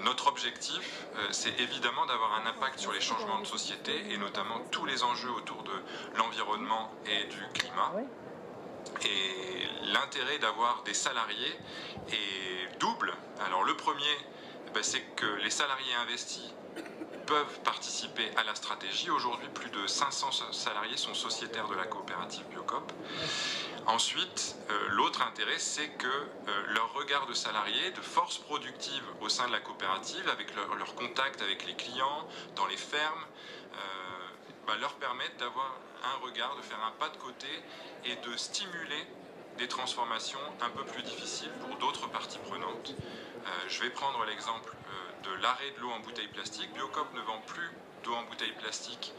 Notre objectif, c'est évidemment d'avoir un impact sur les changements de société et notamment tous les enjeux autour de l'environnement et du climat. Et l'intérêt d'avoir des salariés est double. Alors le premier, c'est que les salariés investis peuvent participer à la stratégie. Aujourd'hui, plus de 500 salariés sont sociétaires de la coopérative Biocop. Ensuite, l'autre intérêt, c'est que leur regard de salariés, de force productive au sein de la coopérative, avec leur contact avec les clients, dans les fermes, leur permettent d'avoir un regard, de faire un pas de côté et de stimuler des transformations un peu plus difficiles pour d'autres parties prenantes. Je vais prendre l'exemple de l'arrêt de l'eau en bouteille plastique. Biocop ne vend plus d'eau en bouteille plastique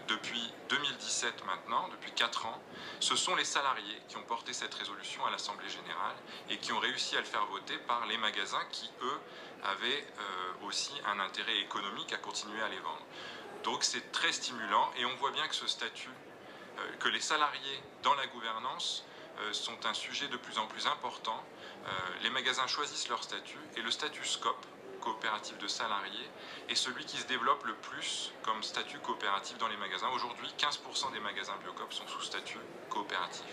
depuis 2017 maintenant, depuis 4 ans. Ce sont les salariés qui ont porté cette résolution à l'Assemblée générale et qui ont réussi à le faire voter par les magasins qui, eux, avaient aussi un intérêt économique à continuer à les vendre. Donc c'est très stimulant et on voit bien que ce statut, que les salariés dans la gouvernance sont un sujet de plus en plus important. Les magasins choisissent leur statut et le statut SCOP, coopérative de salariés, est celui qui se développe le plus comme statut coopératif dans les magasins. Aujourd'hui, 15% des magasins Biocop sont sous statut coopératif.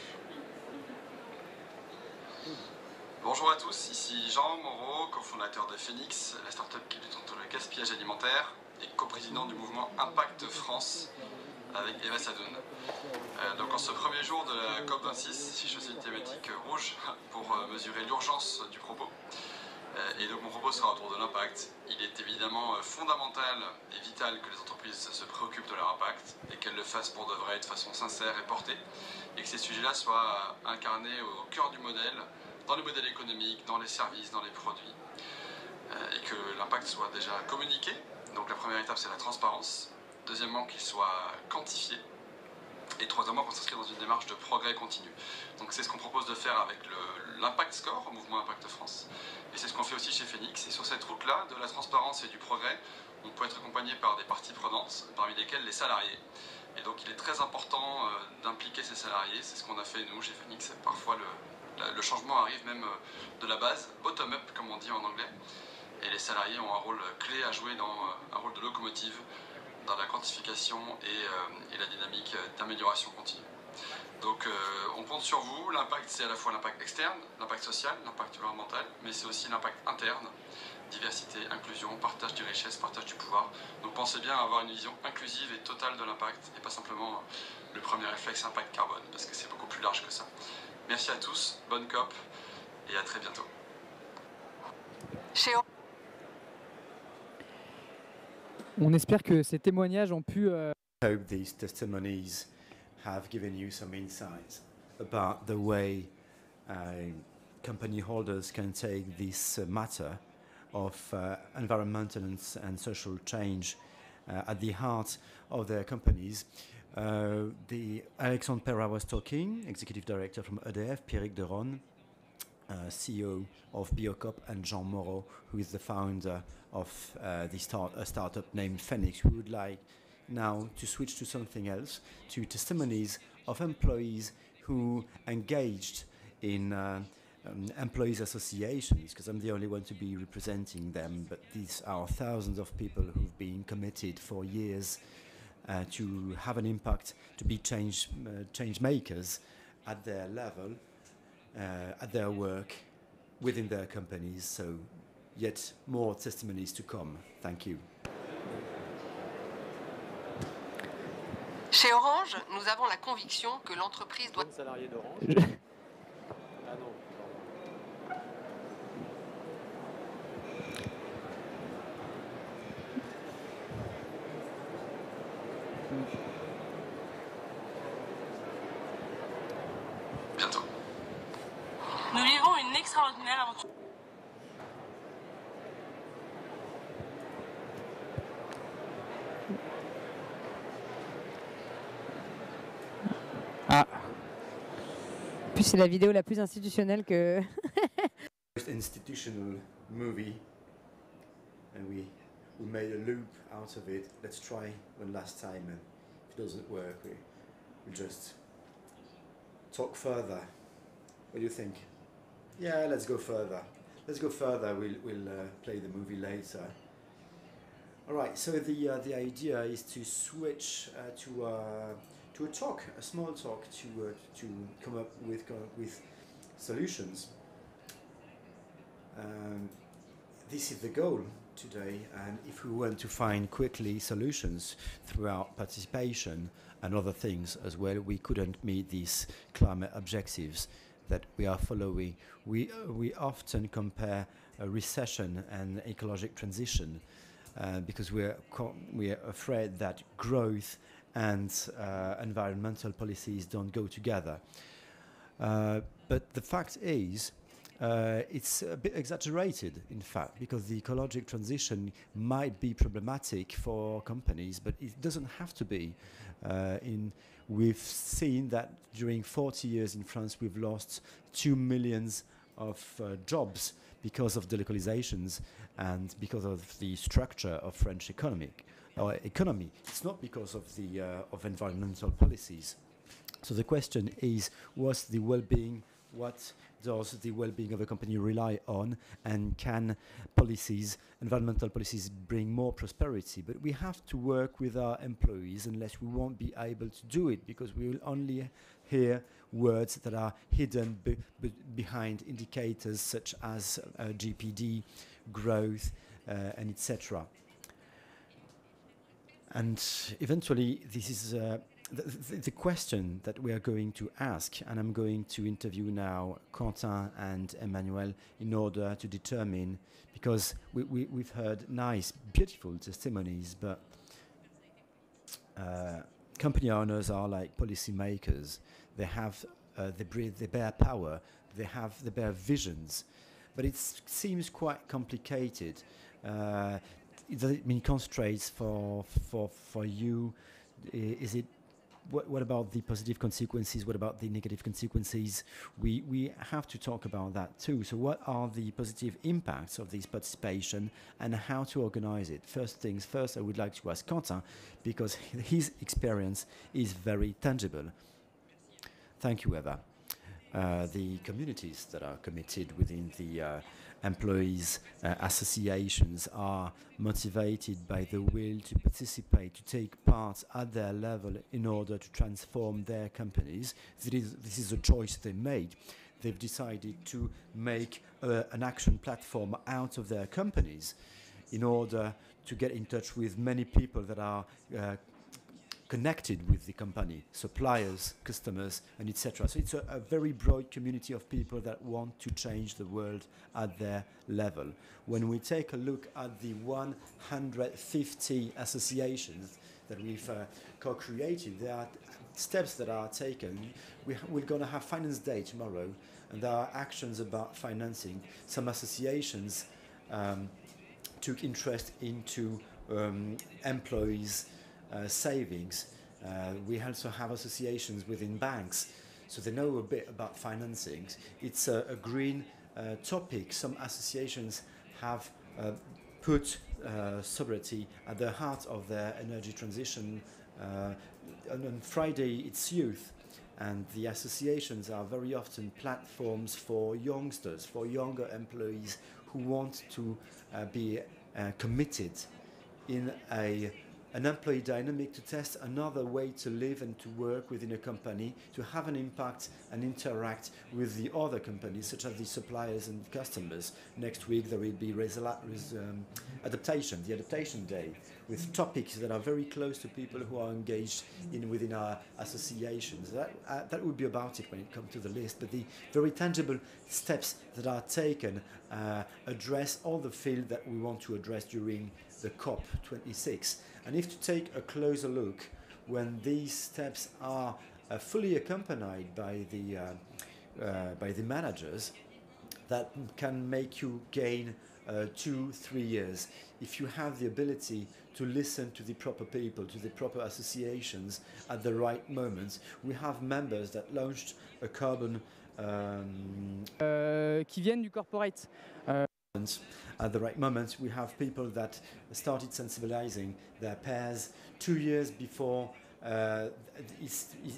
Bonjour à tous, ici Jean Moreau, cofondateur de Phoenix, la start-up qui lutte contre le gaspillage alimentaire et coprésident du mouvement Impact France avec Eva Sadoun. Donc en ce premier jour de la COP26, si je choisis une thématique rouge pour mesurer l'urgence du propos. Et donc mon propos sera autour de l'impact. Il est évidemment fondamental et vital que les entreprises se préoccupent de leur impact et qu'elles le fassent pour de vrai, de façon sincère et portée, et que ces sujets-là soient incarnés au cœur du modèle, dans les modèles économiques, dans les services, dans les produits, et que l'impact soit déjà communiqué. Donc la première étape, c'est la transparence. Deuxièmement, qu'il soit quantifié. Et troisièmement, qu'on s'inscrit dans une démarche de progrès continu. Donc c'est ce qu'on propose de faire avec l'Impact Score, au mouvement Impact France. Et c'est ce qu'on fait aussi chez Phoenix. Et sur cette route-là, de la transparence et du progrès, on peut être accompagné par des parties prenantes, parmi lesquelles les salariés. Et donc il est très important d'impliquer ces salariés. C'est ce qu'on a fait nous chez Phoenix. Parfois le changement arrive même de la base, bottom-up comme on dit en anglais. Et les salariés ont un rôle clé à jouer dans un rôle de locomotive dans la quantification et la dynamique d'amélioration continue. Donc on compte sur vous. L'impact, c'est à la fois l'impact externe, l'impact social, l'impact environnemental, mais c'est aussi l'impact interne, diversité, inclusion, partage des richesses, partage du pouvoir. Donc pensez bien à avoir une vision inclusive et totale de l'impact et pas simplement le premier réflexe impact carbone, parce que c'est beaucoup plus large que ça. Merci à tous, bonne COP et à très bientôt.
On espère que ces témoignages ont pu...
hope these testimonies have given you some insights about the way company holders can take this matter of environmental and social change at the heart of their companies. Alexandre Perra was talking, Executive Director from EDF, Pierrick de Rhône, CEO of Biocop, and Jean Moreau, who is the founder of a startup named Phoenix. We would like now to switch to something else, to testimonies of employees who engaged in employees associations, because I'm the only one to be representing them, but these are thousands of people who've been committed for years to have an impact, to be change makers at their level, at their work, within their companies. So yet more testimonies to come. Thank you.
Chez Orange, nous avons la conviction que l'entreprise doit...
Salarié d'Orange. Ah non.
extraordinaire aventure.
Ah. En plus, c'est la vidéo la plus institutionnelle que.
Institutional movie, and we made a loop out of it. Let's try one last time, and if it doesn't work, we'll just talk further. What do you think? Yeah, let's go further. Let's go further. We'll play the movie later. All right. So the idea is to switch to a talk, a small talk, to come up with solutions. This is the goal today, and if we want to find quickly solutions throughout participation and other things as well, we couldn't meet these climate objectives that we are following. We often compare a recession and ecological transition because we're afraid that growth and environmental policies don't go together. But the fact is, it's a bit exaggerated, in fact, because the ecological transition might be problematic for companies, but it doesn't have to be. We've seen that during 40 years in France, we've lost 2 million of jobs because of delocalizations and because of the structure of French economy. It's not because of the of environmental policies. So the question is, what does the well-being of a company rely on, and can environmental policies bring more prosperity? But we have to work with our employees, unless we won't be able to do it, because we will only hear words that are hidden behind indicators such as GPD, growth, and etc. And eventually, this is the question that we are going to ask, and I'm going to interview now Quentin and Emmanuel in order to determine, because we've heard nice, beautiful testimonies, but company owners are like policy makers. They have, they bear power, they bear visions, but it seems quite complicated. Does it mean constraints for you? Is it? What about the positive consequences? What about the negative consequences? We have to talk about that too. So what are the positive impacts of this participation and how to organize it? First things first, I would like to ask Quentin, because his experience is very tangible. Thank you, Eva. The communities that are committed within the employees' associations are motivated by the will to participate, to take part at their level in order to transform their companies. This is a choice they made. They've decided to make an action platform out of their companies in order to get in touch with many people that are connected with the company, suppliers, customers, and etc. So it's a very broad community of people that want to change the world at their level. When we take a look at the 150 associations that we've co-created, there are steps that are taken. We're going to have Finance Day tomorrow, and there are actions about financing. Some associations took interest into employees' savings. We also have associations within banks, so they know a bit about financing. It's a green topic. Some associations have put sobriety at the heart of their energy transition. And on Friday, it's youth, and the associations are very often platforms for youngsters, for younger employees who want to be committed in an employee dynamic, to test another way to live and to work within a company, to have an impact and interact with the other companies, such as the suppliers and customers. Next week there will be adaptation, the Adaptation Day, with topics that are very close to people who are engaged within our associations. That would be about it when it comes to the list, but the very tangible steps that are taken address all the field that we want to address during the COP26. And if to take a closer look, when these steps are fully accompanied by the managers, that can make you gain 2-3 years. If you have the ability to listen to the proper people, to the proper associations at the right moments. We have members that launched a carbon
qui viennent du corporate.
At the right moments, we have people that started sensibilizing their peers 2 years before it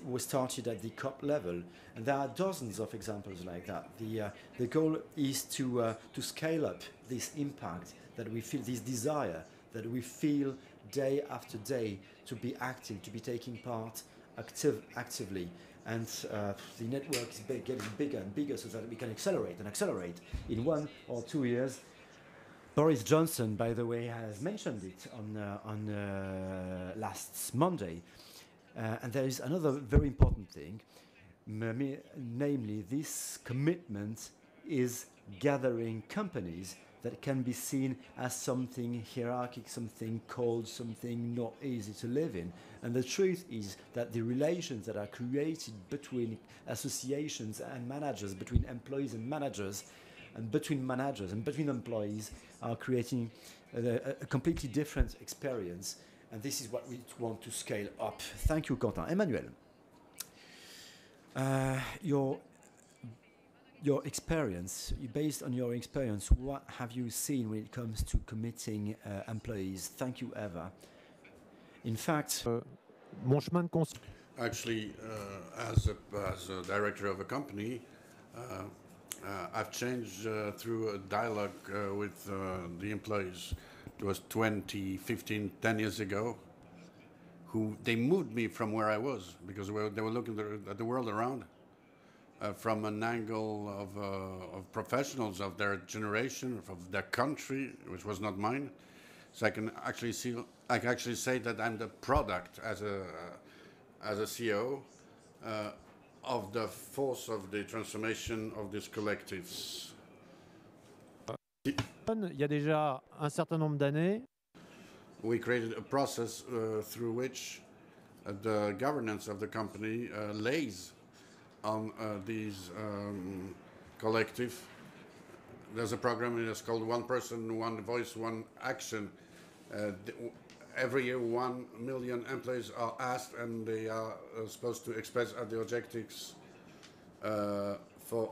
was started at the COP level, and there are dozens of examples like that. The goal is to scale up this impact that we feel, this desire that we feel day after day to be active, to be taking part actively. And the network is getting bigger and bigger so that we can accelerate and accelerate. In 1 or 2 years, Boris Johnson, by the way, has mentioned it on last Monday. And there is another very important thing, namely this commitment is gathering companies that can be seen as something hierarchic, something cold, something not easy to live in. And the truth is that the relations that are created between associations and managers, between employees and managers between employees are creating a completely different experience. And this is what we want to scale up. Thank you, Quentin. Emmanuel, your experience, based on your experience, what have you seen when it comes to committing employees? Thank you, Eva. In fact,
actually, as a director of a company, I've changed through a dialogue with the employees. It was 2015, 10 years ago, they moved me from where I was because they were looking at the world around. From an angle of professionals of their generation, of their country, which was not mine. So I can actually say that I'm the product as a CEO of the force of the transformation of these collectives.
Il y a déjà un certain nombre d'années.
We created a process through which the governance of the company lays on these collective. There's a program that's called One Person, One Voice, One Action. Every year 1 million employees are asked and they are supposed to express the objectives for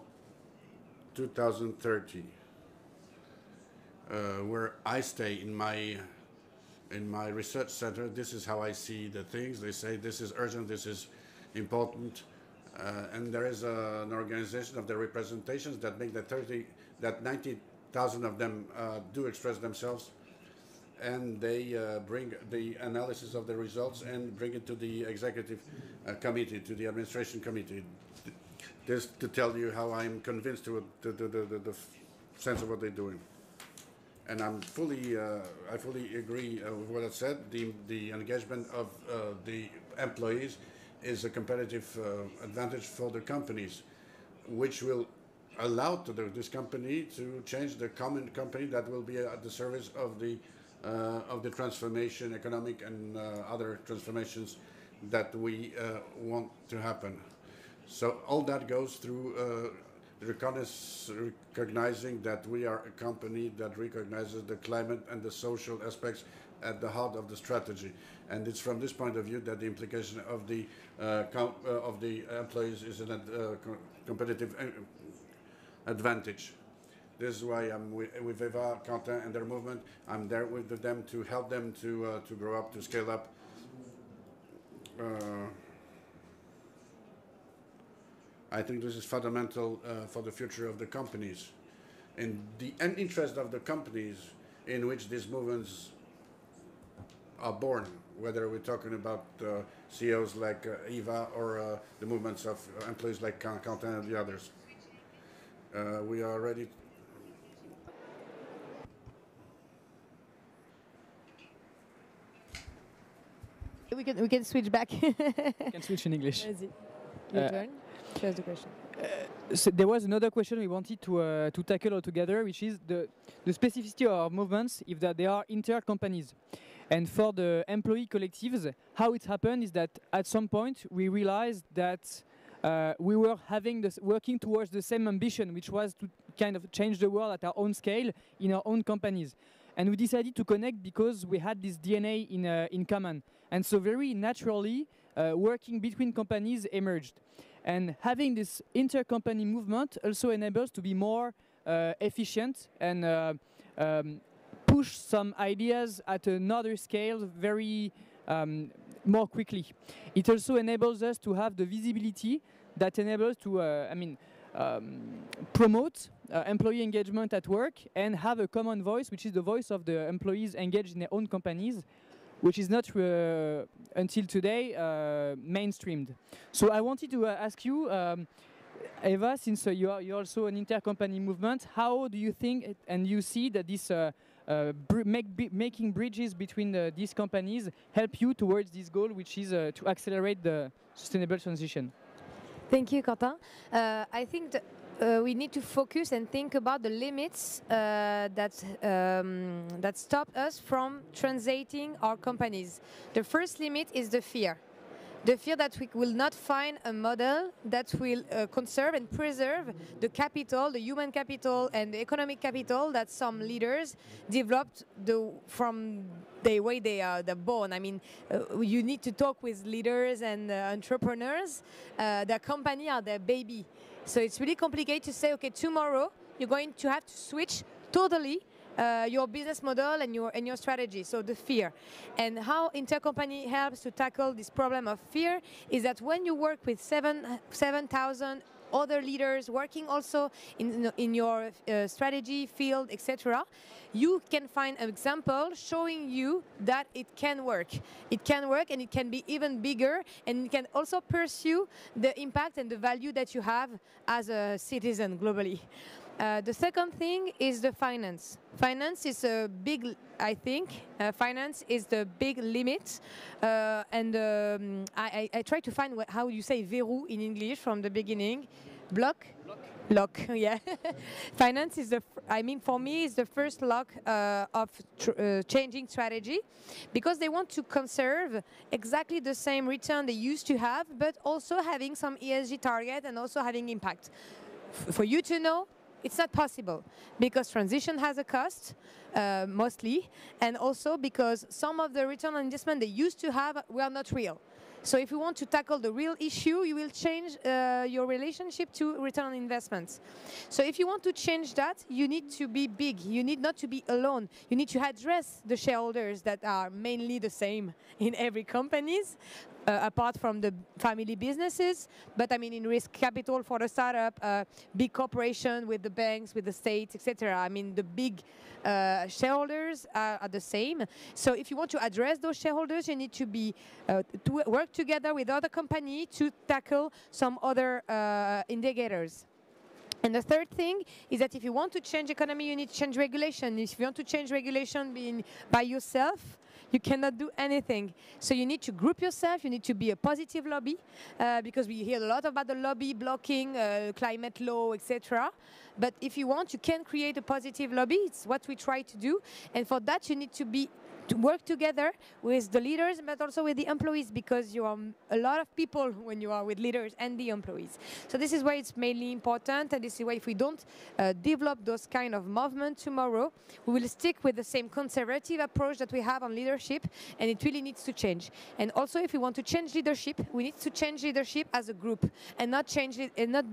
2030. Where I stay in my research center, this is how I see the things. They say this is urgent, this is important. And there is an organization of the representations that make that 90,000 of them do express themselves, and they bring the analysis of the results and bring it to the executive committee, to the administration committee. This to tell you how I'm convinced to the sense of what they're doing. And I fully agree with what I said. The engagement of the employees is a competitive advantage for the companies, which will allow this company to change the common company that will be at the service of the transformation, economic and other transformations that we want to happen. So all that goes through recognizing that we are a company that recognizes the climate and the social aspects at the heart of the strategy. And it's from this point of view that the implication of the employees is a competitive advantage. This is why I'm with Eva, Quentin and their movement. I'm there with them to help them to grow up, to scale up. I think this is fundamental for the future of the companies. In the interest of the companies in which these movements are born, whether we're talking about CEOs like Eva or the movements of employees like Quentin and the others. We are ready.
We can switch back.
We can switch in English.
Your turn. Here's the question.
So there was another question we wanted to tackle all together, which is the specificity of movements if that they are inter-companies. And for the employee collectives, how it happened is that at some point we realized that we were working towards the same ambition, which was kind of change the world at our own scale in our own companies. And we decided to connect because we had this DNA in common. And so very naturally, working between companies emerged. And having this intercompany movement also enables to be more efficient and push some ideas at another scale very more quickly. It also enables us to have the visibility that enables to, promote employee engagement at work and have a common voice, which is the voice of the employees engaged in their own companies, which is not until today mainstreamed. So I wanted to ask you, Eva, since you're also an intercompany movement, how do you think and you see that this making bridges between these companies help you towards this goal, which is to accelerate the sustainable transition?
Thank you, Quentin. I think that we need to focus and think about the limits that stop us from translating our companies. The first limit is the fear. The fear that we will not find a model that will conserve and preserve the capital, the human capital and the economic capital that some leaders developed from the way they're born. I mean, you need to talk with leaders and entrepreneurs. Their company are their baby. So it's really complicated to say, okay, tomorrow you're going to have to switch totally your business model and your strategy, so the fear. And how intercompany helps to tackle this problem of fear is that when you work with 7,000 other leaders working also in your strategy field, etc., you can find an example showing you that it can work. It can work and it can be even bigger, and it can also pursue the impact and the value that you have as a citizen globally. The second thing is the finance. Finance is a big, I think, finance is the big limit. I try to find how you say verrou in English from the beginning. Block? Lock, yeah. Finance is for me, is the first lock of changing strategy, because they want to conserve exactly the same return they used to have, but also having some ESG target and also having impact. For you to know, it's not possible, because transition has a cost, mostly, and also because some of the return on investment they used to have were not real. So if you want to tackle the real issue, you will change your relationship to return on investments. So if you want to change that, you need to be big. You need not to be alone. You need to address the shareholders that are mainly the same in every companies, apart from the family businesses. But I mean, in risk capital for the startup, big corporation with the banks, with the states, etc. I mean, the big shareholders are the same. So if you want to address those shareholders, you need to be to work together with other companies to tackle some other indicators. And the third thing is that if you want to change economy, you need to change regulation. If you want to change regulation by yourself, you cannot do anything. So you need to group yourself, you need to be a positive lobby, because we hear a lot about the lobby blocking climate law, etc. But if you want, you can create a positive lobby. It's what we try to do. And for that, you need to work together with the leaders, but also with the employees, because you are a lot of people when you are with leaders and the employees. So this is why it's mainly important, and this is why if we don't develop those kind of movement tomorrow, we will stick with the same conservative approach that we have on leadership, and it really needs to change. And also, if we want to change leadership, we need to change leadership as a group, and not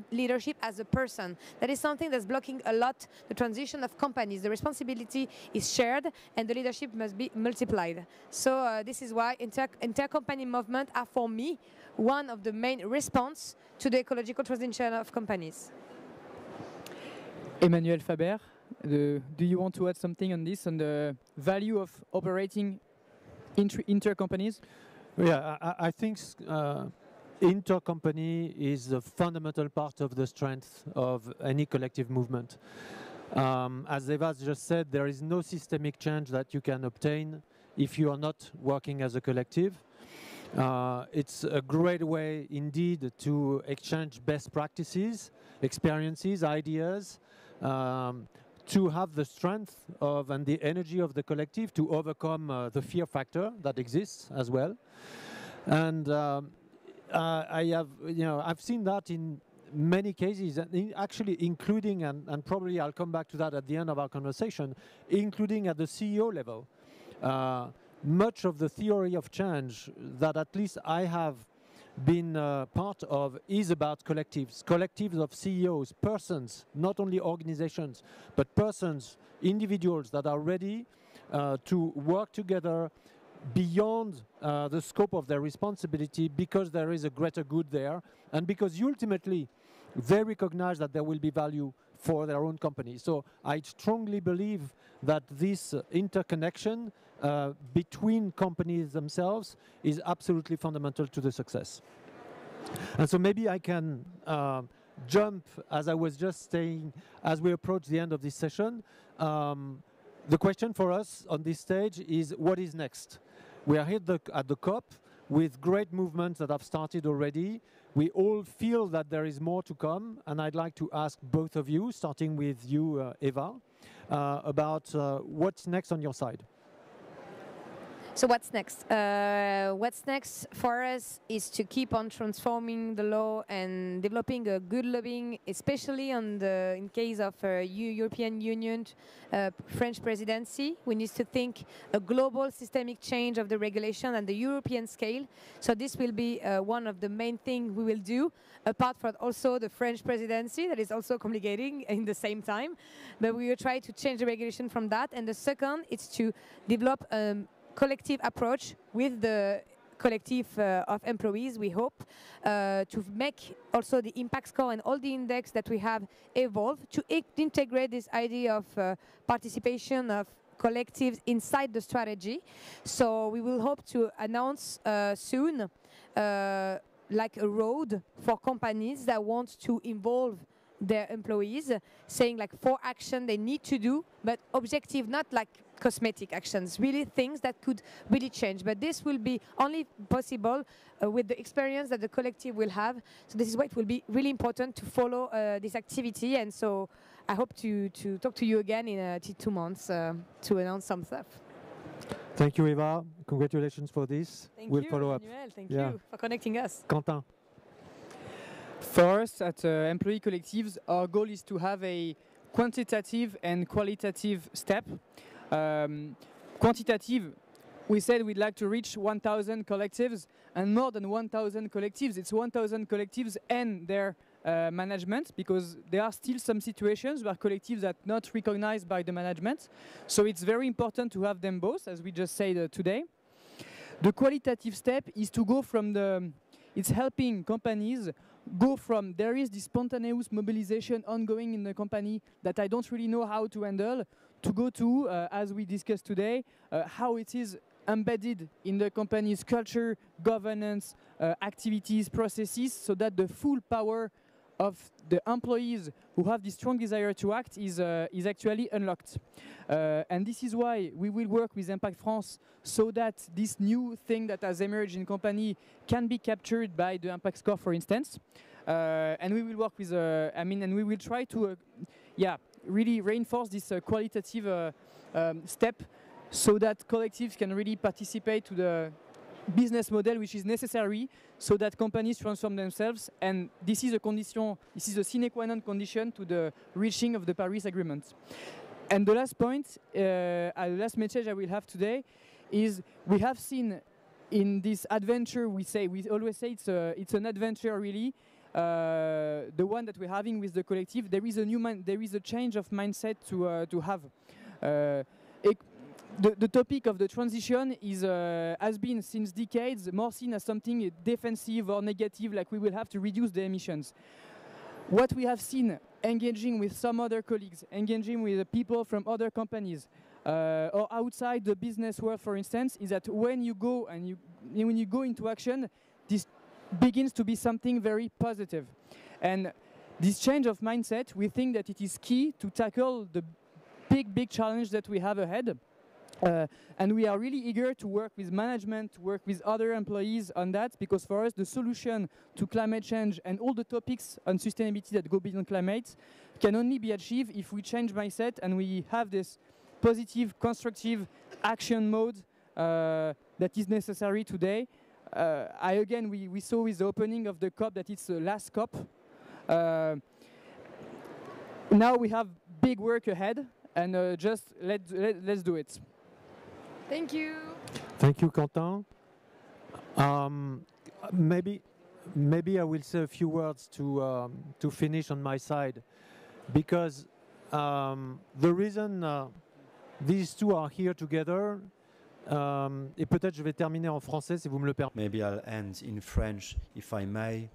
leadership as a person. That is something that's blocking a lot the transition of companies. The responsibility is shared, and the leadership must be multiplied. So this is why intercompany movement are, for me, one of the main response to the ecological transition of companies.
Emmanuel Faber, do you want to add something on this, on the value of operating intercompanies?
Yeah, I think intercompany is a fundamental part of the strength of any collective movement. As Eva just said, there is no systemic change that you can obtain if you are not working as a collective. It's a great way indeed to exchange best practices, experiences, ideas, to have the strength of and the energy of the collective to overcome the fear factor that exists as well. And I've seen that in many cases, and actually including, and probably I'll come back to that at the end of our conversation, including at the CEO level. Much of the theory of change that at least I have been part of is about collectives of CEOs, persons, not only organizations, but persons, individuals that are ready to work together beyond the scope of their responsibility, because there is a greater good there, and because ultimately they recognize that there will be value for their own company. So I strongly believe that this interconnection between companies themselves is absolutely fundamental to the success. And so maybe I can jump, as I was just saying, as we approach the end of this session. The question for us on this stage is, what is next? We are here at the COP with great movements that have started already. We all feel that there is more to come, and I'd like to ask both of you, starting with you, Eva, about what's next on your side.
So what's next? What's next for us is to keep on transforming the law and developing a good lobbying, especially in case of European Union, French presidency. We need to think a global systemic change of the regulation at the European scale. So this will be one of the main things we will do, apart from also the French presidency that is also complicating in the same time. But we will try to change the regulation from that. And the second is to develop collective approach with the collective of employees, we hope, to make also the impact score and all the index that we have evolve, to integrate this idea of participation of collectives inside the strategy. So we will hope to announce soon like a road for companies that want to involve their employees, saying like 4 actions they need to do, but objective, not like cosmetic actions, really things that could really change. But this will be only possible with the experience that the collective will have. So this is why it will be really important to follow this activity. And so I hope to talk to you again in 2 months to announce some stuff.
Thank you, Eva. Congratulations for this.
We'll
follow up.
Thank you for connecting us.
Quentin.
For us at Employee Collectives, our goal is to have a quantitative and qualitative step. Quantitative, we said we'd like to reach 1,000 collectives, and more than 1,000 collectives. It's 1,000 collectives and their management, because there are still some situations where collectives are not recognized by the management. So it's very important to have them both, as we just said today. The qualitative step is to go from it's helping companies go from there is this spontaneous mobilization ongoing in the company that I don't really know how to handle, to go to, as we discussed today, how it is embedded in the company's culture, governance, activities, processes, so that the full power of the employees who have this strong desire to act is actually unlocked. And this is why we will work with Impact France, so that this new thing that has emerged in company can be captured by the impact score, for instance. And we will work with, and we will try to, really reinforce this qualitative step, so that collectives can really participate to the business model which is necessary, so that companies transform themselves. And this is a condition, this is a sine qua non condition to the reaching of the Paris Agreement. And the last point, the last message I will have today is, we have seen in this adventure, we always say it's an adventure really, the one that we're having with the collective. There is a change of mindset to have. The topic of the transition has been since decades more seen as something defensive or negative, like we will have to reduce the emissions. What we have seen engaging with some other colleagues, engaging with people from other companies, or outside the business world, for instance, is that when you go and when you go into action, this begins to be something very positive. And this change of mindset, we think that it is key to tackle the big challenge that we have ahead. And we are really eager to work with management, to work with other employees on that, because for us the solution to climate change and all the topics on sustainability that go beyond climate can only be achieved if we change mindset and we have this positive, constructive action mode that is necessary today. We saw with the opening of the COP that it's the last COP. now we have big work ahead, and just let's do it.
Thank you.
Thank you, Quentin. Maybe I will say a few words to finish on my side, because the reason these two are here together, et peut-être je vais terminer en français si vous me le permettez.
Maybe I'll end in French, if I may,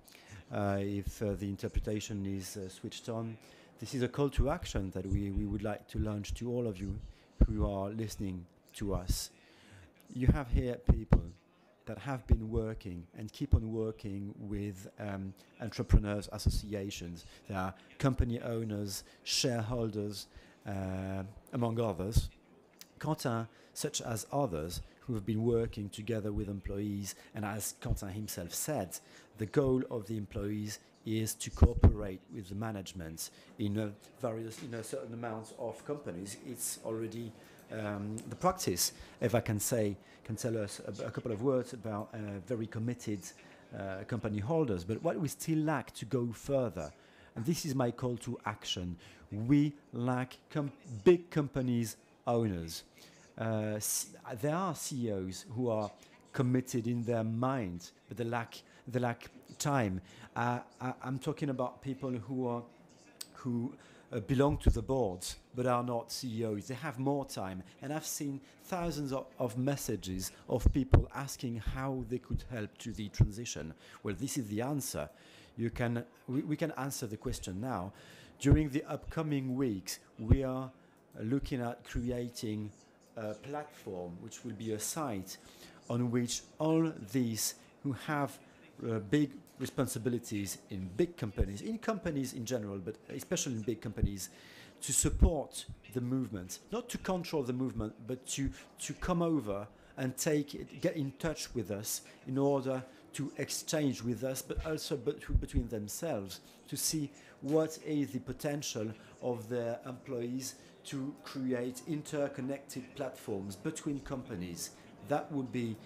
if the interpretation is switched on. This is a call to action that we would like to launch to all of you who are listening to us. You have here people that have been working and keep on working with entrepreneurs associations. There are company owners, shareholders, among others. Quentin, such as others, who have been working together with employees, and as Quentin himself said, the goal of the employees is to cooperate with the management in a certain amount of companies. It's already the practice. Eva can tell us a couple of words about very committed company holders, but what we still lack to go further, and this is my call to action, we lack big companies owners. There are CEOs who are committed in their mind, but they lack time. I'm talking about people who belong to the boards but are not CEOs. They have more time, and I've seen thousands of messages of people asking how they could help to the transition. Well, this is the answer. We can answer the question now. During the upcoming weeks, we are looking at creating a platform, which will be a site on which all these who have big responsibilities in big companies, in companies in general, but especially in big companies, to support the movement, not to control the movement, but to come over and get in touch with us in order to exchange with us, but also between themselves, to see what is the potential of their employees to create interconnected platforms between companies. That would be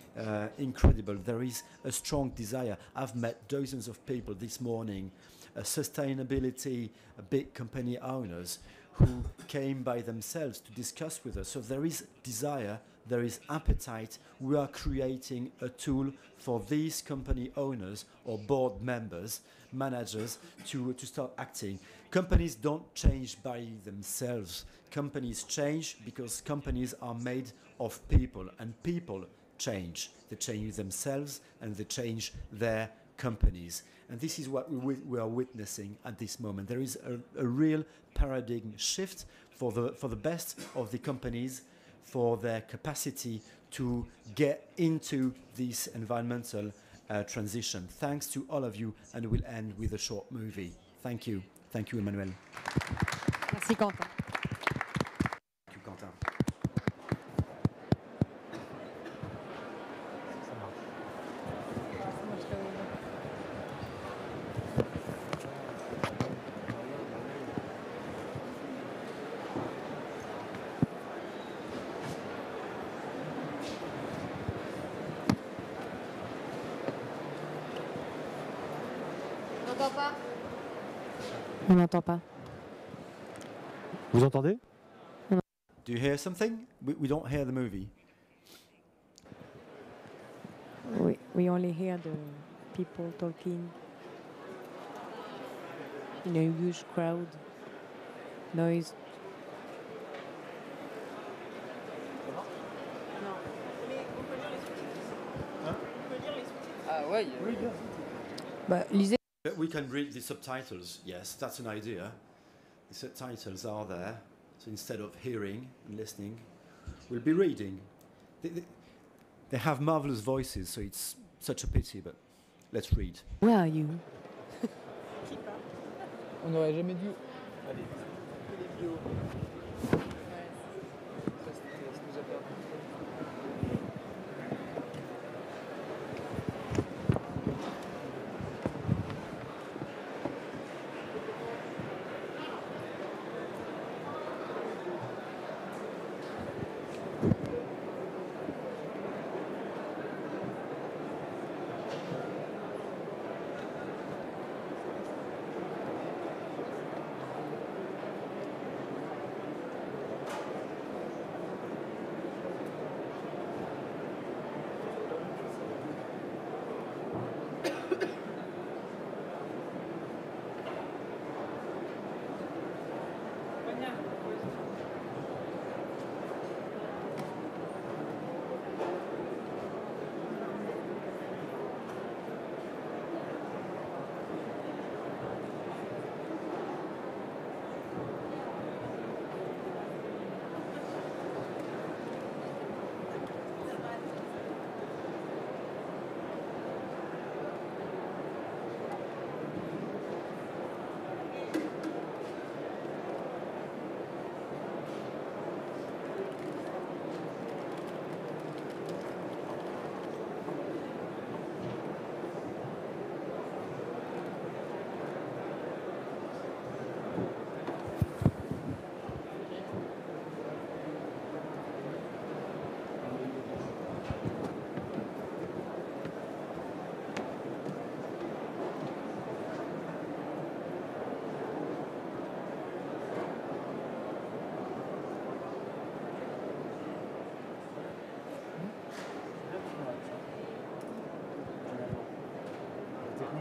incredible. There is a strong desire. I've met dozens of people this morning, sustainability, big company owners, who came by themselves to discuss with us. So there is desire, there is appetite. We are creating a tool for these company owners or board members, managers, to start acting. Companies don't change by themselves. Companies change because companies are made of people, and people change. They change themselves and they change their companies. And this is what we are witnessing at this moment. There is a real paradigm shift for the best of the companies, for their capacity to get into this environmental transition. Thanks to all of you, and we'll end with a short movie. Thank you. Thank you, Emmanuel.
Merci, Quentin.
Thank you, Quentin.
On n'entend pas.
Vous entendez?
Do you hear something? We don't hear the movie.
We only hear the people talking in a huge crowd, noise.
Ah ouais.
Bah, lisez.
We can read the subtitles, yes, that's an idea. The subtitles are there, so instead of hearing and listening, we'll be reading. They have marvelous voices, so it's such a pity, but let's read.
Where are you?
On n'aurait jamais dû.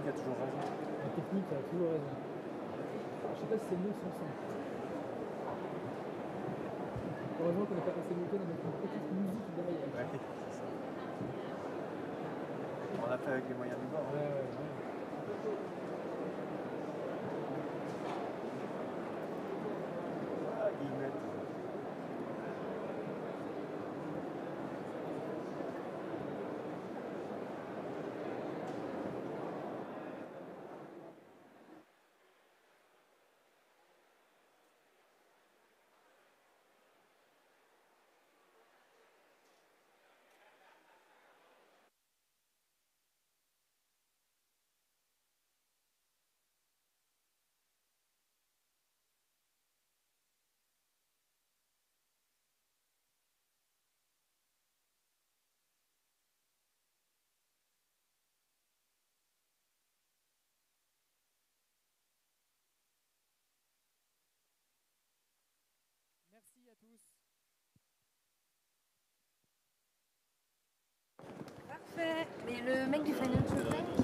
a toujours raison.
La technique a toujours raison. Je sais pas si c'est mieux sans son. Heureusement qu'on n'a pas passé le week-end avec une petite musique derrière.
Ouais, c'est ça. On l'a fait avec les moyens du bord.
Ouais. Merci à tous.
Parfait. Mais le mec du Financial Times,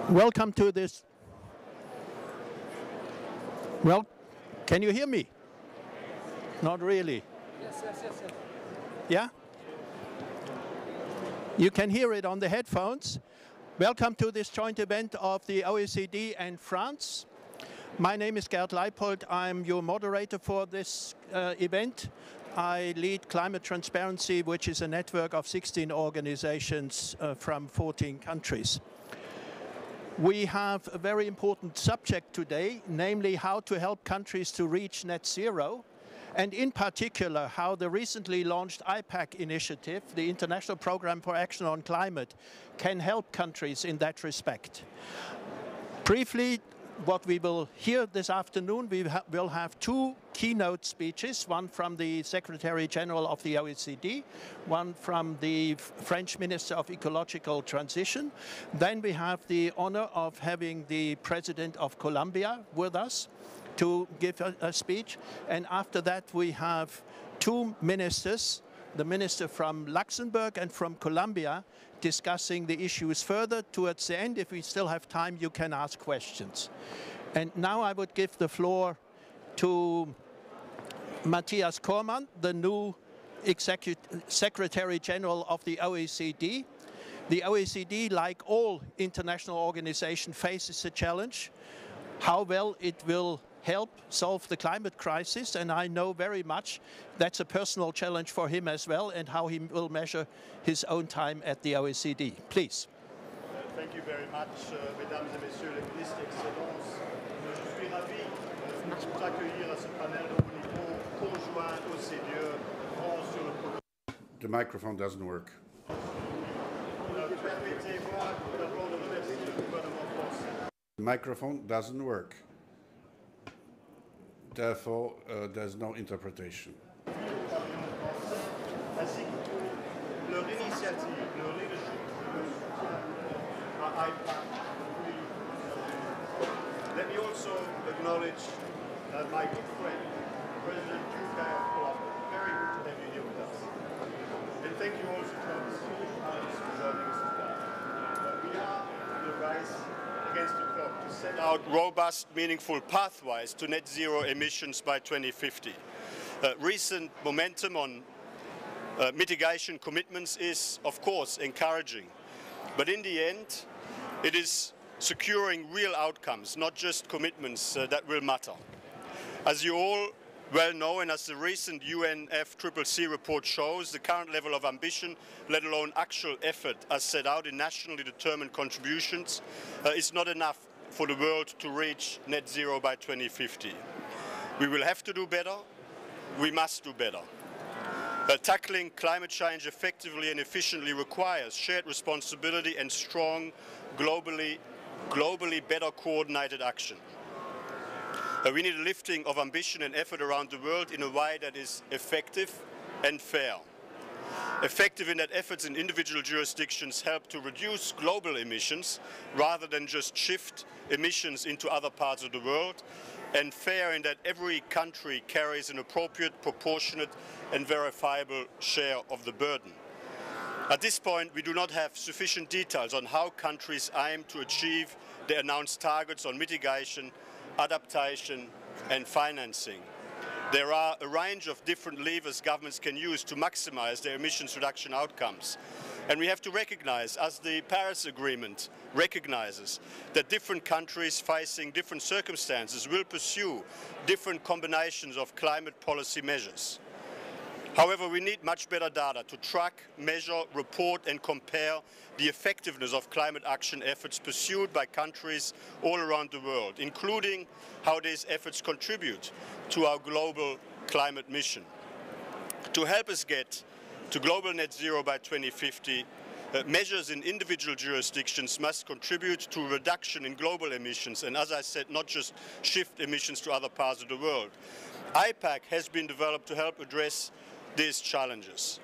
Welcome to this. Well, can you hear me? Not really.
Yes.
Yeah? You can hear it on the headphones. Welcome to this joint event of the OECD and France. My name is Gerd Leipold. I'm your moderator for this event. I lead Climate Transparency, which is a network of 16 organizations from 14 countries. We have a very important subject today, namely how to help countries to reach net zero, and in particular how the recently launched IPAC initiative, the International Programme for Action on Climate, can help countries in that respect. Briefly, what we will hear this afternoon, we will have two keynote speeches, one from the Secretary General of the OECD, one from the French Minister of Ecological Transition. Then we have the honor of having the President of Colombia with us to give a speech. And after that, we have two ministers, the minister from Luxembourg and from Colombia, discussing the issues further. Towards the end, if we still have time, you can ask questions. And now I would give the floor to Matthias Cormann, the new Secretary General of the OECD. The OECD, like all international organizations, faces a challenge, how well it will help solve the climate crisis, and I know very much that's a personal challenge for him as well, and how he will measure his own time at the OECD. Please.
Thank you very much, Mesdames et Messieurs les ministres, Excellences. Je suis ravi de vous accueillir à ce panel de haut niveau conjoint OCDE France sur le programme.
The microphone doesn't work.
Permettez-moi d'abord de remercier le gouvernement français.
The microphone doesn't work. Therefore, there's no interpretation.
Ainsi que leur initiative, leur leadership, leur soutien à IPAC. Let me also acknowledge my good friend, President Juncker of Colombia. Very good to have you here with us. And thank you also to our distinguished panelists for joining us today. We are in the race against the clock to set out robust, meaningful pathways to net zero emissions by 2050. Recent momentum on mitigation commitments is, of course, encouraging. But in the end, it is securing real outcomes, not just commitments, that will matter. As you all well know, and as the recent UNFCCC report shows, the current level of ambition, let alone actual effort as set out in nationally determined contributions, is not enough for the world to reach net zero by 2050. We will have to do better. We must do better. Tackling climate change effectively and efficiently requires shared responsibility and strong, globally better coordinated action. We need a lifting of ambition and effort around the world in a way that is effective and fair. Effective in that efforts in individual jurisdictions help to reduce global emissions rather than just shift emissions into other parts of the world, and fair in that every country carries an appropriate, proportionate and verifiable share of the burden. At this point, we do not have sufficient details on how countries aim to achieve their announced targets on mitigation, adaptation and financing. There are a range of different levers governments can use to maximize their emissions reduction outcomes. And we have to recognize, as the Paris Agreement recognizes, that different countries facing different circumstances will pursue different combinations of climate policy measures. However, we need much better data to track, measure, report and compare the effectiveness of climate action efforts pursued by countries all around the world, including how these efforts contribute to our global climate mission. To help us get to global net zero by 2050, measures in individual jurisdictions must contribute to a reduction in global emissions and, as I said, not just shift emissions to other parts of the world. IPAC has been developed to help address these challenges.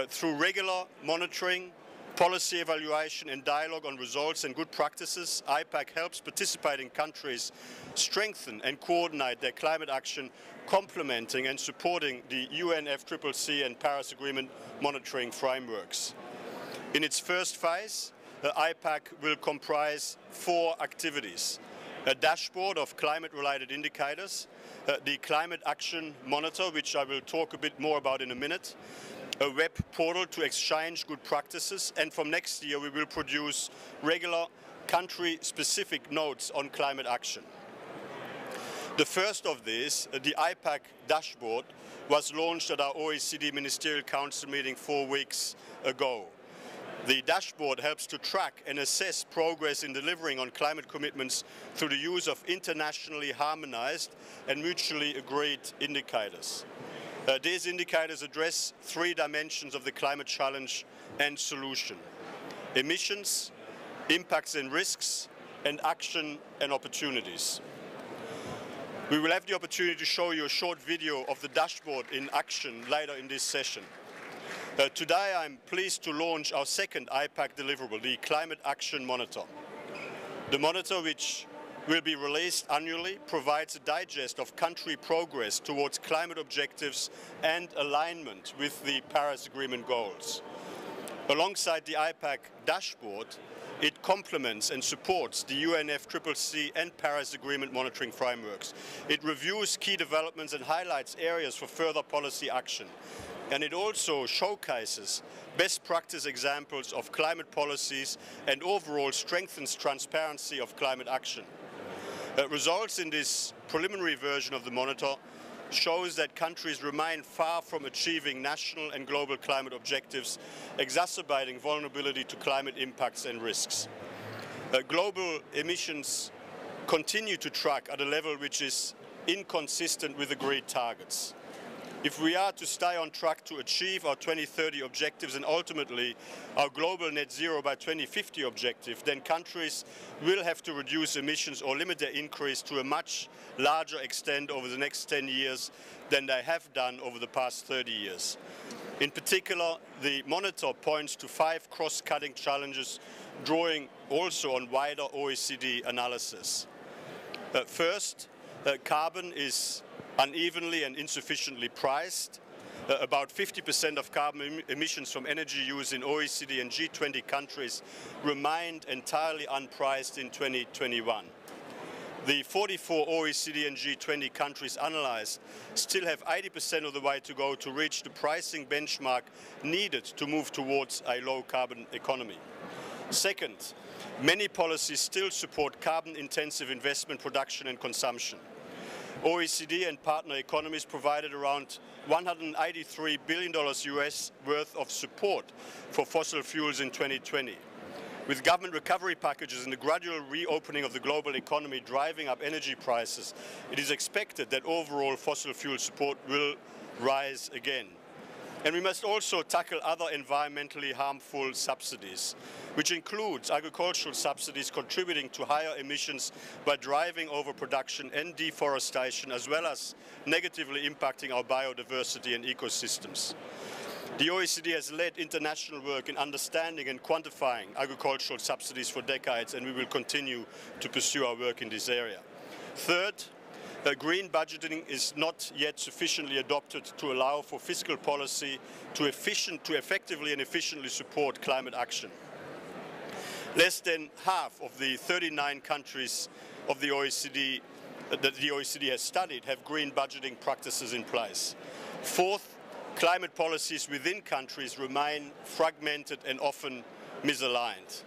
Through regular monitoring, policy evaluation and dialogue on results and good practices, IPAC helps participating countries strengthen and coordinate their climate action, complementing and supporting the UNFCCC and Paris Agreement monitoring frameworks. In its first phase, IPAC will comprise 4 activities: a dashboard of climate-related indicators, the Climate Action Monitor, which I will talk a bit more about in a minute, a web portal to exchange good practices, and from next year we will produce regular country-specific notes on climate action. The first of these, the IPAC dashboard, was launched at our OECD Ministerial Council meeting 4 weeks ago. The dashboard helps to track and assess progress in delivering on climate commitments through the use of internationally harmonized and mutually agreed indicators. These indicators address 3 dimensions of the climate challenge and solution: emissions, impacts and risks, and action and opportunities. We will have the opportunity to show you a short video of the dashboard in action later in this session. Today I'm pleased to launch our second IPAC deliverable, the Climate Action Monitor. The monitor, which will be released annually, provides a digest of country progress towards climate objectives and alignment with the Paris Agreement goals. Alongside the IPAC dashboard, it complements and supports the UNFCCC and Paris Agreement monitoring frameworks. It reviews key developments and highlights areas for further policy action. And it also showcases best practice examples of climate policies and overall strengthens transparency of climate action. Results in this preliminary version of the monitor shows that countries remain far from achieving national and global climate objectives, exacerbating vulnerability to climate impacts and risks. Global emissions continue to track at a level which is inconsistent with agreed targets. If we are to stay on track to achieve our 2030 objectives and ultimately our global net zero by 2050 objective, then countries will have to reduce emissions or limit their increase to a much larger extent over the next 10 years than they have done over the past 30 years. In particular, the monitor points to 5 cross-cutting challenges, drawing also on wider OECD analysis. First, carbon is unevenly and insufficiently priced. About 50% of carbon emissions from energy use in OECD and G20 countries remained entirely unpriced in 2021. The 44 OECD and G20 countries analyzed still have 80% of the way to go to reach the pricing benchmark needed to move towards a low-carbon economy. Second, many policies still support carbon-intensive investment, production and consumption. OECD and partner economies provided around $183 billion US worth of support for fossil fuels in 2020. With government recovery packages and the gradual reopening of the global economy driving up energy prices, it is expected that overall fossil fuel support will rise again. And we must also tackle other environmentally harmful subsidies, which includes agricultural subsidies contributing to higher emissions by driving overproduction and deforestation, as well as negatively impacting our biodiversity and ecosystems. The OECD has led international work in understanding and quantifying agricultural subsidies for decades, and we will continue to pursue our work in this area. Third, green budgeting is not yet sufficiently adopted to allow for fiscal policy to effectively and efficiently support climate action. Less than half of the 39 countries of the OECD that the OECD has studied have green budgeting practices in place. Fourth, climate policies within countries remain fragmented and often misaligned.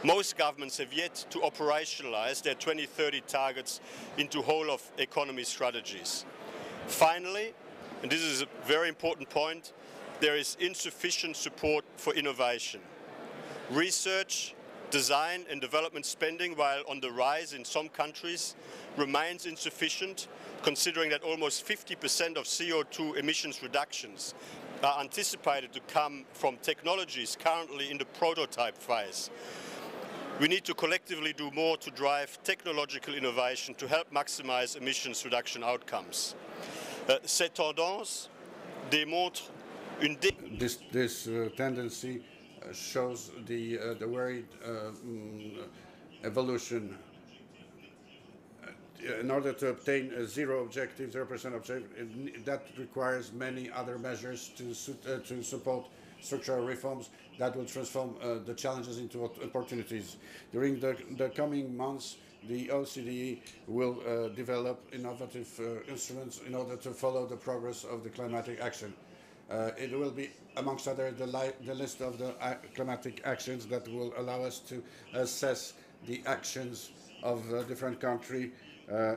Most governments have yet to operationalize their 2030 targets into whole-of-economy strategies. Finally, and this is a very important point, there is insufficient support for innovation. Research, design and development spending, while on the rise in some countries, remains insufficient, considering that almost 50% of CO2 emissions reductions are anticipated to come from technologies currently in the prototype phase. We need to collectively do more to drive technological innovation to help maximize emissions reduction outcomes. Cette tendance démontre une
This tendency shows the worried evolution. In order to obtain a 0% objective, that requires many other measures to support structural reforms that will transform the challenges into opportunities. During the coming months, the OECD will develop innovative instruments in order to follow the progress of the climatic action. It will be, amongst others, the list of the climatic actions that will allow us to assess the actions of different countries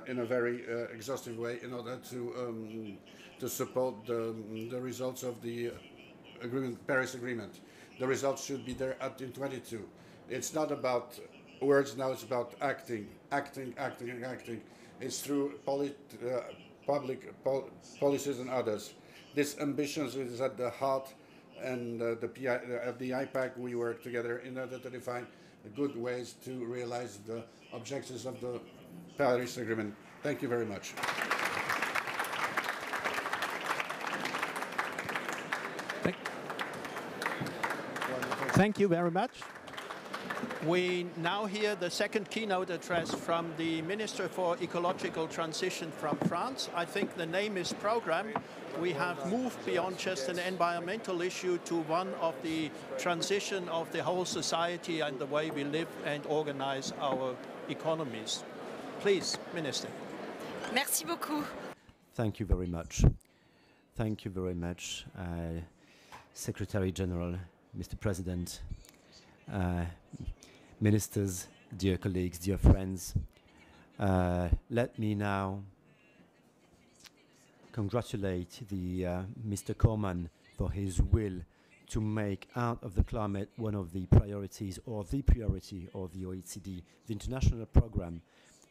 in a very exhaustive way in order to support the results of the Paris Agreement. The results should be there in 22. It's not about words now, it's about acting. It's through public policies and others. This ambition is at the heart and of the IPAC. We work together in order to define good ways to realize the objectives of the Paris Agreement. Thank you very much.
Thank you very much. We now hear the second keynote address from the Minister for Ecological Transition from France. I think the name is program. We have moved beyond just an environmental issue to one of the transition of the whole society and the way we live and organize our economies. Please, Minister.
Merci beaucoup.
Thank you very much. Thank you very much, Secretary General, Mr. President, ministers, dear colleagues, dear friends. Let me now congratulate Mr. Corman for his will to make out of the climate one of the priorities or the priority of the OECD, the international program,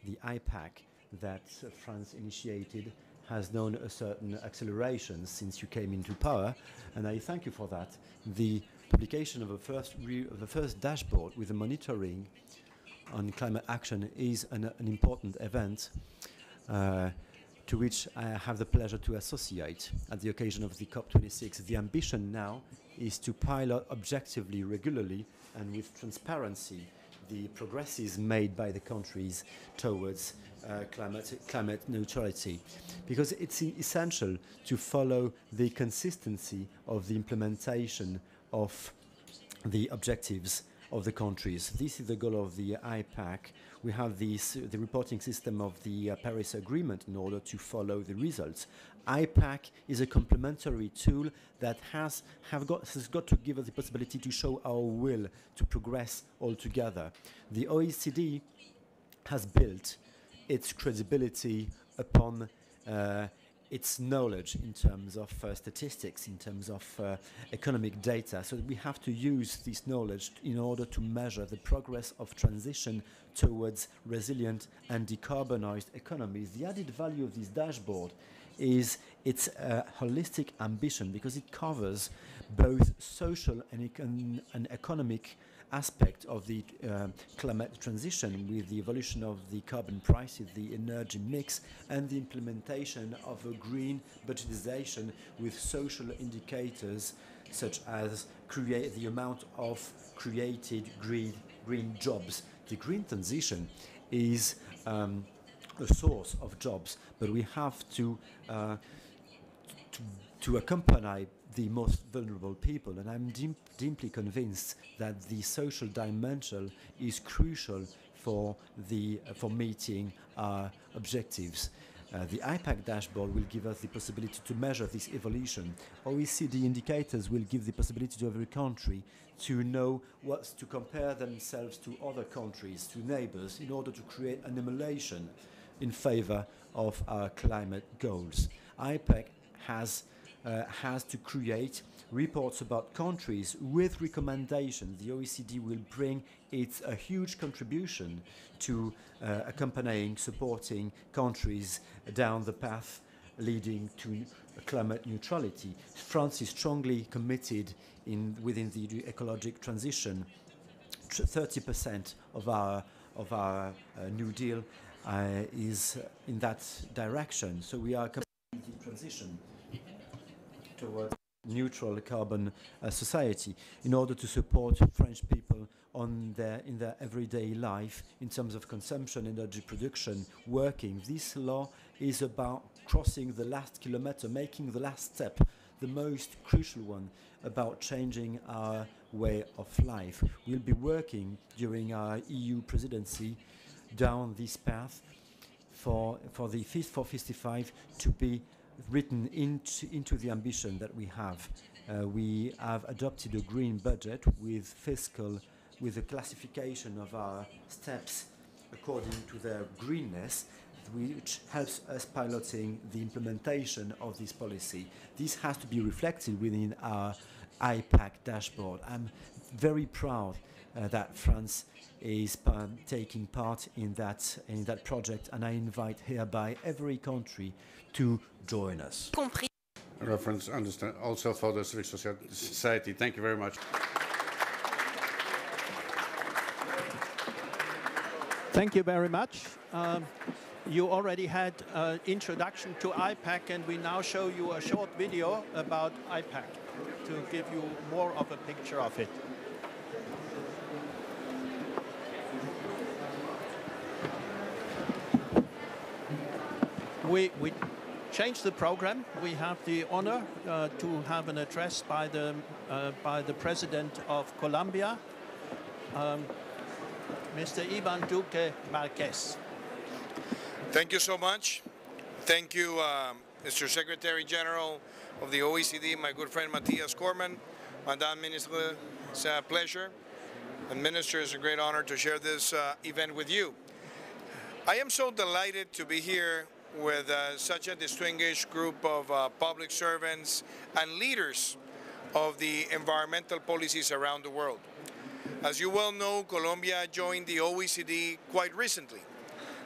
the IPAC that France initiated has known a certain acceleration since you came into power, and I thank you for that. The publication of the first dashboard with the monitoring on climate action is an important event to which I have the pleasure to associate at the occasion of the COP26. The ambition now is to pilot objectively, regularly, and with transparency the progresses made by the countries towards climate neutrality, because it's essential to follow the consistency of the implementation of the objectives of the countries. This is the goal of the IPAC. We have the reporting system of the Paris Agreement in order to follow the results. IPAC is a complementary tool that has got to give us the possibility to show our will to progress all together. The OECD has built its credibility upon its knowledge in terms of statistics, in terms of economic data. So we have to use this knowledge in order to measure the progress of transition towards resilient and decarbonized economies. The added value of this dashboard is its holistic ambition, because it covers both social and economic aspect of the climate transition, with the evolution of the carbon prices, the energy mix, and the implementation of a green budgetization with social indicators such as the amount of created green jobs. The green transition is a source of jobs, but we have to accompany the most vulnerable people, and I'm deeply convinced that the social dimension is crucial for meeting our objectives. The IPAC dashboard will give us the possibility to measure this evolution. OECD indicators will give the possibility to every country to know what's to compare themselves to other countries, to neighbors, in order to create an emulation in favor of our climate goals. IPAC has to create reports about countries with recommendations. The OECD will bring a huge contribution to accompanying, supporting countries down the path leading to climate neutrality. France is strongly committed within the ecological transition. 30% of our New Deal is in that direction. So we are committed to transition towards neutral carbon society in order to support French people in their everyday life in terms of consumption, energy production, working. This law is about crossing the last kilometer, making the last step
the most crucial one about changing our way of life. We'll be working during our EU presidency down this path for the Fit for 55 to be written into the ambition that we have. We have adopted a green budget with a classification of our steps according to their greenness, which helps us piloting the implementation of this policy. This has to be reflected within our IPAC dashboard. I'm very proud that France is taking part in that project, and I invite hereby every country to join us.
Reference understand also for the civil society. Thank you very much.
Thank you very much. You already had an introduction to IPAC, and we now show you a short video about IPAC to give you more of a picture of it. We changed the program. We have the honor to have an address by the President of Colombia, Mr. Iván Duque Márquez.
Thank you so much. Thank you, Mr. Secretary General of the OECD, my good friend Matthias Cormann, Madame Ministre, it's a pleasure. And Minister, it's a great honor to share this event with you. I am so delighted to be here with such a distinguished group of public servants and leaders of the environmental policies around the world. As you well know, Colombia joined the OECD quite recently,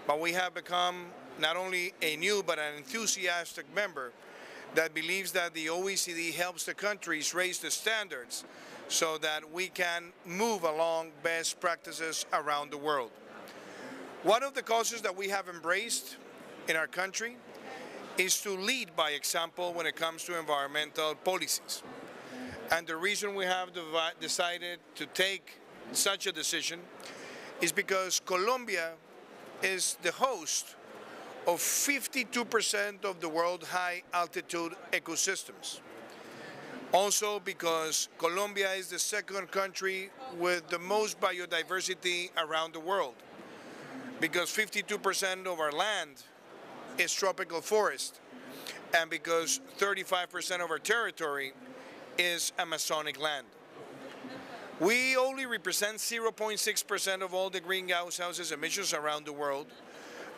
but we have become not only a new but an enthusiastic member that believes that the OECD helps the countries raise the standards so that we can move along best practices around the world. One of the causes that we have embraced in our country is to lead by example when it comes to environmental policies. And the reason we have decided to take such a decision is because Colombia is the host of 52% of the world's high-altitude ecosystems. Also because Colombia is the second country with the most biodiversity around the world, because 52% of our land is tropical forest, and because 35% of our territory is Amazonic land. We only represent 0.6% of all the greenhouse gases emissions around the world,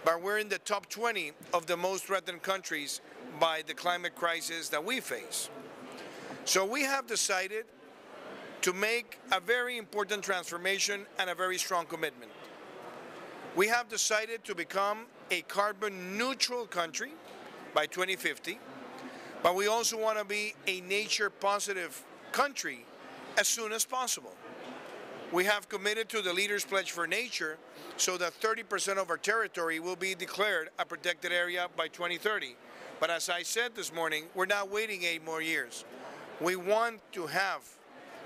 but we're in the top 20 of the most threatened countries by the climate crisis that we face. So we have decided to make a very important transformation and a very strong commitment. We have decided to become a carbon neutral country by 2050, but we also want to be a nature positive country as soon as possible. We have committed to the Leaders' Pledge for Nature so that 30% of our territory will be declared a protected area by 2030. But as I said this morning, we're not waiting 8 more years. We want to have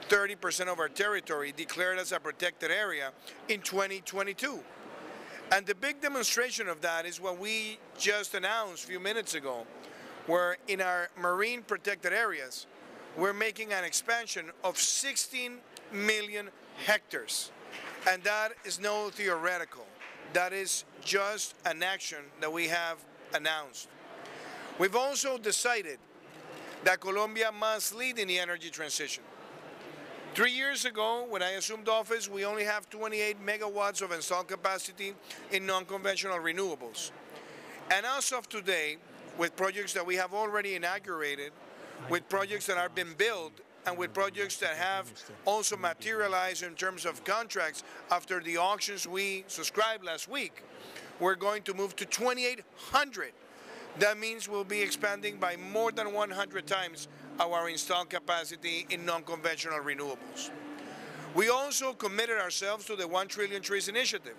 30% of our territory declared as a protected area in 2022. And the big demonstration of that is what we just announced a few minutes ago, where in our marine protected areas, we're making an expansion of 16 million hectares. And that is no theoretical. That is just an action that we have announced. We've also decided that Colombia must lead in the energy transition. 3 years ago, when I assumed office, we only have 28 megawatts of installed capacity in non-conventional renewables. And as of today, with projects that we have already inaugurated, with projects that are being built, and with projects that have also materialized in terms of contracts after the auctions we subscribed last week, we're going to move to 2,800. That means we'll be expanding by more than 100 times our installed capacity in non-conventional renewables. We also committed ourselves to the 1 Trillion Trees Initiative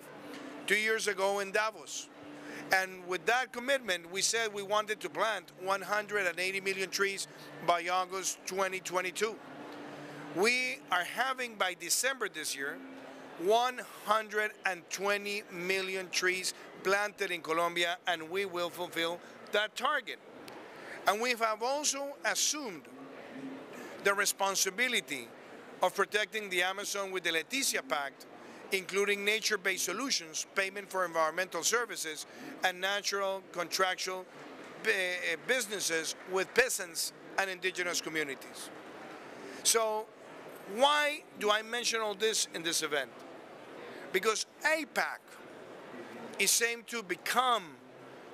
2 years ago in Davos. And with that commitment, we said we wanted to plant 180 million trees by August 2022. We are having, by December this year, 120 million trees planted in Colombia, and we will fulfill that target. And we have also assumed the responsibility of protecting the Amazon with the Leticia Pact, including nature-based solutions, payment for environmental services, and natural contractual businesses with peasants and indigenous communities. So why do I mention all this in this event? Because APAC is aimed to become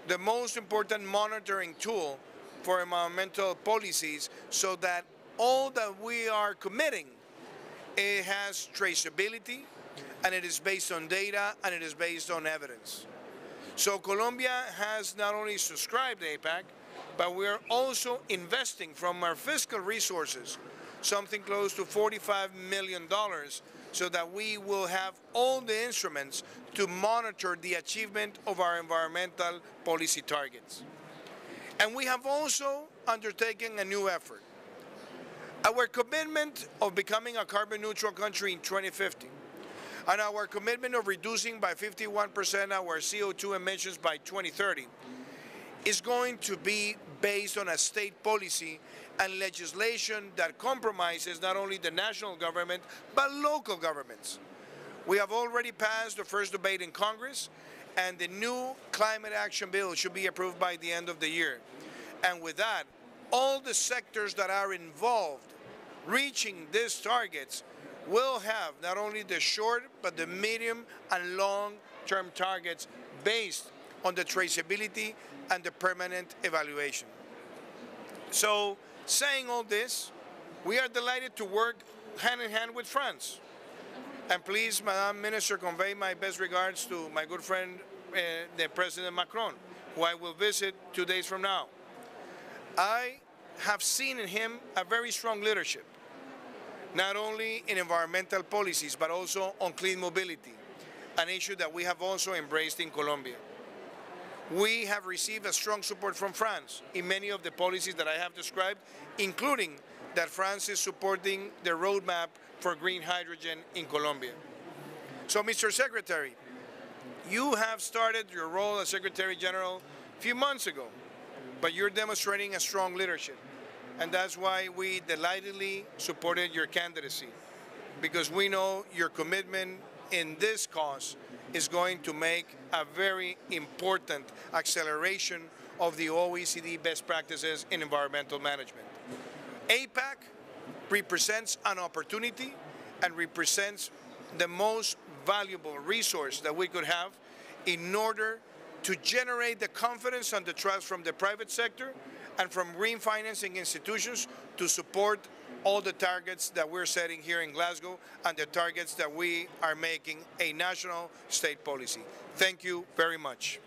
the most important monitoring tool for environmental policies, so that all that we are committing, it has traceability, and it is based on data, and it is based on evidence. So Colombia has not only subscribed to APAC, but we're also investing from our fiscal resources something close to $45 million, so that we will have all the instruments to monitor the achievement of our environmental policy targets. And we have also undertaken a new effort. Our commitment of becoming a carbon neutral country in 2050, and our commitment of reducing by 51% our CO2 emissions by 2030, is going to be based on a state policy and legislation that compromises not only the national government, but local governments. We have already passed the first debate in Congress, and the new climate action bill should be approved by the end of the year. And with that, all the sectors that are involved reaching these targets will have not only the short, but the medium and long-term targets based on the traceability and the permanent evaluation. So, saying all this, we are delighted to work hand in hand with France. And please, Madam Minister, convey my best regards to my good friend, the President Macron, who I will visit 2 days from now. I have seen in him a very strong leadership, not only in environmental policies, but also on clean mobility, an issue that we have also embraced in Colombia. We have received a strong support from France in many of the policies that I have described, including that France is supporting the roadmap for green hydrogen in Colombia. So, Mr. Secretary, you have started your role as Secretary General a few months ago, but you're demonstrating a strong leadership. And that's why we delightedly supported your candidacy, because we know your commitment in this cause is going to make a very important acceleration of the OECD best practices in environmental management. APAC represents an opportunity and represents the most valuable resource that we could have in order to generate the confidence and the trust from the private sector and from green financing institutions to support all the targets that we're setting here in Glasgow and the targets that we are making a national state policy. Thank you very much.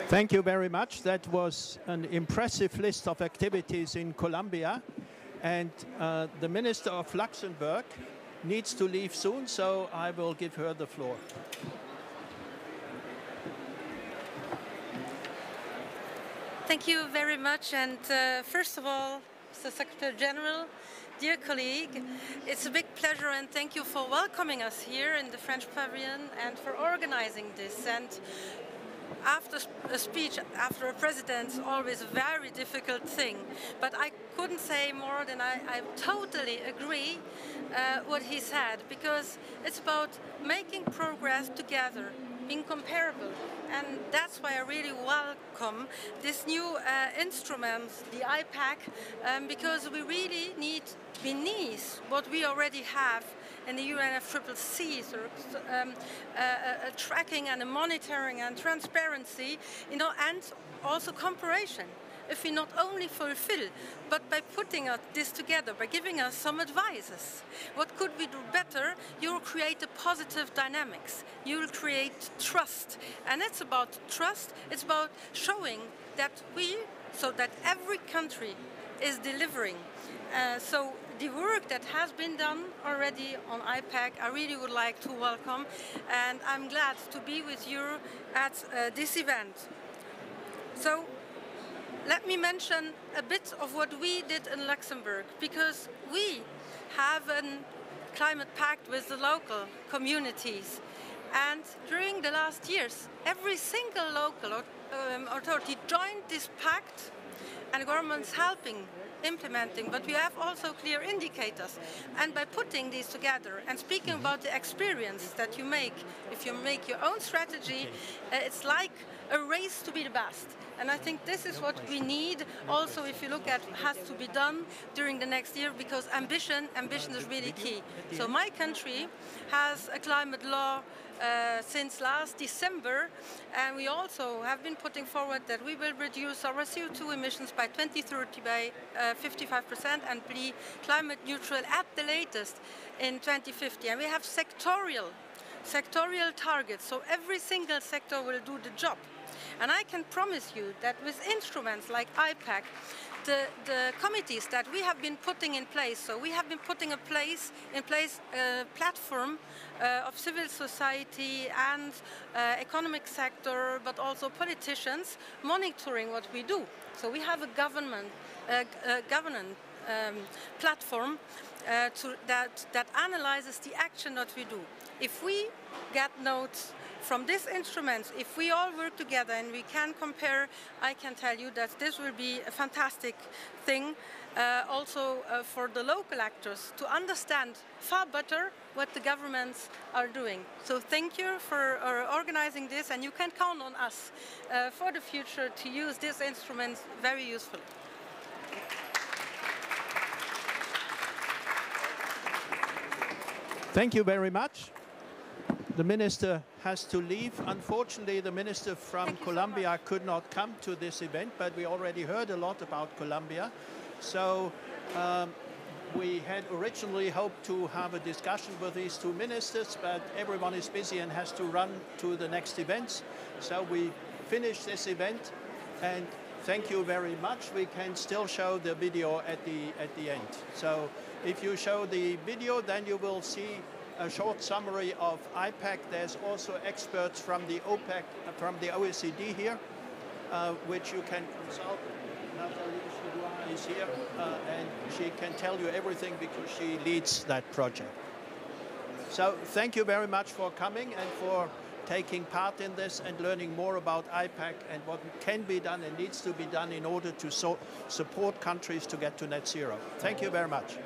Thank you very much. That was an impressive list of activities in Colombia. And the Minister of Luxembourg needs to leave soon, so I will give her the floor.
Thank you very much. And first of all, Mr. Secretary General, dear colleague, it's a big pleasure, and thank you for welcoming us here in the French Pavilion and for organizing this. And after a speech, after a president, is always a very difficult thing. But I couldn't say more than I totally agree what he said, because it's about making progress together, being comparable. And that's why I really welcome this new instrument, the IPAC, because we really need beneath what we already have in the UNFCCC, so, a tracking and a monitoring and transparency, you know, and also comparison. If we not only fulfill, but by putting this together, by giving us some advices, what could we do better? You will create a positive dynamics. You will create trust, and it's about trust. It's about showing that so that every country is delivering. So the work that has been done already on IPAC, I really would like to welcome, and I'm glad to be with you at this event. So
let me mention a bit of what we did in Luxembourg, because we have a climate pact with the local communities. And during the last years, every single local authority joined this pact, and governments helping implementing, but we have also clear indicators. And by putting these together and speaking about the experience that you make, if you make your own strategy, it's like a race to be the best. And I think this is what we need also, if you look at has to be done during the next year, because ambition is really key. So my country has a climate law since last December, and we also have been putting forward that we will reduce our CO2 emissions by 2030 by 55% and be climate neutral at the latest in 2050. And we have sectorial targets, so every single sector will do the job. And I can promise you that with instruments like IPAC, the committees that we have been putting in place, so we have been putting in place a platform of civil society and economic sector, but also politicians monitoring what we do. So we have a governance platform that analyzes the action that we do. If we get notes from these instruments, if we all work together and we can compare, I can tell you that this will be a fantastic thing also for the local actors to understand far better what the governments are doing. So thank you for organizing this, and you can count on us for the future to use these instruments very usefully.
Thank you very much. The minister has to leave. Unfortunately, the minister from Colombia could not come to this event, but we already heard a lot about Colombia. So we had originally hoped to have a discussion with these two ministers, but everyone is busy and has to run to the next events. So we finished this event, and thank you very much. We can still show the video at the end. So if you show the video, then you will see a short summary of IPAC. There's also experts from the OPEC, from the OECD here, which you can consult. Nathalie is here, and she can tell you everything because she leads that project. So thank you very much for coming and for taking part in this and learning more about IPAC and what can be done and needs to be done in order to support countries to get to net zero. Thank you very much.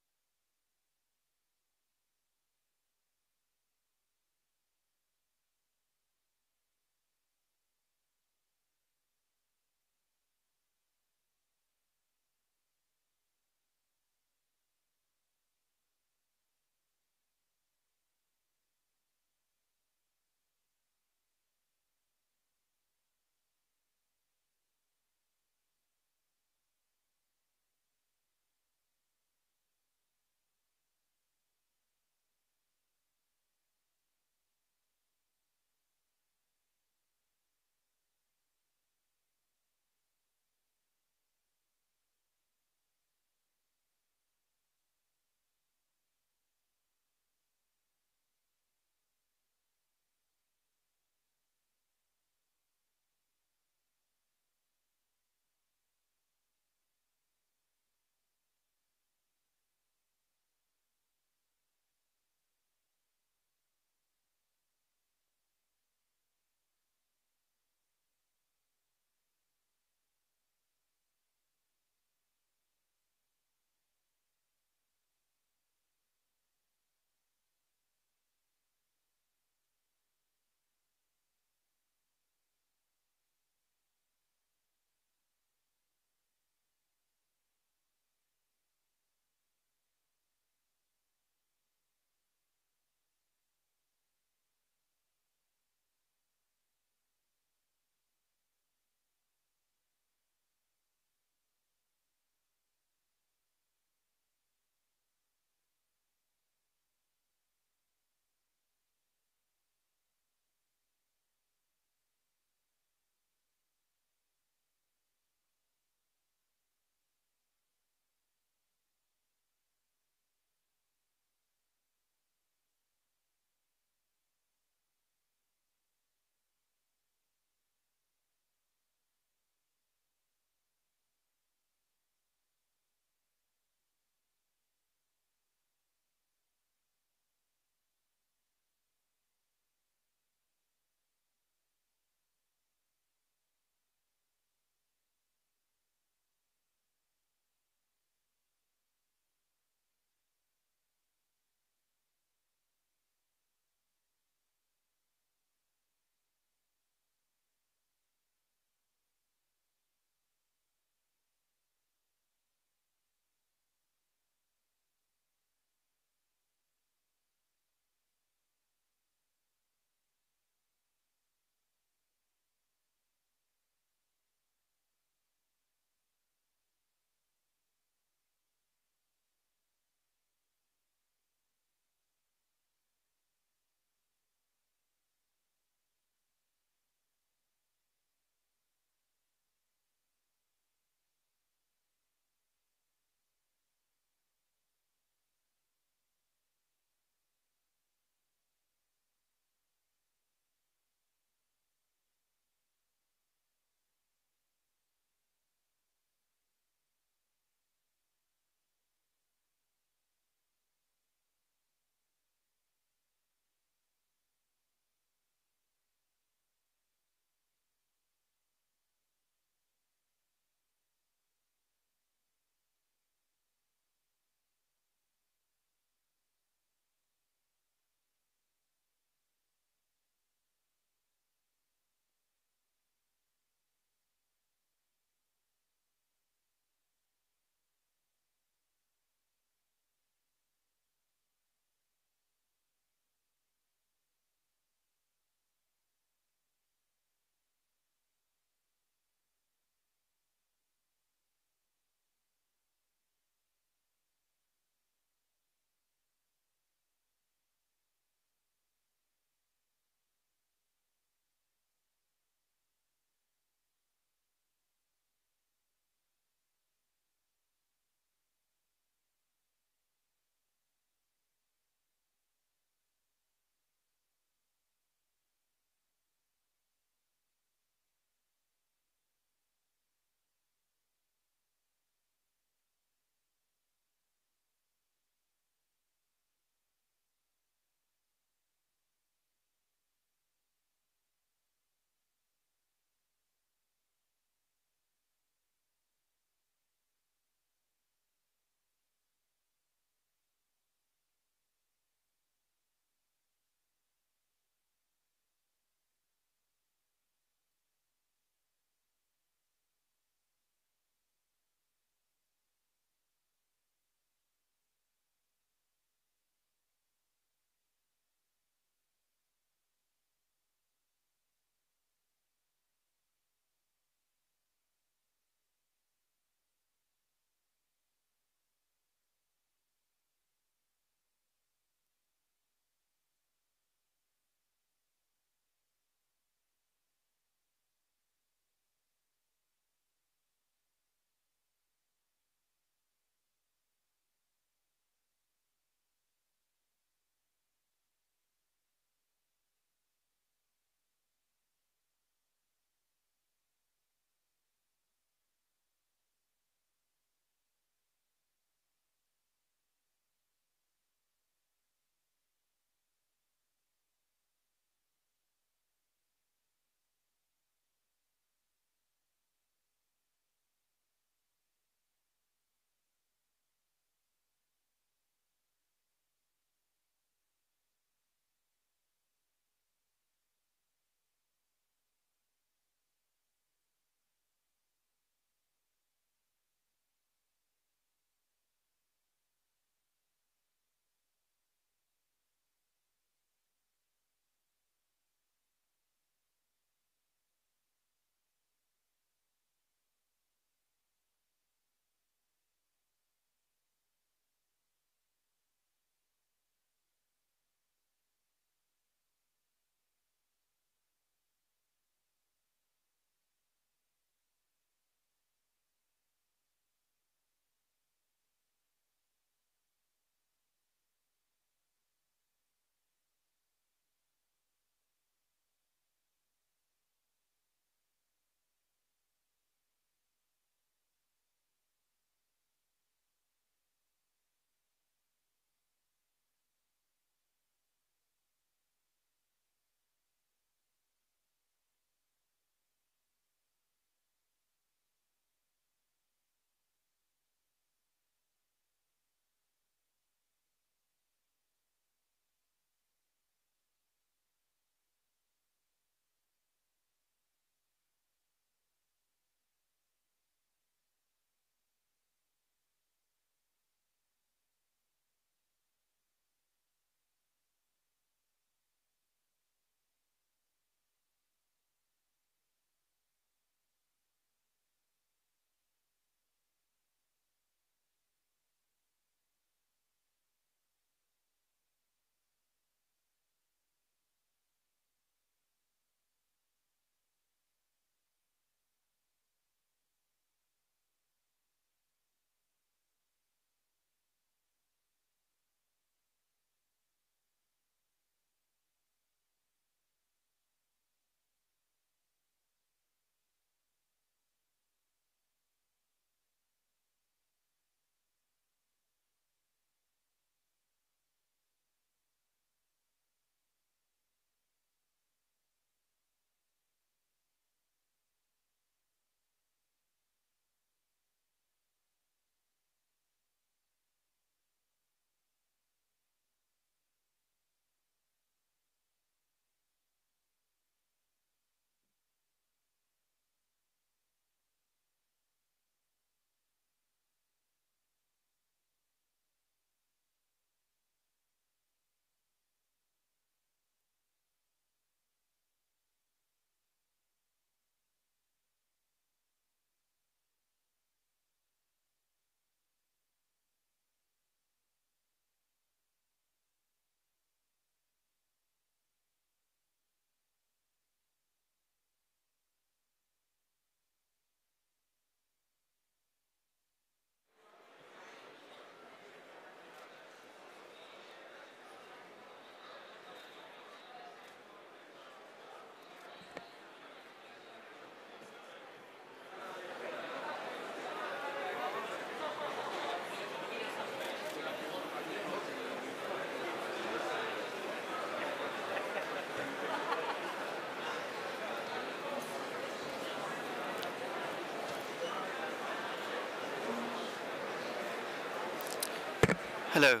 Hello,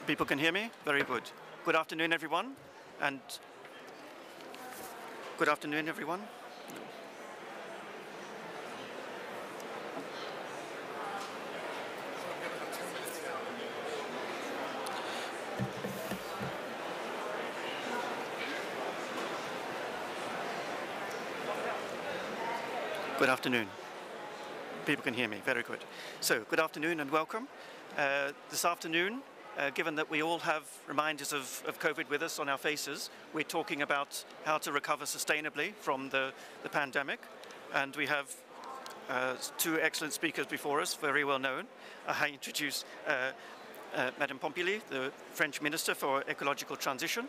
people can hear me? Very good. Good afternoon, everyone. And good afternoon, everyone. Good afternoon. People can hear me, very good. So, good afternoon and welcome. This afternoon, given that we all have reminders of COVID with us on our faces, we're talking about how to recover sustainably from the pandemic. And we have two excellent speakers before us, very well known. I introduce Mme Pompili, the French Minister for Ecological Transition,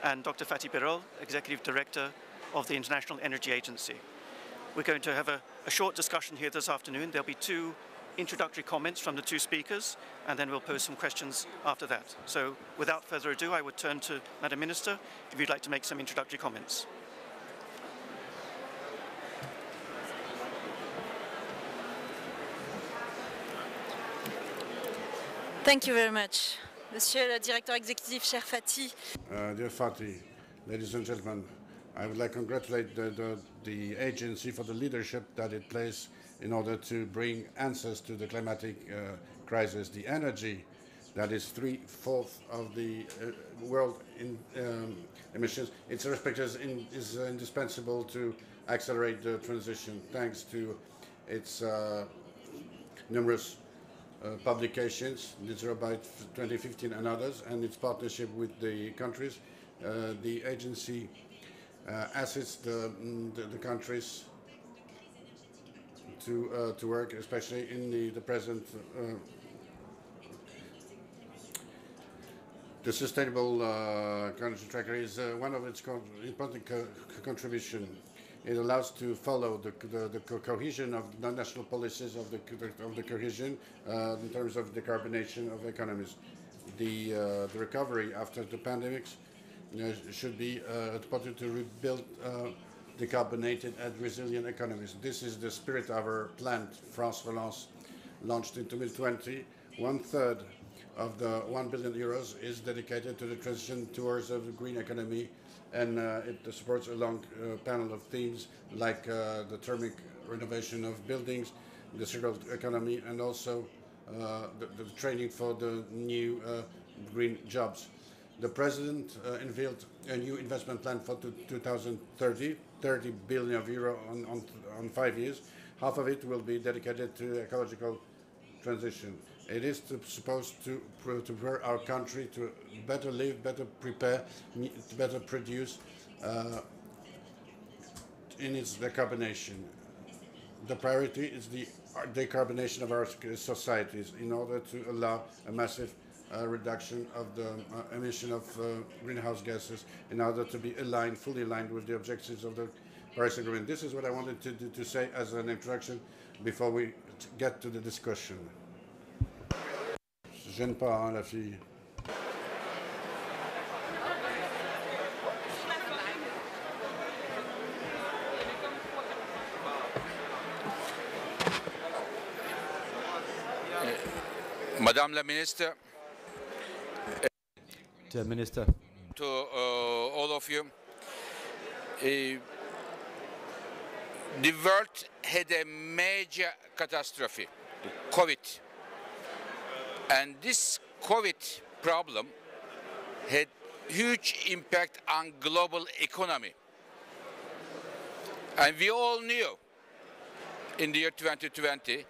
and Dr. Fatih Birol, Executive Director of the International Energy Agency. We're going to have a short discussion here this afternoon. There'll be two introductory comments from the two speakers, and then we'll pose some questions after that. So without further ado, I would turn to Madam Minister, if you'd like to make some introductory comments.
Thank you very much. Monsieur le Directeur Exécutif, cher Fatih.
Dear Fatih, ladies and gentlemen, I would like to congratulate the agency for the leadership that it plays in order to bring answers to the climatic crisis. The energy that is 3/4 of the world emissions, its respect is indispensable to accelerate the transition thanks to its numerous publications, the Zero by 2015 and others, and its partnership with the countries. The agency assists the countries to work, especially in the present. The sustainable country tracker is one of its important contribution. It allows to follow the cohesion of the national policies of the cohesion in terms of decarbonation of economies. The recovery after the pandemics should be important to rebuild decarbonated and resilient economies. This is the spirit of our plan, France Relance, launched in 2020. 1/3 of the €1 billion is dedicated to the transition towards a green economy, and it supports a long panel of themes like the thermic renovation of buildings, the circular economy, and also the training for the new green jobs. The President unveiled a new investment plan for 2030, €30 billion on 5 years. Half of it will be dedicated to ecological transition. It is supposed to prepare our country to better live, better prepare, better produce in its decarbonation. The priority is the decarbonation of our societies in order to allow a massive reduction of the emission of greenhouse gases in order to be fully aligned with the objectives of the Paris Agreement. This is what I wanted to say as an introduction before we get to the discussion. Je gêne pas, hein, la fille.
Madame la Ministre,
Dear Minister,
to all of you, the world had a major catastrophe, COVID. And this COVID problem had huge impact on global economy. And we all knew in the year 2020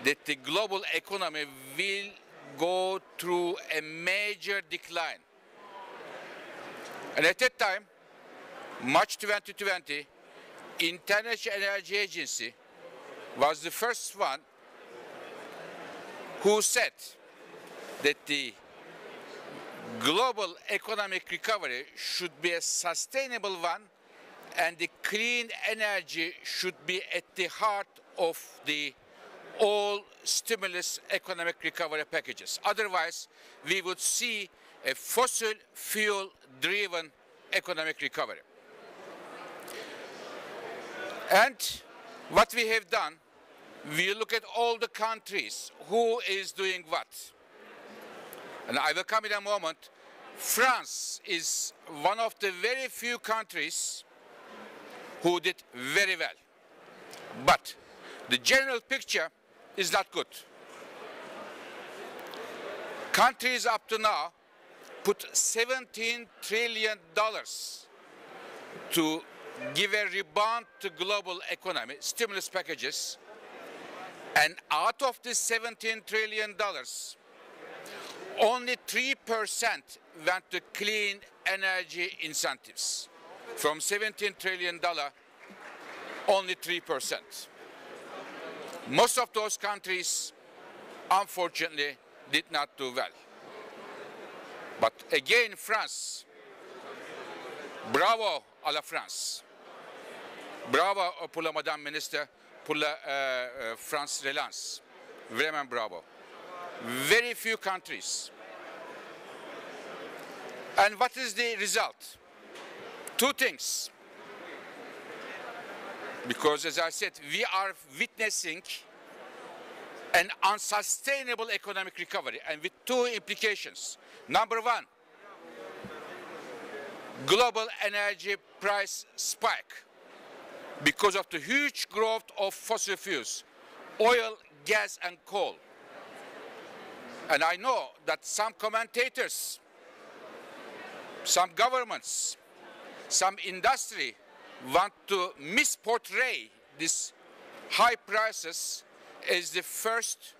that the global economy will go through a major decline. And at that time, March 2020, International Energy Agency was the first one who said that the global economic recovery should be a sustainable one, and the clean energy should be at the heart of the all stimulus economic recovery packages. Otherwise, we would see a fossil fuel driven economic recovery. And what we have done, we look at all the countries, who is doing what. and I will come in a moment, France is one of the very few countries who did very well. But the general picture is not good. Countries up to now put $17 trillion to give a rebound to global economy, stimulus packages, and out of this $17 trillion, only 3% went to clean energy incentives. From $17 trillion, only 3%. Most of those countries, unfortunately, did not do well. But again, France, bravo à la France. Bravo pour la Madame Ministre, pour la France Relance. Vraiment bravo. Very few countries. And what is the result? Two things. Because as I said, we are witnessing an unsustainable economic recovery, and with two implications. Number one, global energy price spike because of the huge growth of fossil fuels, oil, gas, and coal. And I know that some commentators, some governments, some industry want to misportray these high prices as the first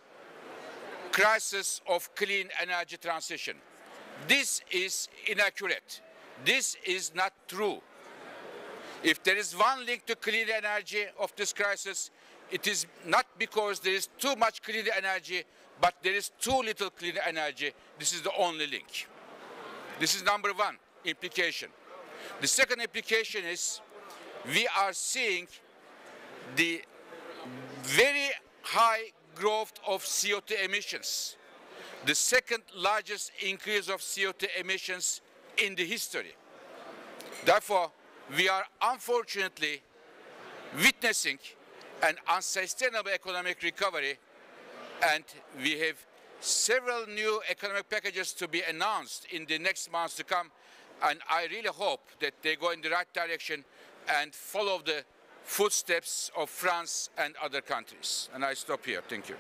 crisis of clean energy transition. This is inaccurate. This is not true. If there is one link to clean energy of this crisis, it is not because there is too much clean energy, but there is too little clean energy. This is the only link. This is number one implication. The second implication is we are seeing the very high growth of CO2 emissions, the second largest increase of CO2 emissions in the history. Therefore, we are unfortunately witnessing an unsustainable economic recovery, and we have several new economic packages to be announced in the next months to come, and I really hope that they go in the right direction and follow the footsteps of France and other countries. And I stop here. Thank you.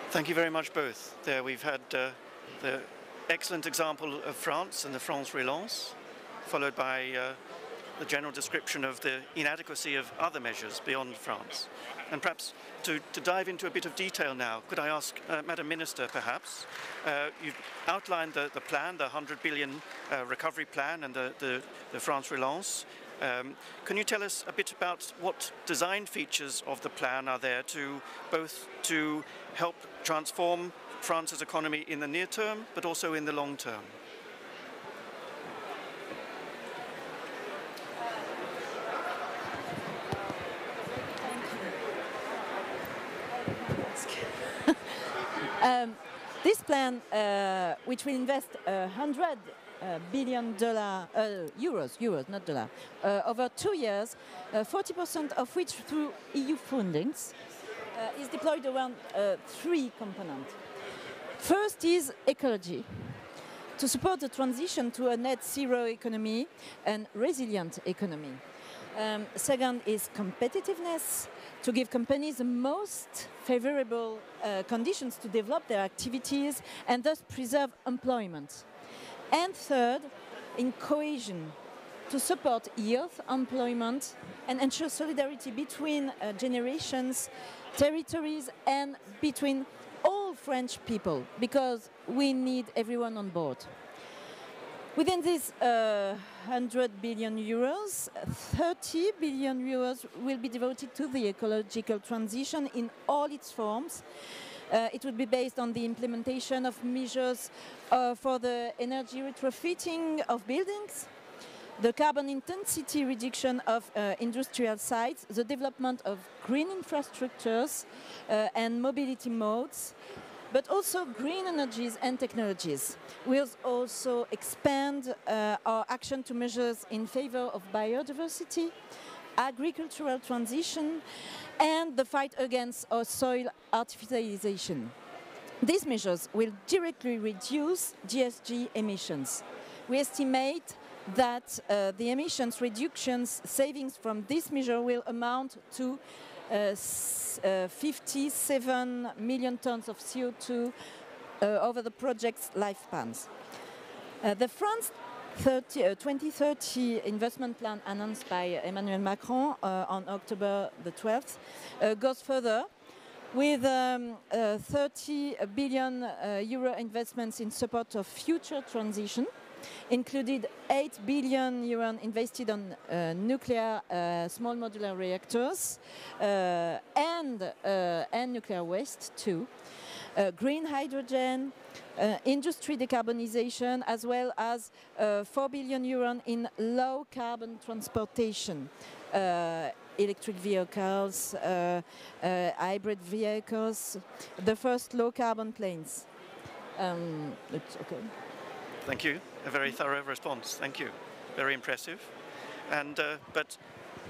Thank you very much both. There we've had the excellent example of France and the France Relance, followed by the general description of the inadequacy of other measures beyond France. And perhaps to dive into a bit of detail now, could I ask Madam Minister, perhaps, you've outlined the plan, the 100 billion recovery plan and the France Relance. Can you tell us a bit about what design features of the plan are there to help transform France's economy in the near term, but also in the long term?
This plan, which will invest $100 billion euros, not dollar, over 2 years, 40% of which through EU fundings, is deployed around 3 components. First is ecology, to support the transition to a net zero economy and resilient economy. Second is competitiveness, to give companies the most favorable conditions to develop their activities and thus preserve employment. And third, in cohesion, to support youth employment and ensure solidarity between generations, territories, and between all French people, because we need everyone on board. Within these 100 billion euros, 30 billion euros will be devoted to the ecological transition in all its forms. It will be based on the implementation of measures for the energy retrofitting of buildings, the carbon intensity reduction of industrial sites, the development of green infrastructures and mobility modes, but also green energies and technologies. We'll also expand our action to measures in favor of biodiversity, agricultural transition, and the fight against soil artificialization. These measures will directly reduce GHG emissions. We estimate that the emissions reductions savings from this measure will amount to 57 million tons of CO2 over the project's lifespans. The France 2030 investment plan announced by Emmanuel Macron on October the 12th goes further with 30 billion euro investments in support of future transition, included 8 billion euro invested on nuclear small modular reactors and nuclear waste too, green hydrogen, industry decarbonization, as well as 4 billion euro in low carbon transportation, electric vehicles, hybrid vehicles, the first low carbon planes. Okay.
Thank you. A very thorough response. Thank you. Very impressive. And but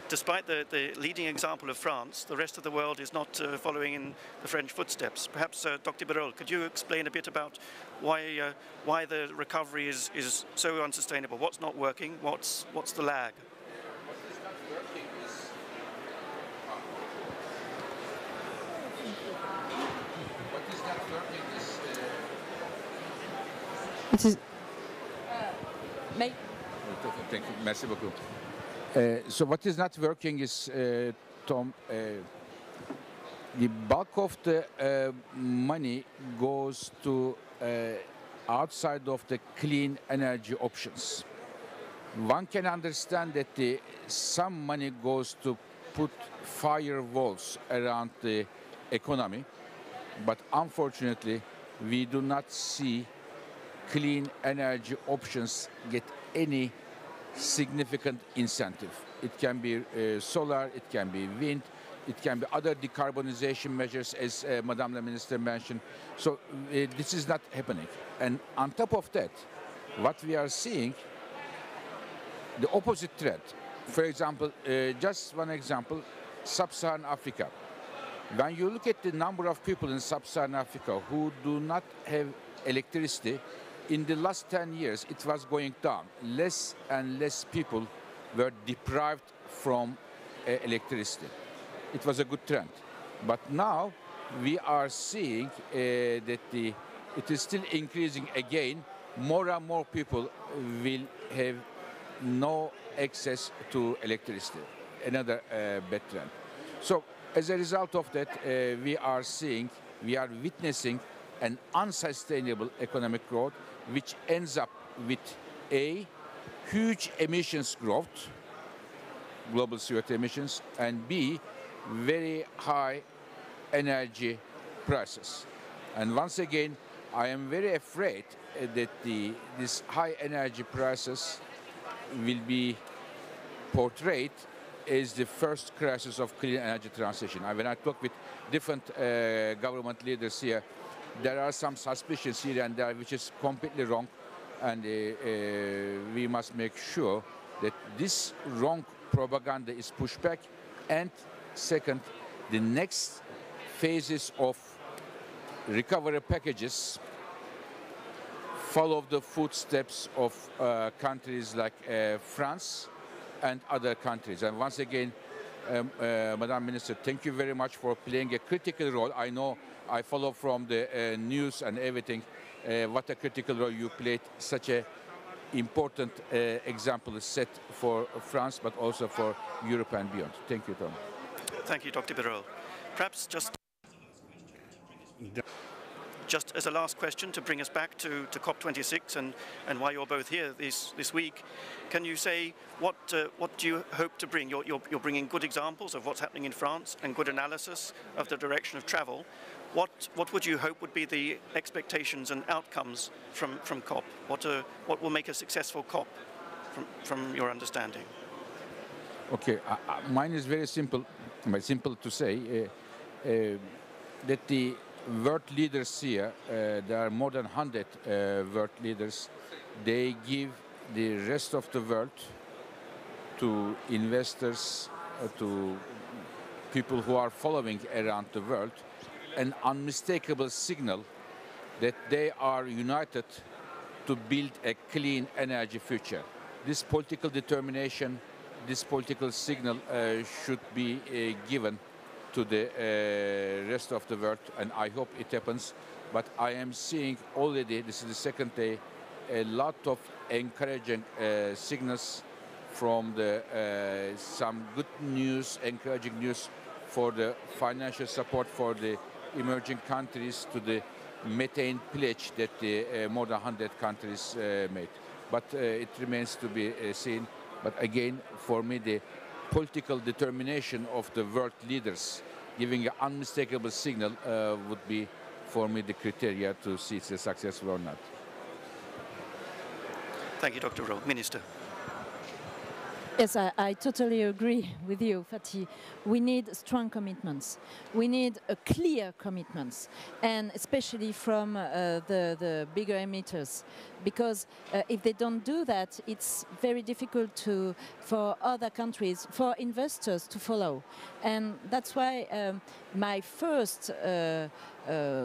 despite the leading example of France, the rest of the world is not following in the French footsteps. Perhaps, Dr. Birol, could you explain a bit about why the recovery is so unsustainable? What's not working? What's the lag?
Thank you. Merci beaucoup. So what is not working is, Tom, the bulk of the money goes to outside of the clean energy options. One can understand that some money goes to put firewalls around the economy, but unfortunately, we do not see clean energy options get any significant incentive. It can be solar, it can be wind, it can be other decarbonization measures, as Madame la Minister mentioned. So this is not happening. And on top of that, what we are seeing, the opposite trend. For example, just one example, Sub-Saharan Africa. When you look at the number of people in Sub-Saharan Africa who do not have electricity, in the last 10 years, it was going down. Less and less people were deprived from electricity. It was a good trend. But now we are seeing that it is still increasing again. More and more people will have no access to electricity. Another bad trend. So as a result of that, we are witnessing an unsustainable economic growth, which ends up with A, huge emissions growth, global CO2 emissions, and B, very high energy prices. And once again, I am very afraid that this high energy prices will be portrayed as the first crisis of clean energy transition. When I talk with different government leaders here, there are some suspicions here and there which is completely wrong, and we must make sure that this wrong propaganda is pushed back. And second, the next phases of recovery packages follow the footsteps of countries like France and other countries. And once again, Madam Minister, thank you very much for playing a critical role. I know I follow from the news and everything what a critical role you played. Such a important example is set for France, but also for Europe and beyond. Thank you, Tom.
Thank you, Dr. Birol. Perhaps just as a last question to bring us back to COP26 and why you're both here this week, can you say what do you hope to bring? You're bringing good examples of what's happening in France and good analysis of the direction of travel. What would you hope would be the expectations and outcomes from COP? What will make a successful COP from your understanding?
Okay, mine is very simple. Simple to say that world leaders here, there are more than 100 world leaders, they give the rest of the world, to investors, to people who are following around the world, an unmistakable signal that they are united to build a clean energy future. This political determination, this political signal should be given to the rest of the world, and I hope it happens. But I am seeing already, this is the second day, a lot of encouraging signals from some good news, encouraging news for the financial support for the emerging countries to the methane pledge that the more than 100 countries made. But it remains to be seen. But again, for me, the political determination of the world leaders giving an unmistakable signal would be, for me, the criteria to see it's successful or not.
Thank you, Dr. Rowe. Minister.
Yes, I totally agree with you, Fatih. We need strong commitments. We need clear commitments, and especially from the bigger emitters, because if they don't do that, it's very difficult for other countries, for investors to follow. And that's why my first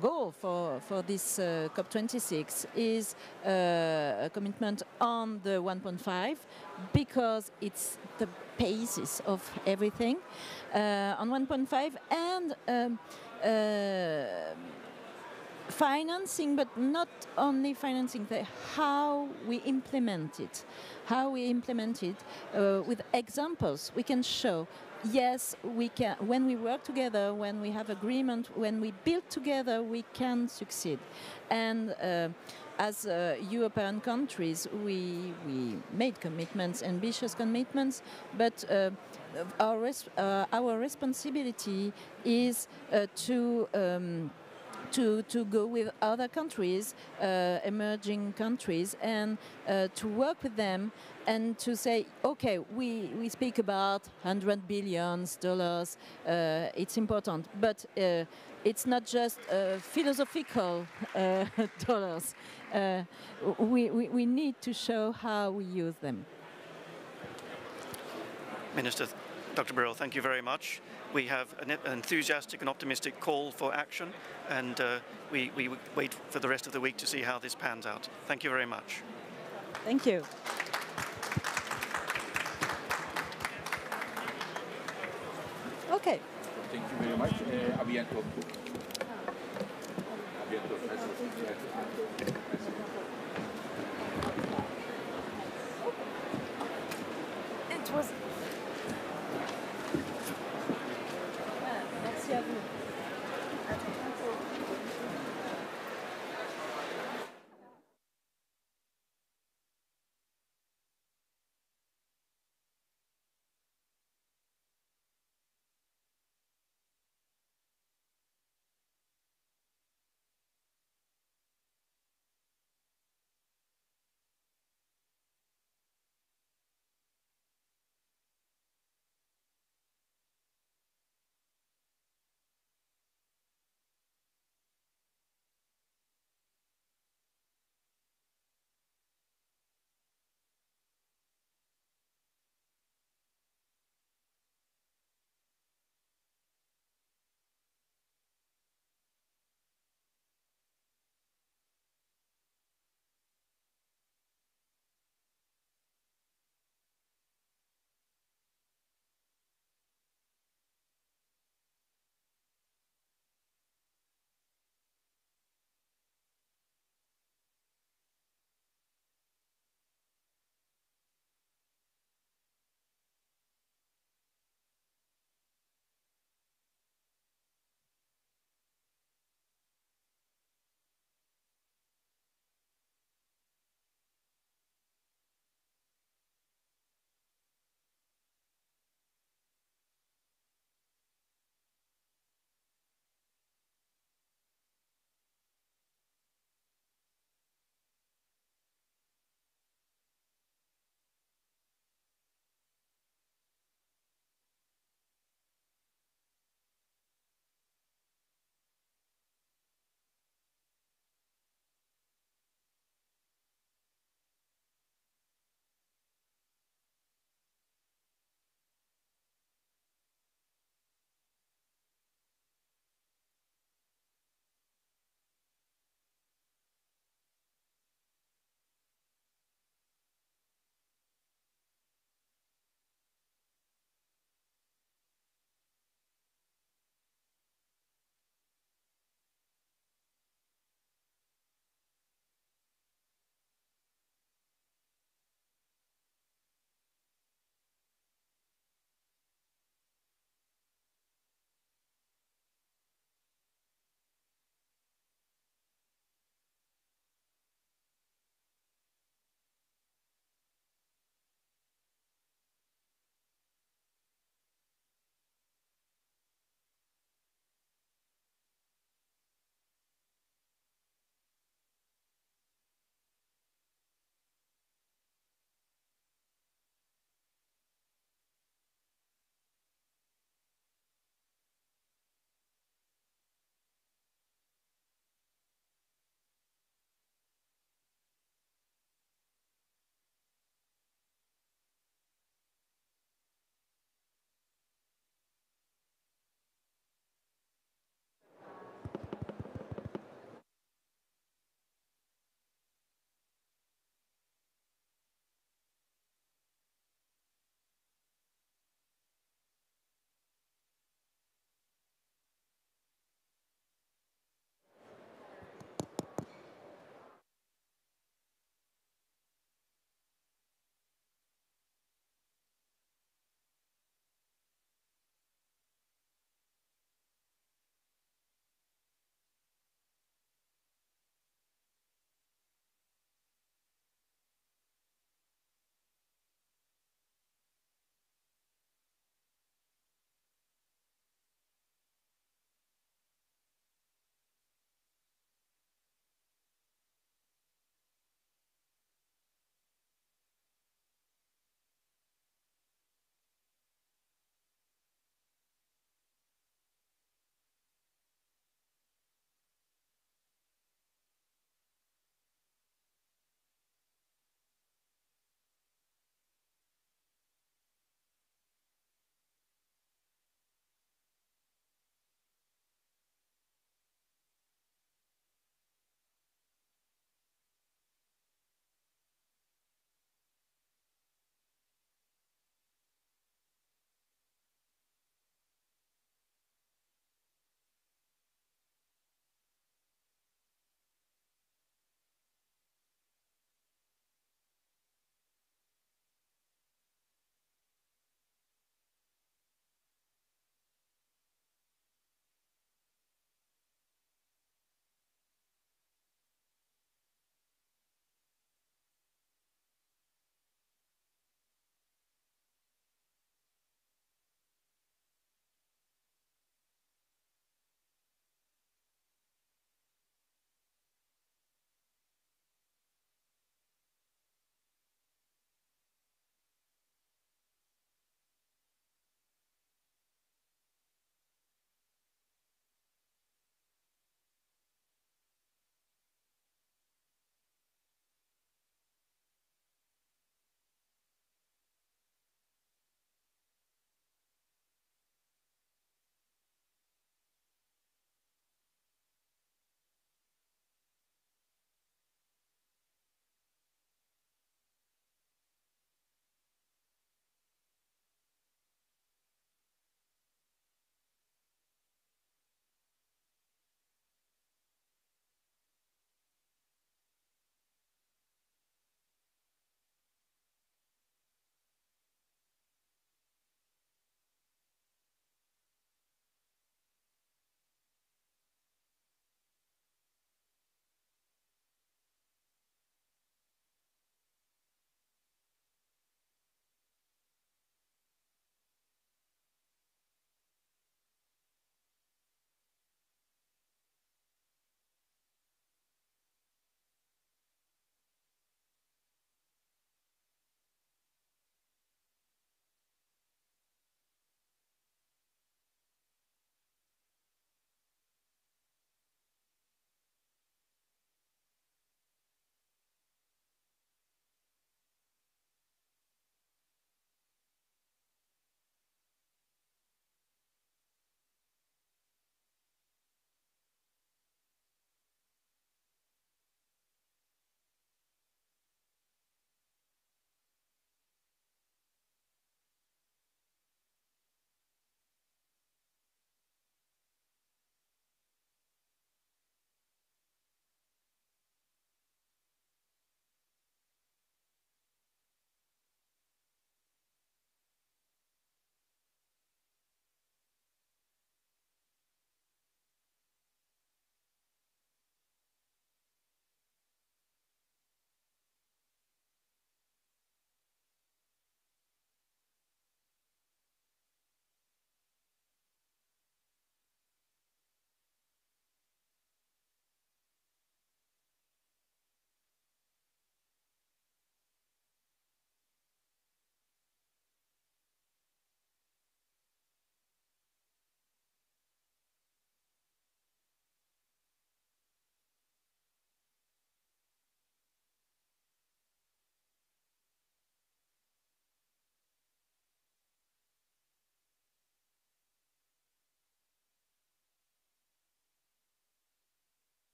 goal for this COP26 is a commitment on the 1.5, because it's the basis of everything on 1.5, and financing, but not only financing, how we implement it. How we implement it with examples. We can show, yes, we can. When we work together, when we have agreement, when we build together, we can succeed. And as European countries, we made commitments, ambitious commitments, but our responsibility is to go with other countries, emerging countries, and to work with them and to say, okay, we speak about $100 billion, it's important, but it's not just philosophical dollars. We need to show how we use them.
Minister, Dr. Burrell, thank you very much. We have an enthusiastic and optimistic call for action, and we wait for the rest of the week to see how this pans out. Thank you very much.
Thank you. Okay.
Thank you very much. A bientôt.
It was. Merci à vous.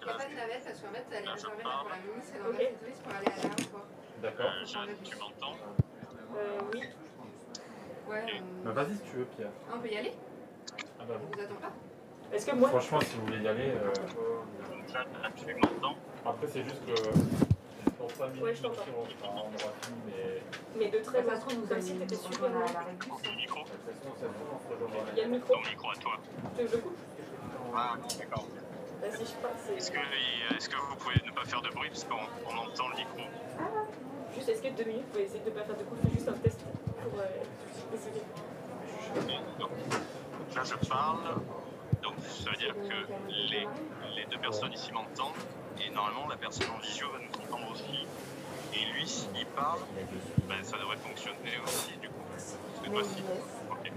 Il n'y a pas de navette parce qu'en fait, elle est réservée pour la ministre et dans les touristes pour aller à l'aéroport.
D'accord.
Jeanne,
tu m'entends?
Oui. Ouais.
Bah vas-y si tu veux, Pierre.
On peut y aller?
Ah bah
On vous attend pas?
Est-ce que moi... Franchement, si vous voulez y aller... tu m'entends? Après, c'est juste que... Pour 5 minutes, ouais, on aura fini, mais de très façon, nous allons c'était super loin. Le micro. Il y a le micro. Ton micro à toi. Tu veux que je coupe? Ah, d'accord. Vas-y, je passe. Est-ce que vous pouvez ne pas faire de bruit parce qu'on entend le micro? Ah, juste, est-ce que 2 minutes, vous pouvez essayer de ne pas faire de bruit? Fais juste un test pour essayer. Donc, là, je parle. Donc, ça veut dire que les deux personnes ici m'entendent. Et normalement, la personne en visio va nous entendre aussi. Et lui, s'il parle, ben, ça devrait fonctionner aussi, du coup. Parce que toi, si. Ok.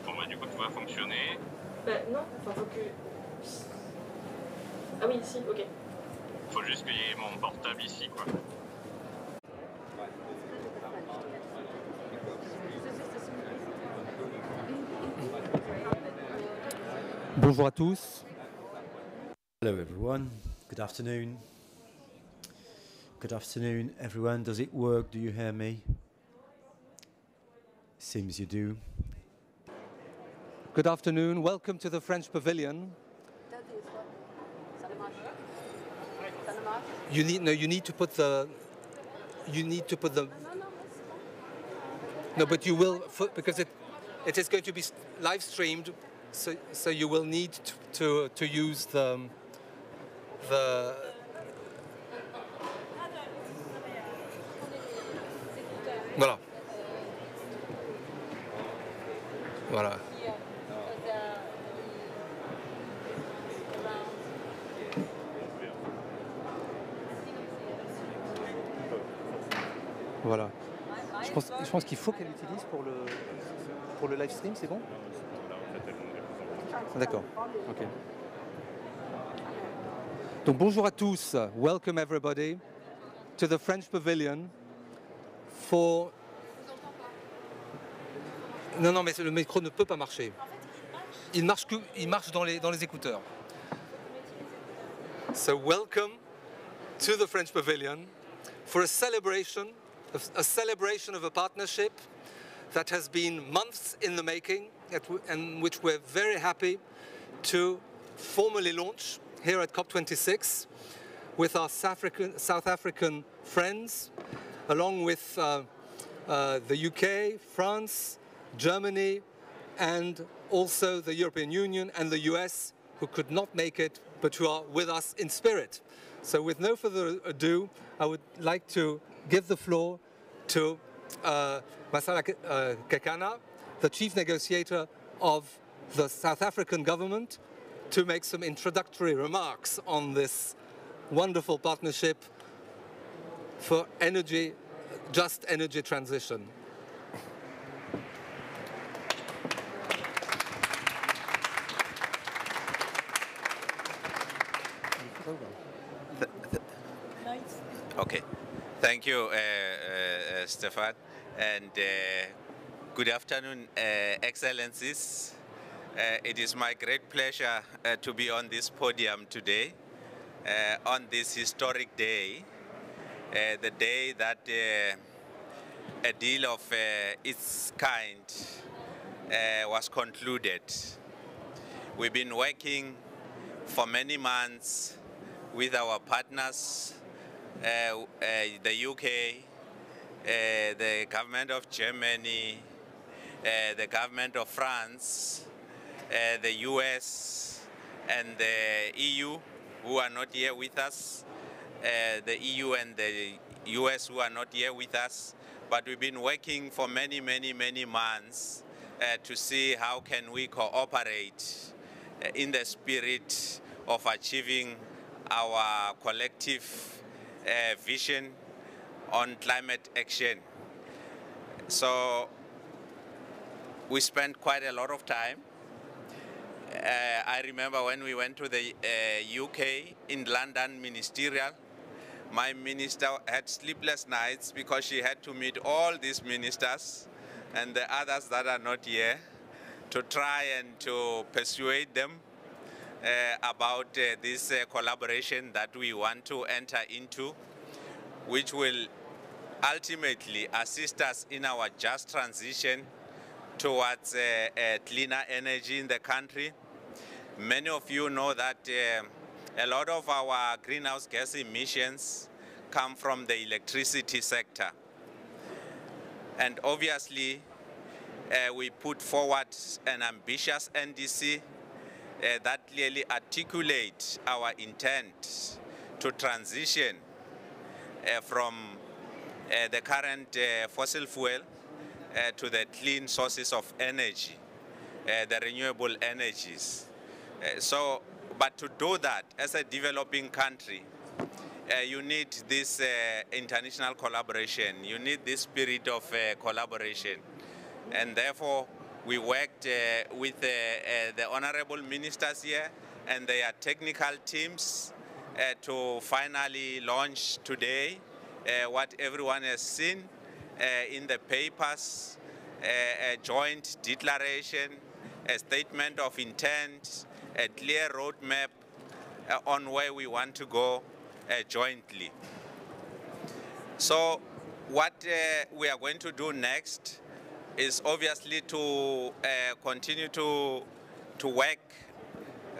Bon, bah, du coup, tout va fonctionner. Bah, non, enfin, faut que. Ah oui, si, ok. Faut juste qu'il y ait mon portable ici, quoi.
Bonjour à tous.
Hello everyone, good afternoon. Good afternoon everyone, does it work? Do you hear me? Seems you do.
Good afternoon, welcome to the French Pavilion. You need to put the no, but you will, because it is going to be live streamed, so you will need to use the voilà. Voilà. Voilà. Je pense qu'il faut qu'elle utilise pour le live stream, c'est bon? D'accord. Ok. Donc bonjour à tous. Welcome everybody to the French Pavilion for... Non, mais le micro ne peut pas marcher. Il marche dans les écouteurs. So welcome to the French Pavilion for a celebration of a partnership that has been months in the making and which we're very happy to formally launch here at COP26 with our South African friends, along with the UK, France, Germany, and also the European Union and the US, who could not make it, but who are with us in spirit. So with no further ado, I would like to give the floor to Masala Kekana, the chief negotiator of the South African government, to make some introductory remarks on this wonderful partnership for energy, just energy transition.
Okay, thank you, Stefan, and good afternoon, Excellencies. It is my great pleasure to be on this podium today, on this historic day, the day that a deal of its kind was concluded. We've been working for many months with our partners, the UK, the government of Germany, the government of France, the US, and the EU, who are not here with us, the EU and the US who are not here with us, but we've been working for many months to see how can we cooperate in the spirit of achieving our collective vision on climate action. So we spent quite a lot of time. I remember when we went to the UK in London ministerial, my minister had sleepless nights because she had to meet all these ministers and the others that are not here to try and to persuade them about this collaboration that we want to enter into, which will ultimately assist us in our just transition towards cleaner energy in the country. Many of you know that a lot of our greenhouse gas emissions come from the electricity sector. And obviously, we put forward an ambitious NDC that clearly articulates our intent to transition from the current fossil fuel to the clean sources of energy, the renewable energies. But to do that, as a developing country, you need this international collaboration. You need this spirit of collaboration. And therefore, we worked with the honorable ministers here and their technical teams to finally launch today what everyone has seen in the papers, a joint declaration, a statement of intent, a clear roadmap on where we want to go jointly. So what we are going to do next is obviously to continue to work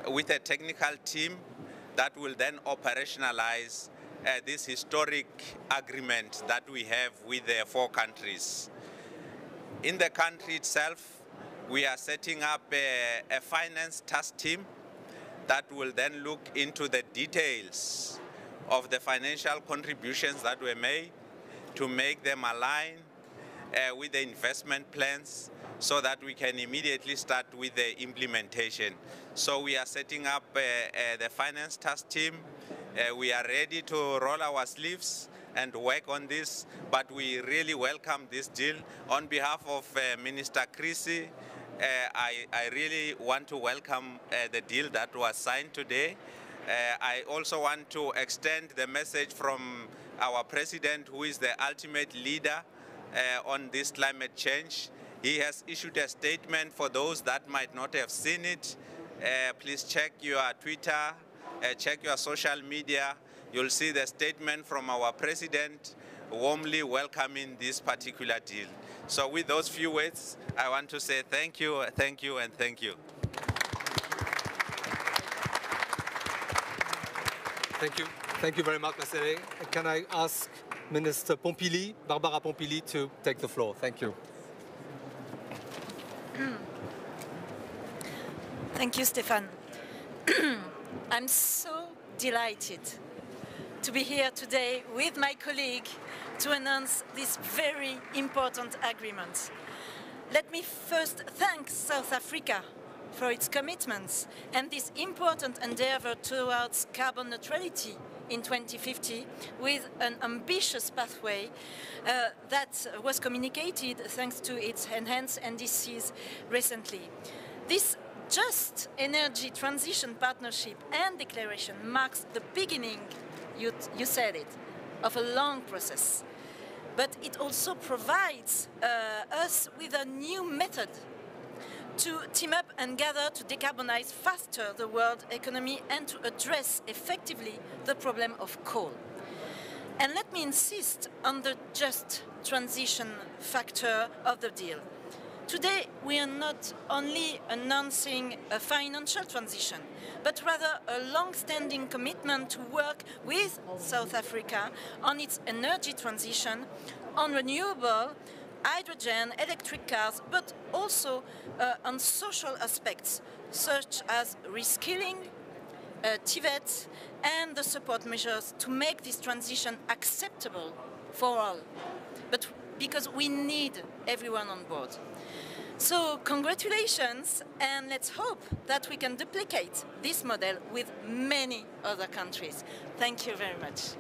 with a technical team that will then operationalize this historic agreement that we have with the 4 countries. In the country itself, we are setting up a finance task team that will then look into the details of the financial contributions that were made to make them align with the investment plans so that we can immediately start with the implementation. So we are setting up the finance task team. We are ready to roll our sleeves and work on this, but we really welcome this deal. On behalf of Minister Creasy, I really want to welcome the deal that was signed today. I also want to extend the message from our President, who is the ultimate leader on this climate change. He has issued a statement. For those that might not have seen it, please check your Twitter, check your social media. You'll see the statement from our President warmly welcoming this particular deal. So with those few words, I want to say thank you, and thank you.
Thank you. Thank you very much, Mr. Can I ask Minister Pompili, Barbara Pompili, to take the floor? Thank you.
Thank you, Stefan. I'm so delighted to be here today with my colleague to announce this very important agreement. Let me first thank South Africa for its commitments and this important endeavor towards carbon neutrality in 2050 with an ambitious pathway that was communicated thanks to its enhanced NDCs recently. This Just Energy Transition Partnership and Declaration marks the beginning, you said it, of a long process. But it also provides us with a new method to team up and gather to decarbonize faster the world economy and to address effectively the problem of coal. And let me insist on the just transition factor of the deal. Today, we are not only announcing a financial transition, but rather a long-standing commitment to work with South Africa on its energy transition, on renewable, hydrogen, electric cars, but also on social aspects, such as reskilling, TVET, and the support measures to make this transition acceptable for all. But because we need everyone on board. So congratulations, and let's hope that we can duplicate this model with many other countries. Thank you very much.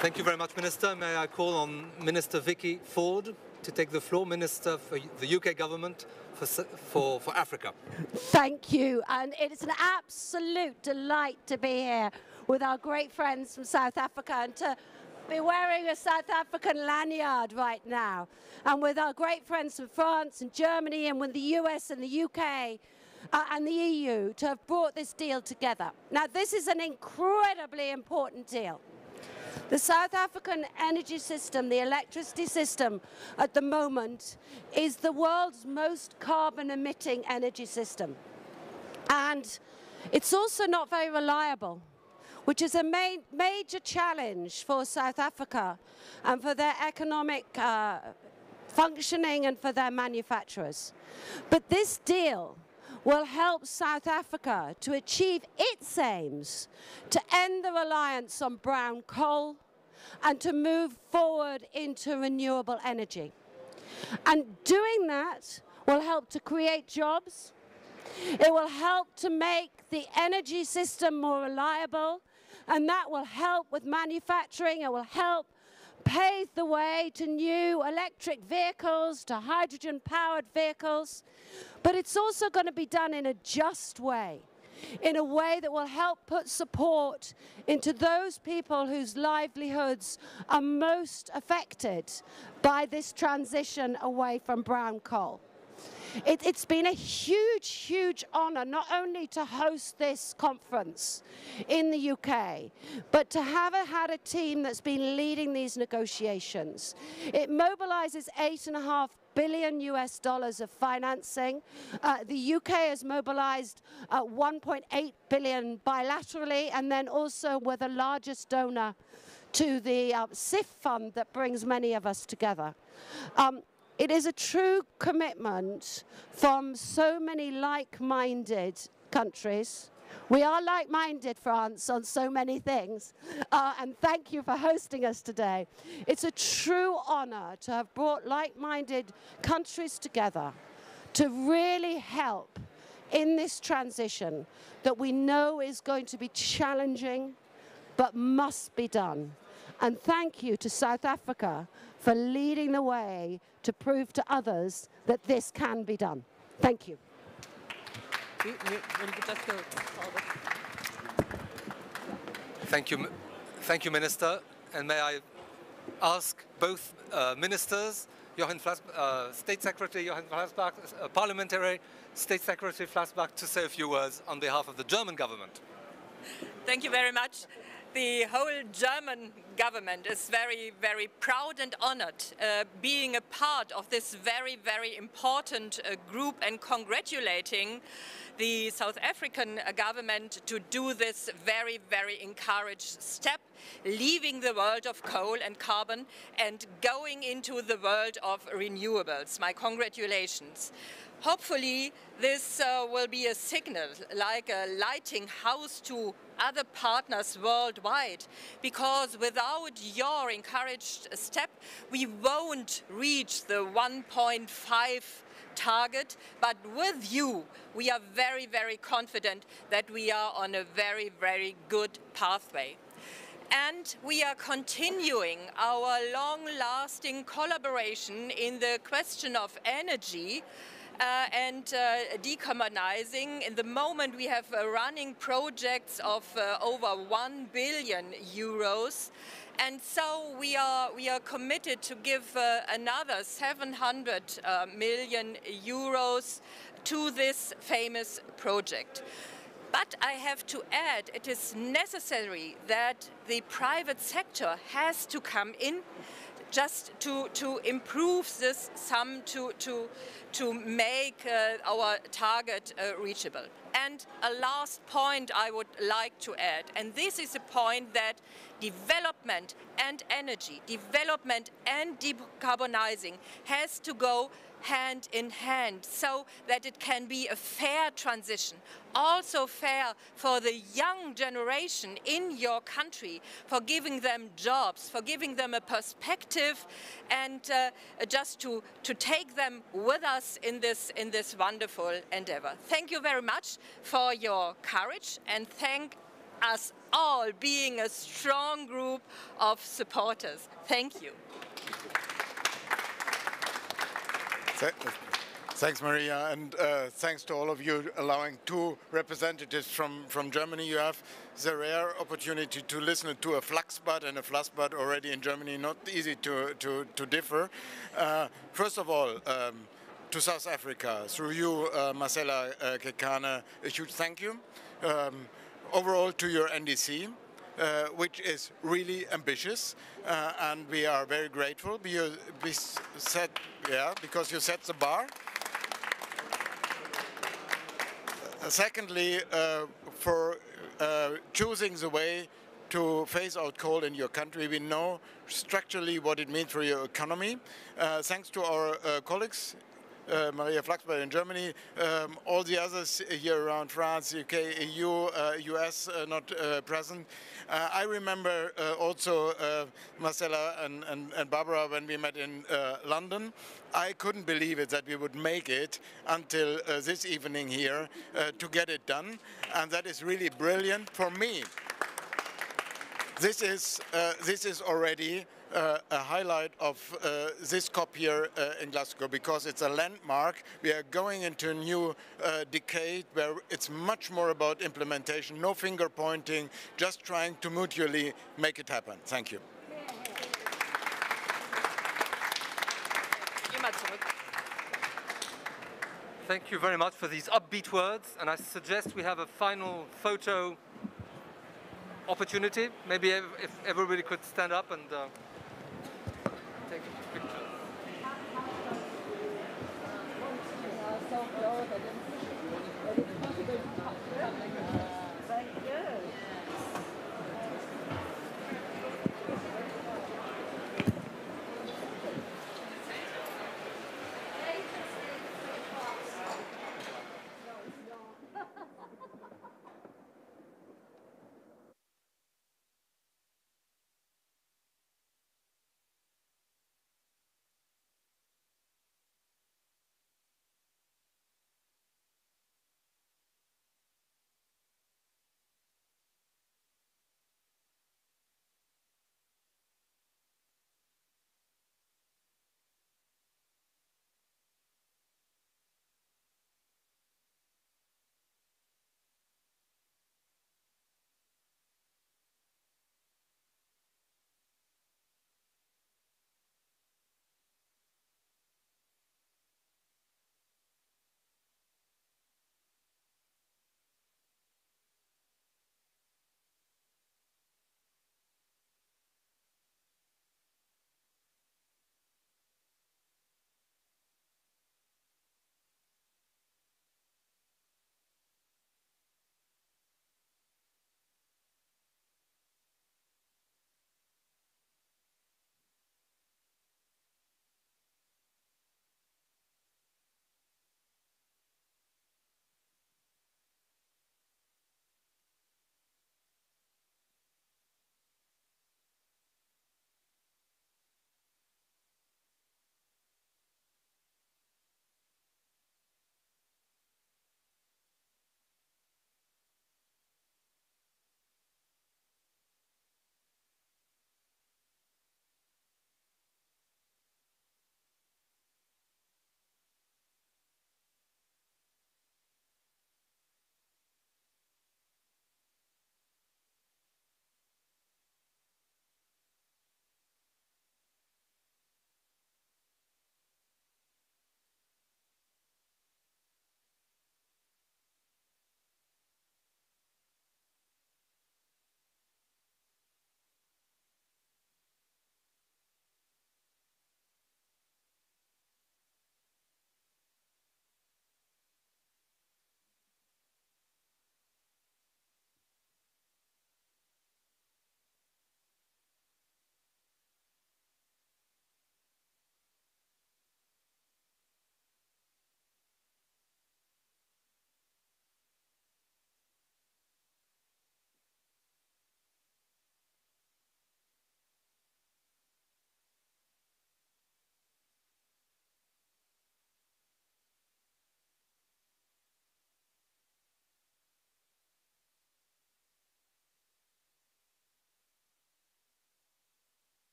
Thank you very much, Minister. May I call on Minister Vicky Ford to take the floor, Minister for the UK Government for Africa.
Thank you, and it is an absolute delight to be here with our great friends from South Africa and to be wearing a South African lanyard right now. And with our great friends from France and Germany and with the US and the UK and the EU to have brought this deal together. Now, this is an incredibly important deal. The South African energy system, the electricity system at the moment, is the world's most carbon-emitting energy system. And it's also not very reliable, which is a major challenge for South Africa and for their economic functioning and for their manufacturers. But this deal will help South Africa to achieve its aims to end the reliance on brown coal and to move forward into renewable energy. And doing that will help to create jobs. It will help to make the energy system more reliable, and that will help with manufacturing. It will help pave the way to new electric vehicles, to hydrogen-powered vehicles. But it's also going to be done in a just way, in a way that will help put support into those people whose livelihoods are most affected by this transition away from brown coal. It's been a huge, huge honour not only to host this conference in the UK, but to have had a team that's been leading these negotiations. It mobilises $8.5 billion of financing. The UK has mobilised 1.8 billion bilaterally, and then also we're the largest donor to the SIF fund that brings many of us together. It is a true commitment from so many like-minded countries. We are like-minded, France, on so many things, and thank you for hosting us today. It's a true honour to have brought like-minded countries together to really help in this transition that we know is going to be challenging, but must be done. And thank you to South Africa for leading the way to prove to others that this can be done. Thank you.
Thank you, Minister. And may I ask both ministers, State Secretary Jochen Flassbach, Parliamentary State Secretary Flassbach, to say a few words on behalf of the German government.
Thank you very much. The whole German government is very, very proud and honored being a part of this very, very important group and congratulating the South African government to do this very, very encouraged step, leaving the world of coal and carbon and going into the world of renewables. My congratulations. Hopefully this will be a signal, like a lighting house to other partners worldwide, because without your encouraged step, we won't reach the 1.5 target, but with you, we are very, very confident that we are on a very, very good pathway. And we are continuing our long-lasting collaboration in the question of energy and decarbonizing. In the moment, we have running projects of over 1 billion euros. And so we are committed to give another 700 million euros to this famous project. But I have to add, it is necessary that the private sector has to come in just to improve this sum to make our target reachable. And a last point I would like to add, and this is a point that development and energy, development and decarbonizing has to go hand in hand so that it can be a fair transition, also fair for the young generation in your country, for giving them jobs, for giving them a perspective, and just to take them with us in this wonderful endeavor. Thank you very much for your courage, and thank us all being a strong group of supporters. Thank you.
Thanks, Maria, and thanks to all of you allowing two representatives from Germany. You have the rare opportunity to listen to a flaxbud and a flassbud already in Germany, not easy to differ. First of all, to South Africa, through you, Marcela Kekane, a huge thank you. Overall to your NDC, which is really ambitious, and we are very grateful because you set the bar. Secondly, for choosing the way to phase out coal in your country. We know structurally what it means for your economy. Thanks to our colleagues, Maria Flaxbert in Germany, all the others here around France, UK, EU, US not present. I remember also Marcela and Barbara when we met in London. I couldn't believe it that we would make it until this evening here to get it done, and that is really brilliant for me. This is already a highlight of this COP here in Glasgow, because it's a landmark. We are going into a new decade where it's much more about implementation, no finger pointing, just trying to mutually make it happen. Thank you.
Thank you very much for these upbeat words, and I suggest we have a final photo opportunity. Maybe if everybody could stand up and take a picture.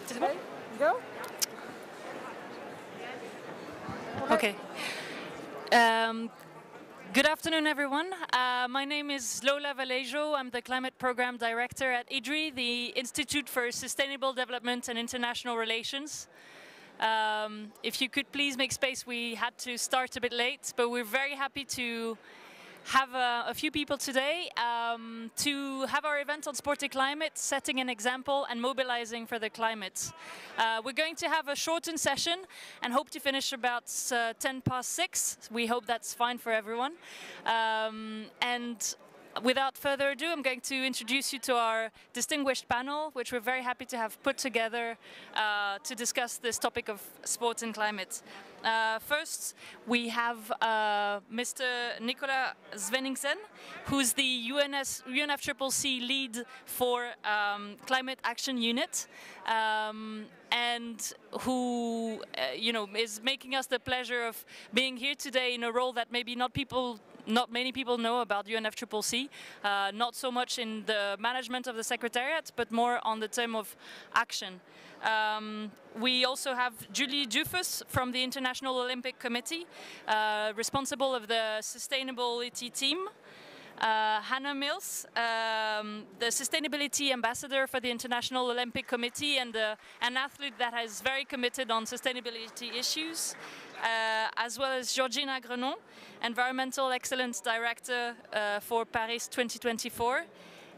Okay, go.
Okay. Good afternoon, everyone. My name is Lola Vallejo. I'm the Climate Program Director at IDRI, the Institute for Sustainable Development and International Relations. If you could please make space, we had to start a bit late, but we're very happy to have a few people today to have our event on sport and climate, setting an example and mobilizing for the climate. We're going to have a shortened session and hope to finish about 6:10. We hope that's fine for everyone. And without further ado, I'm going to introduce you to our distinguished panel, which we're very happy to have put together to discuss this topic of sport and climate. First, we have Mr. Nicolas Svenningsen, who's the UNFCCC lead for Climate Action Unit, and who is making us the pleasure of being here today in a role that maybe not many people know about UNFCCC, not so much in the management of the Secretariat, but more on the term of action. We also have Julie Dufus from the International Olympic Committee, responsible of the sustainability team. Hannah Mills, the Sustainability Ambassador for the International Olympic Committee and an athlete that is very committed on sustainability issues, as well as Georgina Grenon, Environmental Excellence Director for Paris 2024,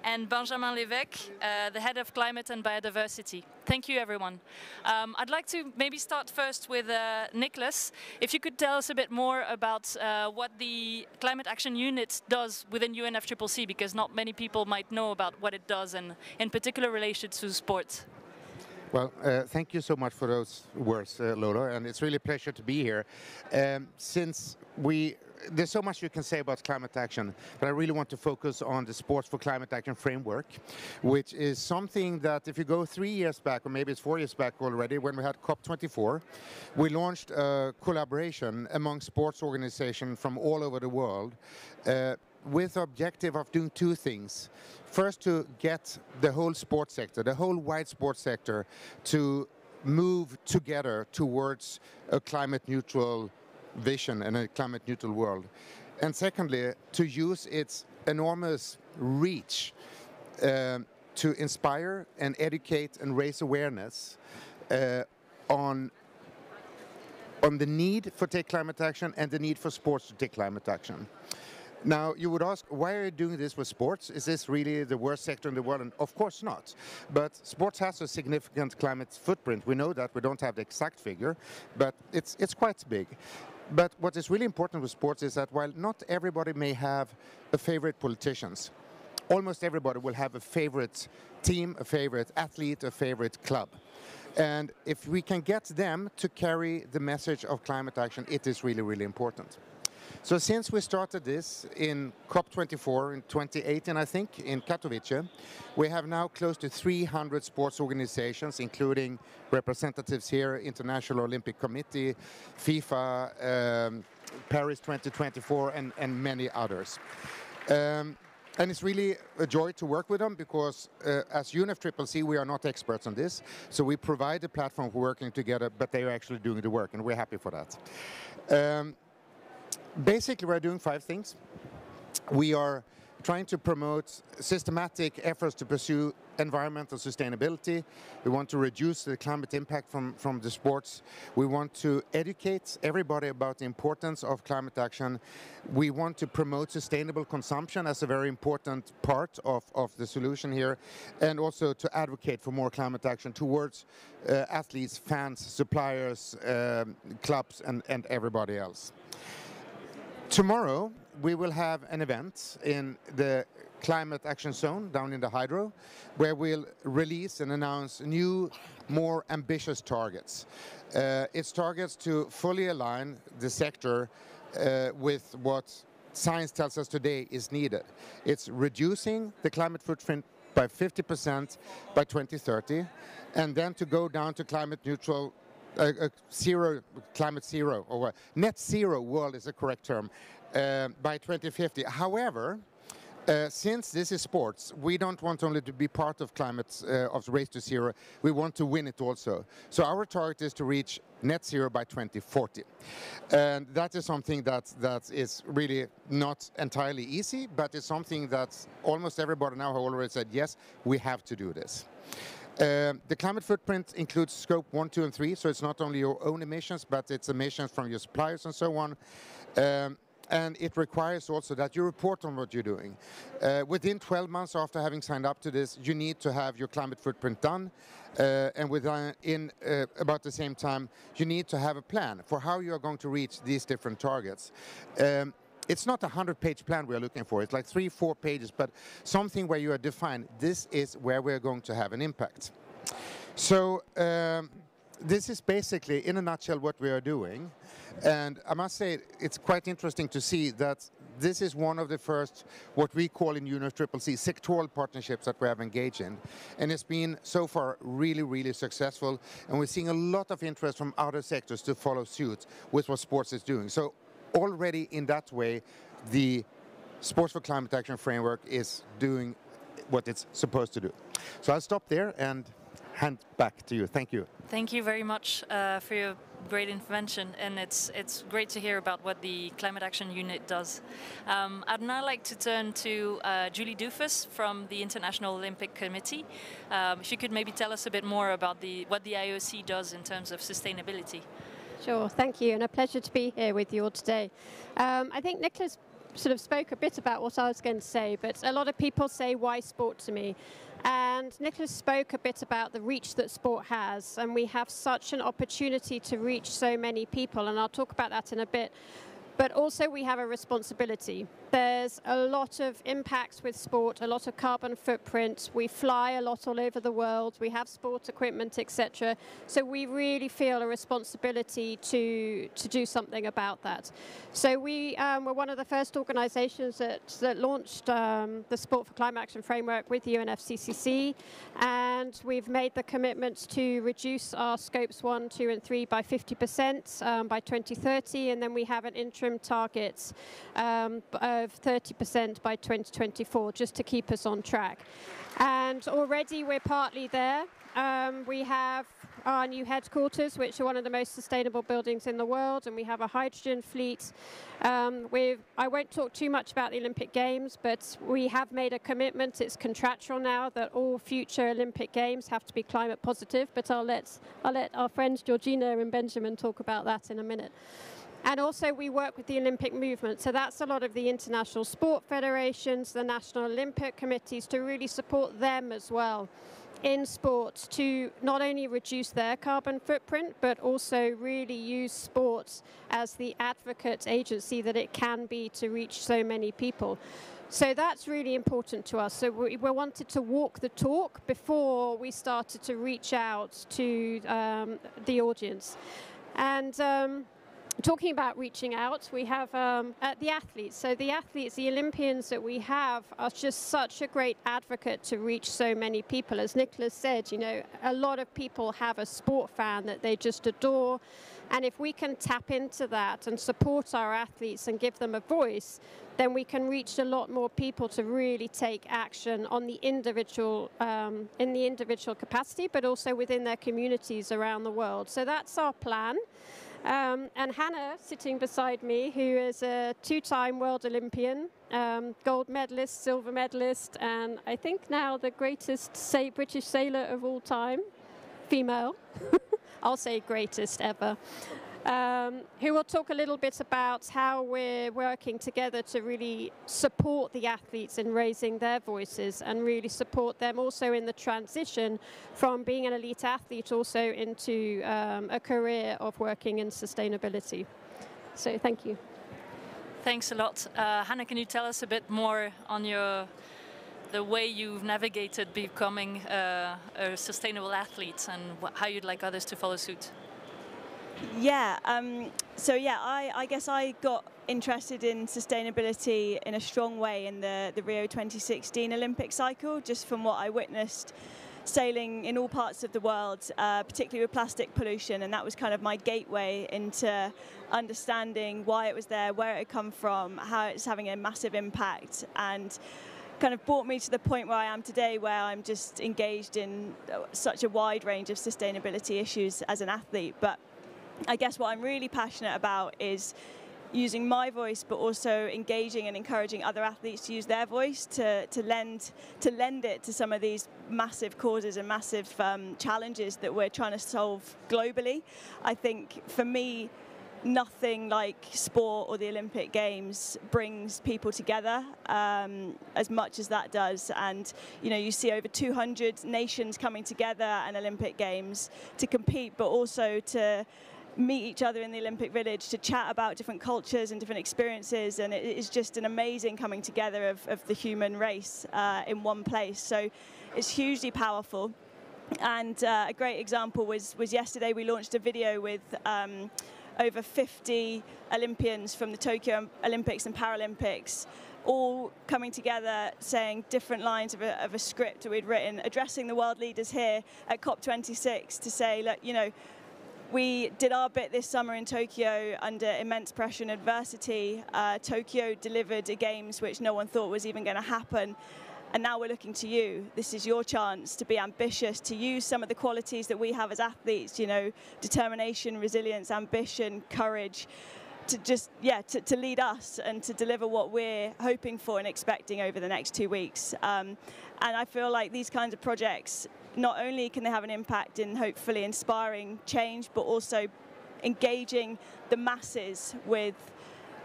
and Benjamin Lévesque, the Head of Climate and Biodiversity. Thank you, everyone. I'd like to maybe start first with Nicholas. If you could tell us a bit more about what the Climate Action Unit does within UNFCCC, because not many people might know about what it does, and in particular related to sport.
Well, thank you so much for those words, Lola, and it's really a pleasure to be here. There's so much you can say about climate action, but I really want to focus on the Sports for Climate Action framework, which is something that if you go 3 years back, or maybe it's 4 years back already, when we had COP24, we launched a collaboration among sports organizations from all over the world with the objective of doing two things. First, to get the whole sports sector, the whole wide sports sector, to move together towards a climate neutral vision and a climate neutral world. And secondly, to use its enormous reach to inspire and educate and raise awareness on the need for take climate action and the need for sports to take climate action. Now, you would ask, why are you doing this with sports? Is this really the worst sector in the world? And of course not. But sports has a significant climate footprint. We know that. We don't have the exact figure, but it's quite big. But what is really important with sports is that while not everybody may have a favorite politicians, almost everybody will have a favorite team, a favorite athlete, a favorite club. And if we can get them to carry the message of climate action, it is really, really important. So since we started this in COP24 in 2018, I think, in Katowice, we have now close to 300 sports organizations, including representatives here, International Olympic Committee, FIFA, Paris 2024, and many others. And it's really a joy to work with them because as UNFCCC, we are not experts on this. So we provide a platform for working together, but they are actually doing the work, and we're happy for that. Basically, we're doing 5 things. We are trying to promote systematic efforts to pursue environmental sustainability. We want to reduce the climate impact from the sports. We want to educate everybody about the importance of climate action. We want to promote sustainable consumption as a very important part of the solution here, and also to advocate for more climate action towards athletes, fans, suppliers, clubs, and everybody else. Tomorrow, we will have an event in the Climate Action Zone down in the Hydro, where we'll release and announce new, more ambitious targets. It's targets to fully align the sector with what science tells us today is needed. It's reducing the climate footprint by 50% by 2030, and then to go down to climate neutral climate zero, or net zero world is a correct term, by 2050. However, since this is sports, we don't want only to be part of of Race to Zero, we want to win it also. So our target is to reach net zero by 2040. And that is something that is really not entirely easy, but it's something that almost everybody now has already said, yes, we have to do this. The climate footprint includes scope 1, 2 and 3, so it's not only your own emissions, but it's emissions from your suppliers and so on. And it requires also that you report on what you're doing. Within 12 months after having signed up to this, you need to have your climate footprint done. And within about the same time, you need to have a plan for how you are going to reach these different targets. It's not a 100-page plan we are looking for. It's like 3-4 pages, but something where you are defined, this is where we're going to have an impact. So this is basically, in a nutshell, what we are doing. And I must say, it's quite interesting to see that this is one of the first, what we call in UNFCCC, sectoral partnerships that we have engaged in. And it's been, so far, really, really successful. And we're seeing a lot of interest from other sectors to follow suit with what sports is doing. So already in that way, the Sports for Climate Action Framework is doing what it's supposed to do. So I'll stop there and hand back to you. Thank you.
Thank you very much for your great intervention, and it's great to hear about what the Climate Action Unit does. I'd now like to turn to Julie Doofus from the International Olympic Committee. If you could maybe tell us a bit more about what the IOC does in terms of sustainability.
Sure, thank you, and a pleasure to be here with you all today. I think Nicholas sort of spoke a bit about what I was going to say, but a lot of people say, why sport to me? And Nicholas spoke a bit about the reach that sport has, and we have such an opportunity to reach so many people, and I'll talk about that in a bit. But also we have a responsibility. There's a lot of impacts with sport, a lot of carbon footprint. We fly a lot all over the world. We have sport equipment, etc. So we really feel a responsibility to do something about that. So we were one of the first organizations that launched the Sport for Climate Action Framework with UNFCCC. And we've made the commitment to reduce our scopes 1, 2 and 3 by 50% by 2030. And then we have an interim target of 30% by 2024, just to keep us on track. And already we're partly there. We have our new headquarters, which are one of the most sustainable buildings in the world, and we have a hydrogen fleet. I won't talk too much about the Olympic Games, but we have made a commitment, it's contractual now, that all future Olympic Games have to be climate positive, but I'll let our friends Georgina and Benjamin talk about that in a minute. And also we work with the Olympic movement, so that's a lot of the international sport federations, the national Olympic committees, to really support them as well in sports to not only reduce their carbon footprint, but also really use sports as the advocate agency that it can be to reach so many people. So that's really important to us. So we wanted to walk the talk before we started to reach out to the audience. And talking about reaching out, we have the athletes. So the athletes, the Olympians that we have, are just such a great advocate to reach so many people. As Nicholas said, you know, a lot of people have a sport fan that they just adore. And if we can tap into that and support our athletes and give them a voice, then we can reach a lot more people to really take action on the individual, in the individual capacity, but also within their communities around the world. So that's our plan. And Hannah, sitting beside me, who is a 2-time world Olympian, gold medalist, silver medalist, and I think now the greatest British sailor of all time, female, I'll say greatest ever, who will talk a little bit about how we're working together to really support the athletes in raising their voices and really support them also in the transition from being an elite athlete also into a career of working in sustainability. So thank you.
Thanks a lot. Hannah, can you tell us a bit more on the way you've navigated becoming a sustainable athlete and how you'd like others to follow suit?
Yeah, I guess I got interested in sustainability in a strong way in the Rio 2016 Olympic cycle, just from what I witnessed sailing in all parts of the world, particularly with plastic pollution, and that was kind of my gateway into understanding why it was there, where it had come from, how it's having a massive impact, and kind of brought me to the point where I am today, where I'm just engaged in such a wide range of sustainability issues as an athlete. But I guess what I'm really passionate about is using my voice, but also engaging and encouraging other athletes to use their voice to lend it to some of these massive causes and massive challenges that we're trying to solve globally. I think for me, nothing like sport or the Olympic Games brings people together as much as that does. And you know, you see over 200 nations coming together at Olympic Games to compete, but also to meet each other in the Olympic Village, to chat about different cultures and different experiences, and it is just an amazing coming together of the human race in one place. So it's hugely powerful. And a great example was yesterday. We launched a video with over 50 Olympians from the Tokyo Olympics and Paralympics, all coming together saying different lines of a script that we'd written, addressing the world leaders here at COP26 to say, look, you know, we did our bit this summer in Tokyo under immense pressure and adversity. Tokyo delivered a Games which no one thought was even going to happen. And now we're looking to you. This is your chance to be ambitious, to use some of the qualities that we have as athletes, you know, determination, resilience, ambition, courage, to just, yeah, to lead us and to deliver what we're hoping for and expecting over the next 2 weeks. And I feel like these kinds of projects, not only can they have an impact in hopefully inspiring change, but also engaging the masses with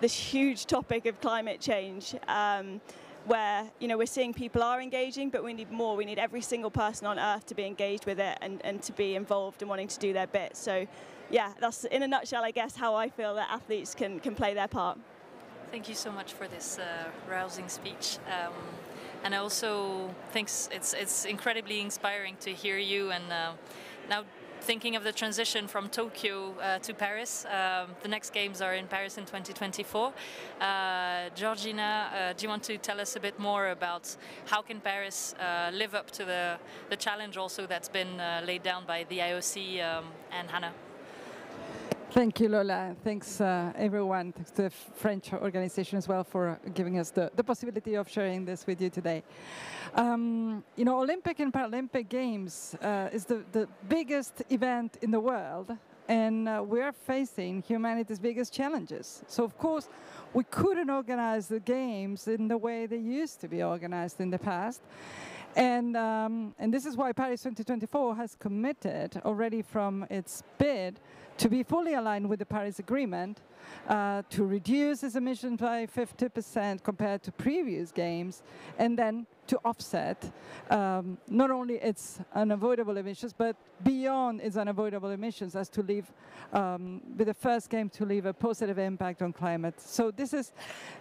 this huge topic of climate change. Where, you know, we're seeing people are engaging, but we need more. We need every single person on Earth to be engaged with it and to be involved and wanting to do their bit. So, yeah, that's in a nutshell, I guess, how I feel that athletes can play their part.
Thank you so much for this rousing speech. And I also think it's incredibly inspiring to hear you. And now thinking of the transition from Tokyo to Paris, the next games are in Paris in 2024. Georgina, do you want to tell us a bit more about how can Paris live up to the challenge also that's been laid down by the IOC and Hannah?
Thank you, Lola. Thanks, everyone. Thanks to the French organization as well for giving us the possibility of sharing this with you today. You know, Olympic and Paralympic Games is the biggest event in the world, and we are facing humanity's biggest challenges. So, of course, we couldn't organize the Games in the way they used to be organized in the past. And this is why Paris 2024 has committed already from its bid to be fully aligned with the Paris Agreement, to reduce its emissions by 50% compared to previous games, and then to offset not only its unavoidable emissions, but beyond its unavoidable emissions, as to leave, with the first game, to leave a positive impact on climate. So this is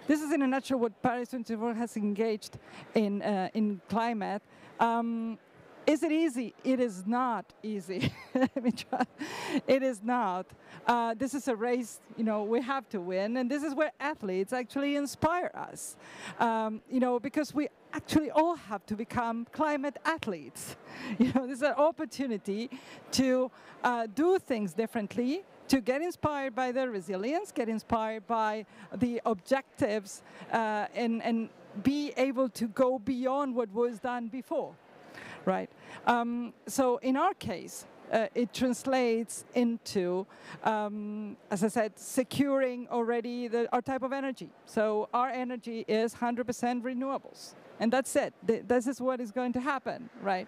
in a nutshell what Paris 2024 has engaged in climate. Is it easy? It is not easy. Let me try. It is not. This is a race, you know, we have to win, and this is where athletes actually inspire us. You know, because we actually all have to become climate athletes. You know, this is an opportunity to do things differently, to get inspired by the resilience, get inspired by the objectives, and be able to go beyond what was done before. Right. So in our case, it translates into, as I said, securing already our type of energy. So our energy is 100% renewables. And that's it. This is what is going to happen, right?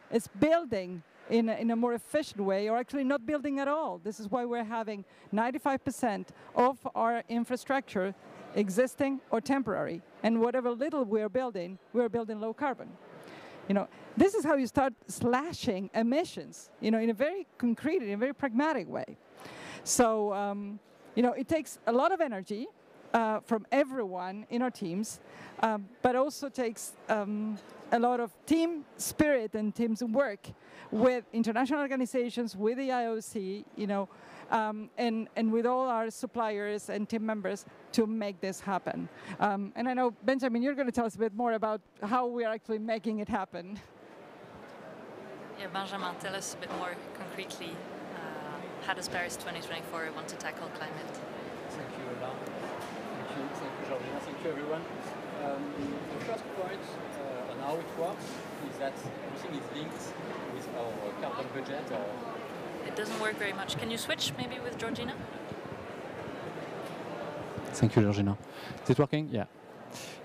It's building in a more efficient way, or actually not building at all. This is why we're having 95% of our infrastructure existing or temporary. And whatever little we're building low carbon. You know, this is how you start slashing emissions, you know, in a very concrete, in a very pragmatic way. So, you know, it takes a lot of energy from everyone in our teams, but also takes a lot of team spirit and teams work with international organizations, with the IOC, you know, and with all our suppliers and team members to make this happen. And I know, Benjamin, you're going to tell us a bit more about how we are actually making it happen.
Yeah, Benjamin, tell us a bit more concretely, how does Paris 2024 want to tackle climate?
Thank you, Ola. Thank you, Georgina. Thank you, everyone. The first point on how it works is that everything is linked with our carbon budget.
It doesn't work very much. Can you switch maybe with Georgina?
Thank you, Georgina. Is it working? Yeah.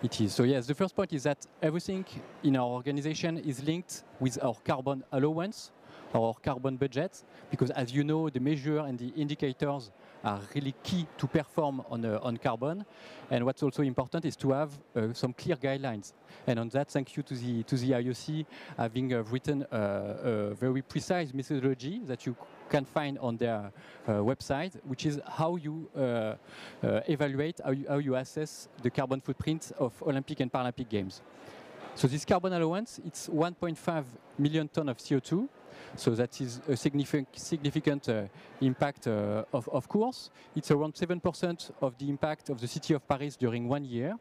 It is. So yes, the first point is that everything in our organization is linked with our carbon allowance, our carbon budget, because as you know, the measure and the indicators are really key to perform on carbon. And what's also important is to have some clear guidelines. And on that, thank you to the IOC having written a very precise methodology that you can find on their website, which is how you evaluate, how you assess the carbon footprint of Olympic and Paralympic Games. So this carbon allowance, it's 1.5 million tons of CO2. So that is a significant impact, of course. It's around 7% of the impact of the city of Paris during 1 year.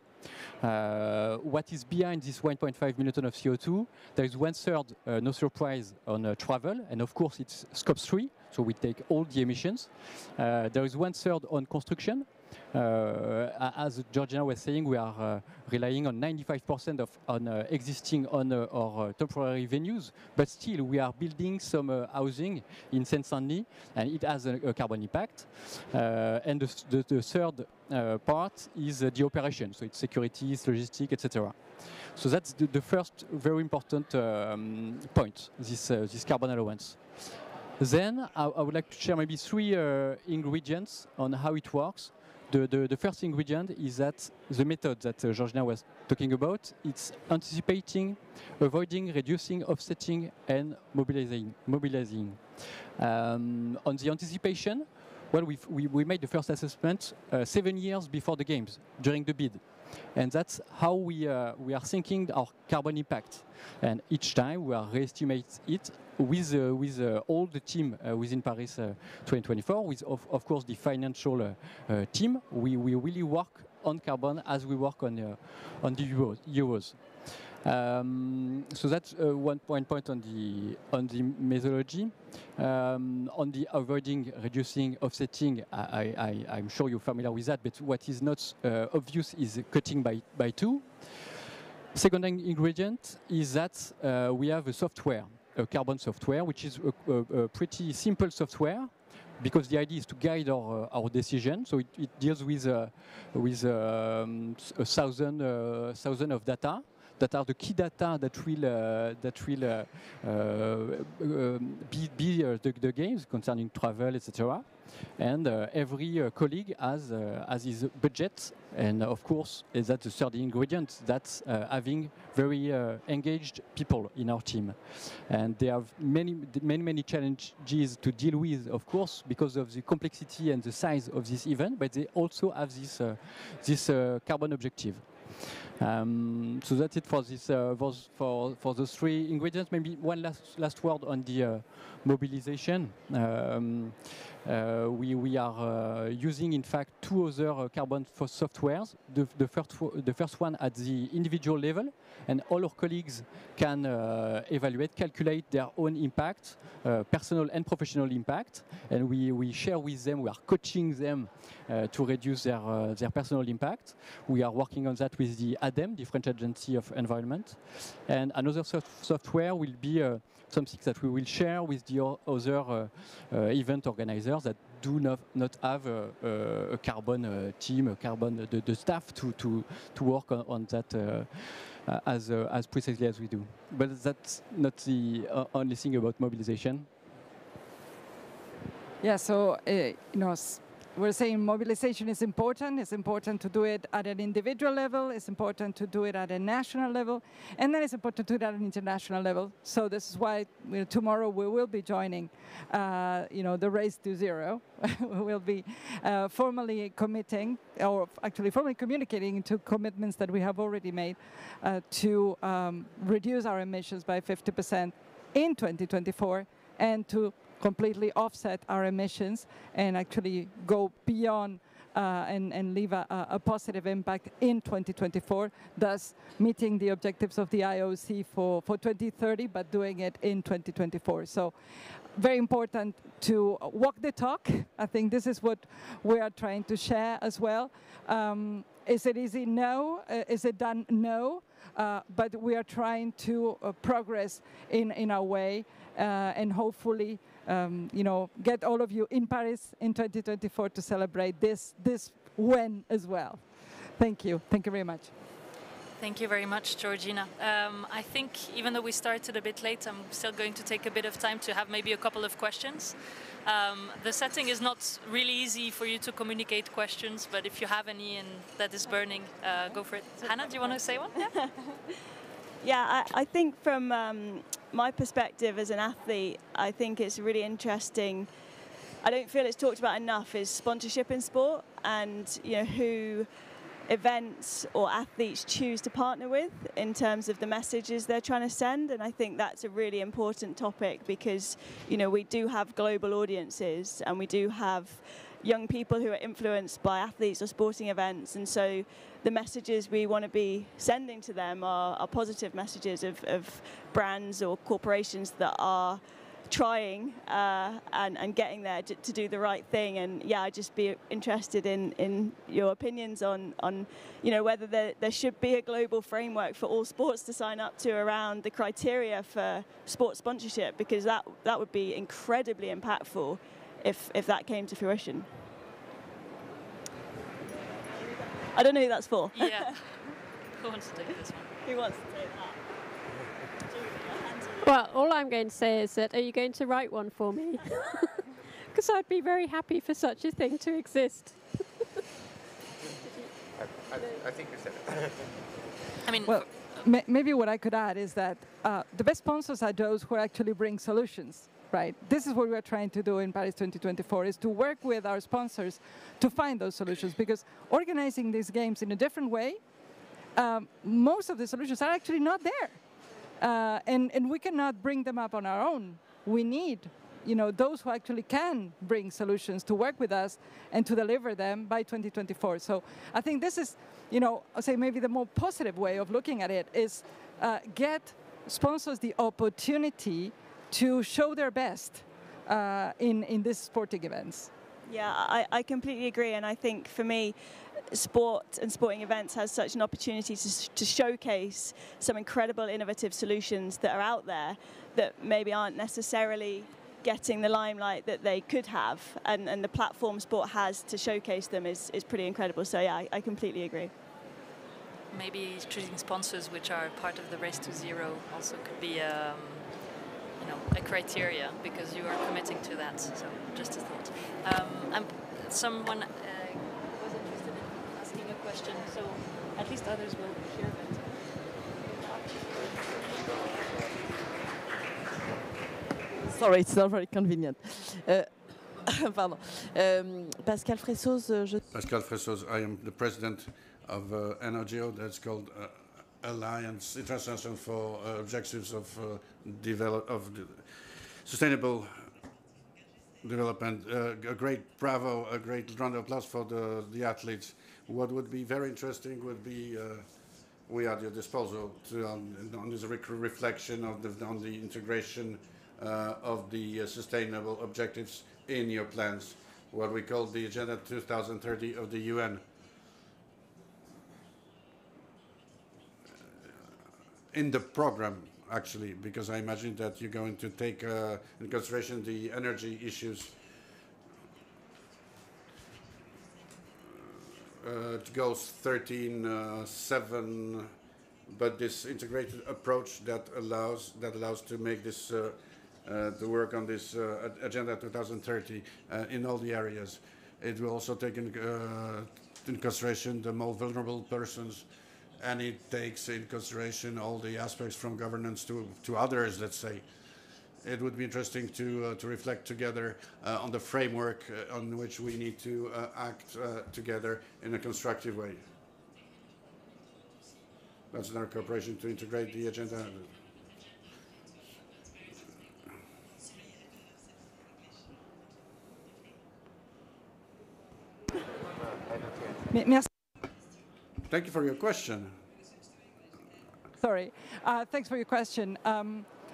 What is behind this 1.5 million tons of CO2? There is 1/3, no surprise, on travel, and of course it's Scope 3, so we take all the emissions. There is 1/3 on construction. As Georgina was saying, we are relying on 95% on existing or temporary venues, but still we are building some housing in Seine-Saint-Denis, and it has a carbon impact. And the third part is the operation, so it's security, logistics, etc. So that's the first very important point, this carbon allowance. Then I would like to share maybe 3 ingredients on how it works. The first ingredient is that the method that Georgina was talking about, it's anticipating, avoiding, reducing, offsetting, and mobilizing. On the anticipation, well, we made the first assessment 7 years before the games, during the bid. And that's how we are thinking our carbon impact. And each time we are re-estimate it with all the team within Paris 2024, with of course the financial team. We really work on carbon as we work on the euros. So that's one point on the methodology. On the avoiding, reducing, offsetting, I'm sure you're familiar with that, but what is not obvious is cutting by 2. Second ingredient is that we have a software, a carbon software, which is a pretty simple software, because the idea is to guide our decision. So it deals with 1,000 of data. That are the key data that will be the games concerning travel, etc. And every colleague has his budget, and of course, that's the third ingredient. That's having very engaged people in our team, and they have many challenges to deal with, of course, because of the complexity and the size of this event. But they also have this carbon objective. So that's it for this for those 3 ingredients. Maybe one last word on the mobilization. We are using, in fact, 2 other carbon softwares. The first one at the individual level, and all our colleagues can evaluate, calculate their own impact, personal and professional impact, and we share with them. We are coaching them to reduce their personal impact. We are working on that with the ADEME, the French Agency of Environment, and another software will be something that we will share with the other event organizers that do not have a carbon team, the staff to work on that as precisely as we do. But that's not the only thing about mobilization.
Yeah, so we're saying mobilization is important. It's important to do it at an individual level. It's important to do it at a national level. And then it's important to do it at an international level. So this is why tomorrow we will be joining, the Race to Zero. We will be formally committing, or actually formally communicating to commitments that we have already made to reduce our emissions by 50% in 2024 and to completely offset our emissions and actually go beyond and leave a positive impact in 2024, thus meeting the objectives of the IOC for 2030, but doing it in 2024. So very important to walk the talk. I think this is what we are trying to share as well. Is it easy? No. Is it done? No. But we are trying to progress in our way and hopefully get all of you in Paris in 2024 to celebrate this win as well. Thank you. Thank you very much.
Thank you very much, Georgina. I think even though we started a bit late, I'm still going to take a bit of time to have maybe a couple of questions. The setting is not really easy for you to communicate questions, but if you have any and that is burning, go for it. Hannah, do you want to say one? Yeah,
yeah, I think from my perspective as an athlete, I think it's really interesting. I don't feel it's talked about enough is sponsorship in sport and who events or athletes choose to partner with in terms of the messages they're trying to send, and I think that's a really important topic because we do have global audiences and we do have young people who are influenced by athletes or sporting events, and so the messages we want to be sending to them are positive messages of brands or corporations that are trying and getting there to do the right thing. And yeah, I'd just be interested in your opinions on whether there should be a global framework for all sports to sign up to around the criteria for sports sponsorship, because that would be incredibly impactful if that came to fruition. I don't know who that's for.
Yeah. Who wants to take this one?
Who wants to take that?
Well, all I'm going to say is that, are you going to write one for me? Because I'd be very happy for such a thing to exist.
I think you said it.
I mean,
well, maybe what I could add is that the best sponsors are those who actually bring solutions, right? This is what we're trying to do in Paris 2024, is to work with our sponsors to find those solutions, because organizing these games in a different way, most of the solutions are actually not there. And we cannot bring them up on our own. We need, those who actually can bring solutions to work with us and to deliver them by 2024. So I think this is, I'll say maybe the more positive way of looking at it is get sponsors the opportunity to show their best in these sporting events.
Yeah, I completely agree, and I think for me, sport and sporting events has such an opportunity to showcase some incredible innovative solutions that are out there that maybe aren't necessarily getting the limelight that they could have, and the platform sport has to showcase them is pretty incredible. So yeah, I completely agree.
Maybe choosing sponsors which are part of the Race to Zero also could be a criteria, because you are committing to that. So just a thought. Someone was interested in asking a question, so at least others will hear it.
Sorry, it's not very convenient. Pardon. Pascal Fressoz.
Pascal Fressoz. I am the president of NGO that's called Alliance International for Objectives of Sustainable Development. A great bravo, a great round of applause for the athletes. What would be very interesting would be we are at your disposal on this reflection on the integration of the sustainable objectives in your plans, what we call the Agenda 2030 of the UN. In the program, actually, because I imagine that you're going to take in consideration the energy issues. It goes 13.7, but this integrated approach that allows to make this to work on this Agenda 2030 in all the areas. It will also take in consideration the more vulnerable persons, and it takes in consideration all the aspects from governance to others, let's say. It would be interesting to reflect together on the framework on which we need to act together in a constructive way. That's another cooperation to integrate the agenda.
Merci.
Thank you for your question.
Sorry. Thanks for your question.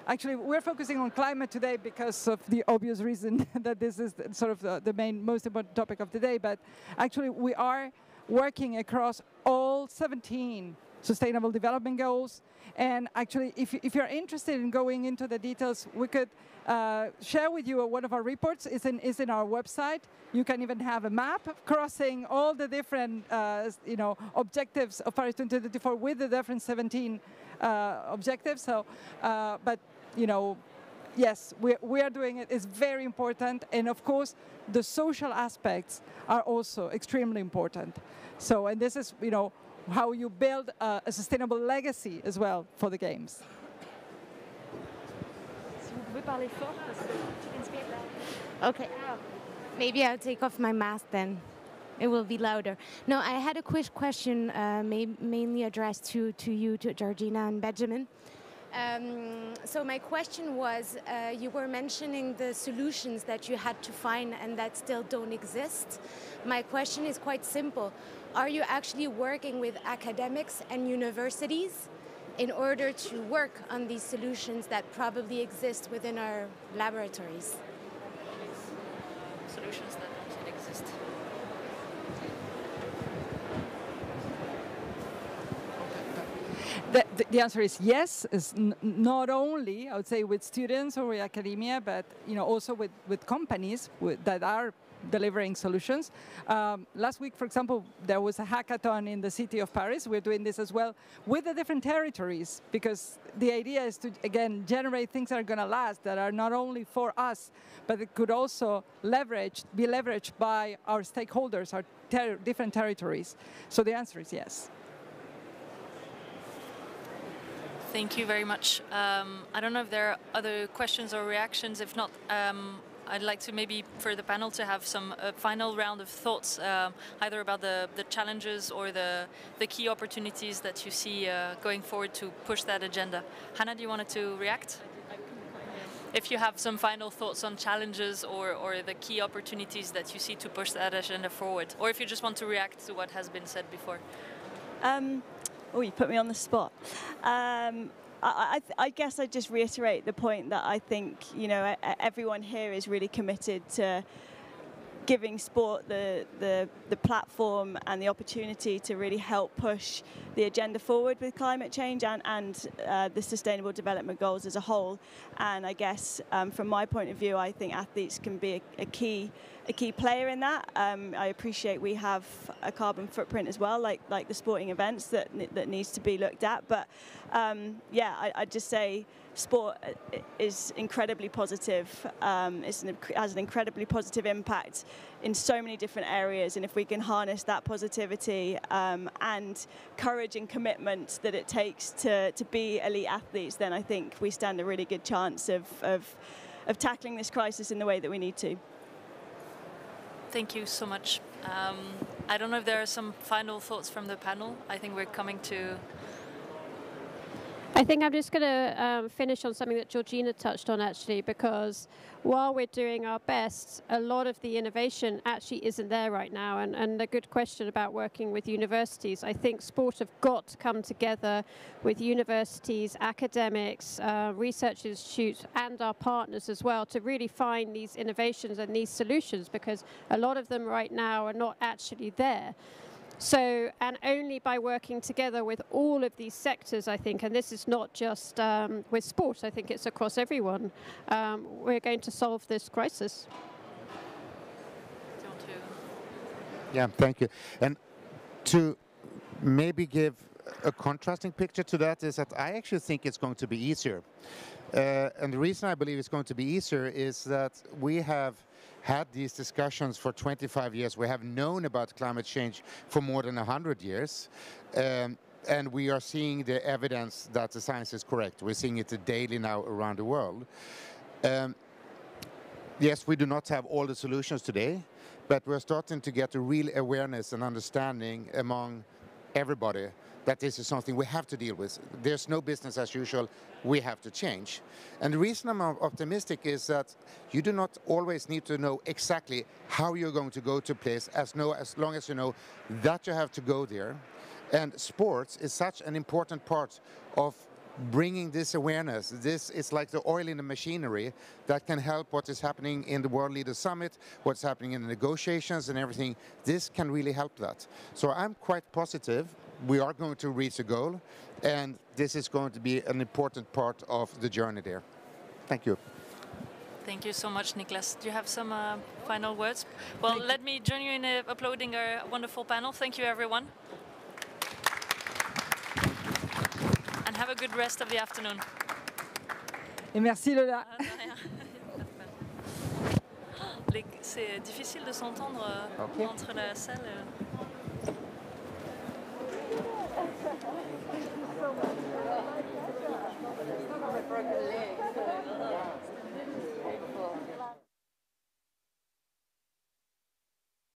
Actually, we're focusing on climate today because of the obvious reason that this is sort of the most important topic of the day. But actually, we are working across all 17 Sustainable Development Goals. And actually, if you're interested in going into the details, we could share with you one of our reports. Is in our website. You can even have a map crossing all the different objectives of Paris 2024 with the different 17 objectives. So, but yes, we are doing it. It's very important, and of course, the social aspects are also extremely important. So, and this is how you build a sustainable legacy as well for the games.
Okay, maybe I'll take off my mask then. It will be louder. No, I had a quick question mainly addressed to you, to Georgina and Benjamin. So my question was, you were mentioning the solutions that you had to find and that still don't exist. My question is quite simple. Are you actually working with academics and universities in order to work on these solutions that probably exist within our laboratories?
Solutions that don't yet exist.
The answer is yes. It's not only, I would say, with students or with academia, but also with companies that are delivering solutions. Last week, for example, there was a hackathon in the city of Paris. We're doing this as well with the different territories, because the idea is to, again, generate things that are going to last, that are not only for us, but it could also be leveraged by our stakeholders, our different territories. So the answer is yes.
Thank you very much. I don't know if there are other questions or reactions. If not, I'd like to maybe for the panel to have some final round of thoughts, either about the challenges or the key opportunities that you see going forward to push that agenda. Hannah, do you want to react? If you have some final thoughts on challenges or the key opportunities that you see to push that agenda forward, or if you just want to react to what has been said before.
Oh, you put me on the spot. I guess I'd just reiterate the point that I think, everyone here is really committed to giving sport the platform and the opportunity to really help push the agenda forward with climate change and the Sustainable Development Goals as a whole. And I guess from my point of view, I think athletes can be a key player in that. I appreciate we have a carbon footprint as well, like the sporting events that needs to be looked at. But yeah, I'd just say sport is incredibly positive. Has an incredibly positive impact in so many different areas, and if we can harness that positivity and courage and commitment that it takes to be elite athletes, then I think we stand a really good chance of tackling this crisis in the way that we need to.
Thank you so much. I don't know if there are some final thoughts from the panel. I think we're coming to...
I think I'm just going to finish on something that Georgina touched on, actually, because while we're doing our best, a lot of the innovation actually isn't there right now. And a good question about working with universities. I think sport have got to come together with universities, academics, research institutes, and our partners as well to really find these innovations and these solutions, because a lot of them right now are not actually there. So, and only by working together with all of these sectors, I think, and this is not just with sport, I think it's across everyone, we're going to solve this crisis.
Yeah, thank you. And to maybe give a contrasting picture to that is that I actually think it's going to be easier. And the reason I believe it's going to be easier is that we have had these discussions for 25 years. We have known about climate change for more than 100 years. And we are seeing the evidence that the science is correct. We're seeing it daily now around the world. Yes, we do not have all the solutions today, but we're starting to get a real awareness and understanding among everybody that this is something we have to deal with. There's no business as usual. We have to change. And the reason I'm optimistic is that you do not always need to know exactly how you're going to go to a place, as long as you know that you have to go there. And sports is such an important part of bringing this awareness. This is like the oil in the machinery that can help what is happening in the World Leaders Summit, what's happening in the negotiations and everything. This can really help that. So I'm quite positive we are going to reach a goal, and this is going to be an important part of the journey there. Thank you.
Thank you so much, Niklas. Do you have some final words? Well, let me join you in applauding our wonderful panel. Thank you, everyone. And have a good rest of the afternoon.
Et merci Lola.
C'est difficile de s'entendre entre la salle.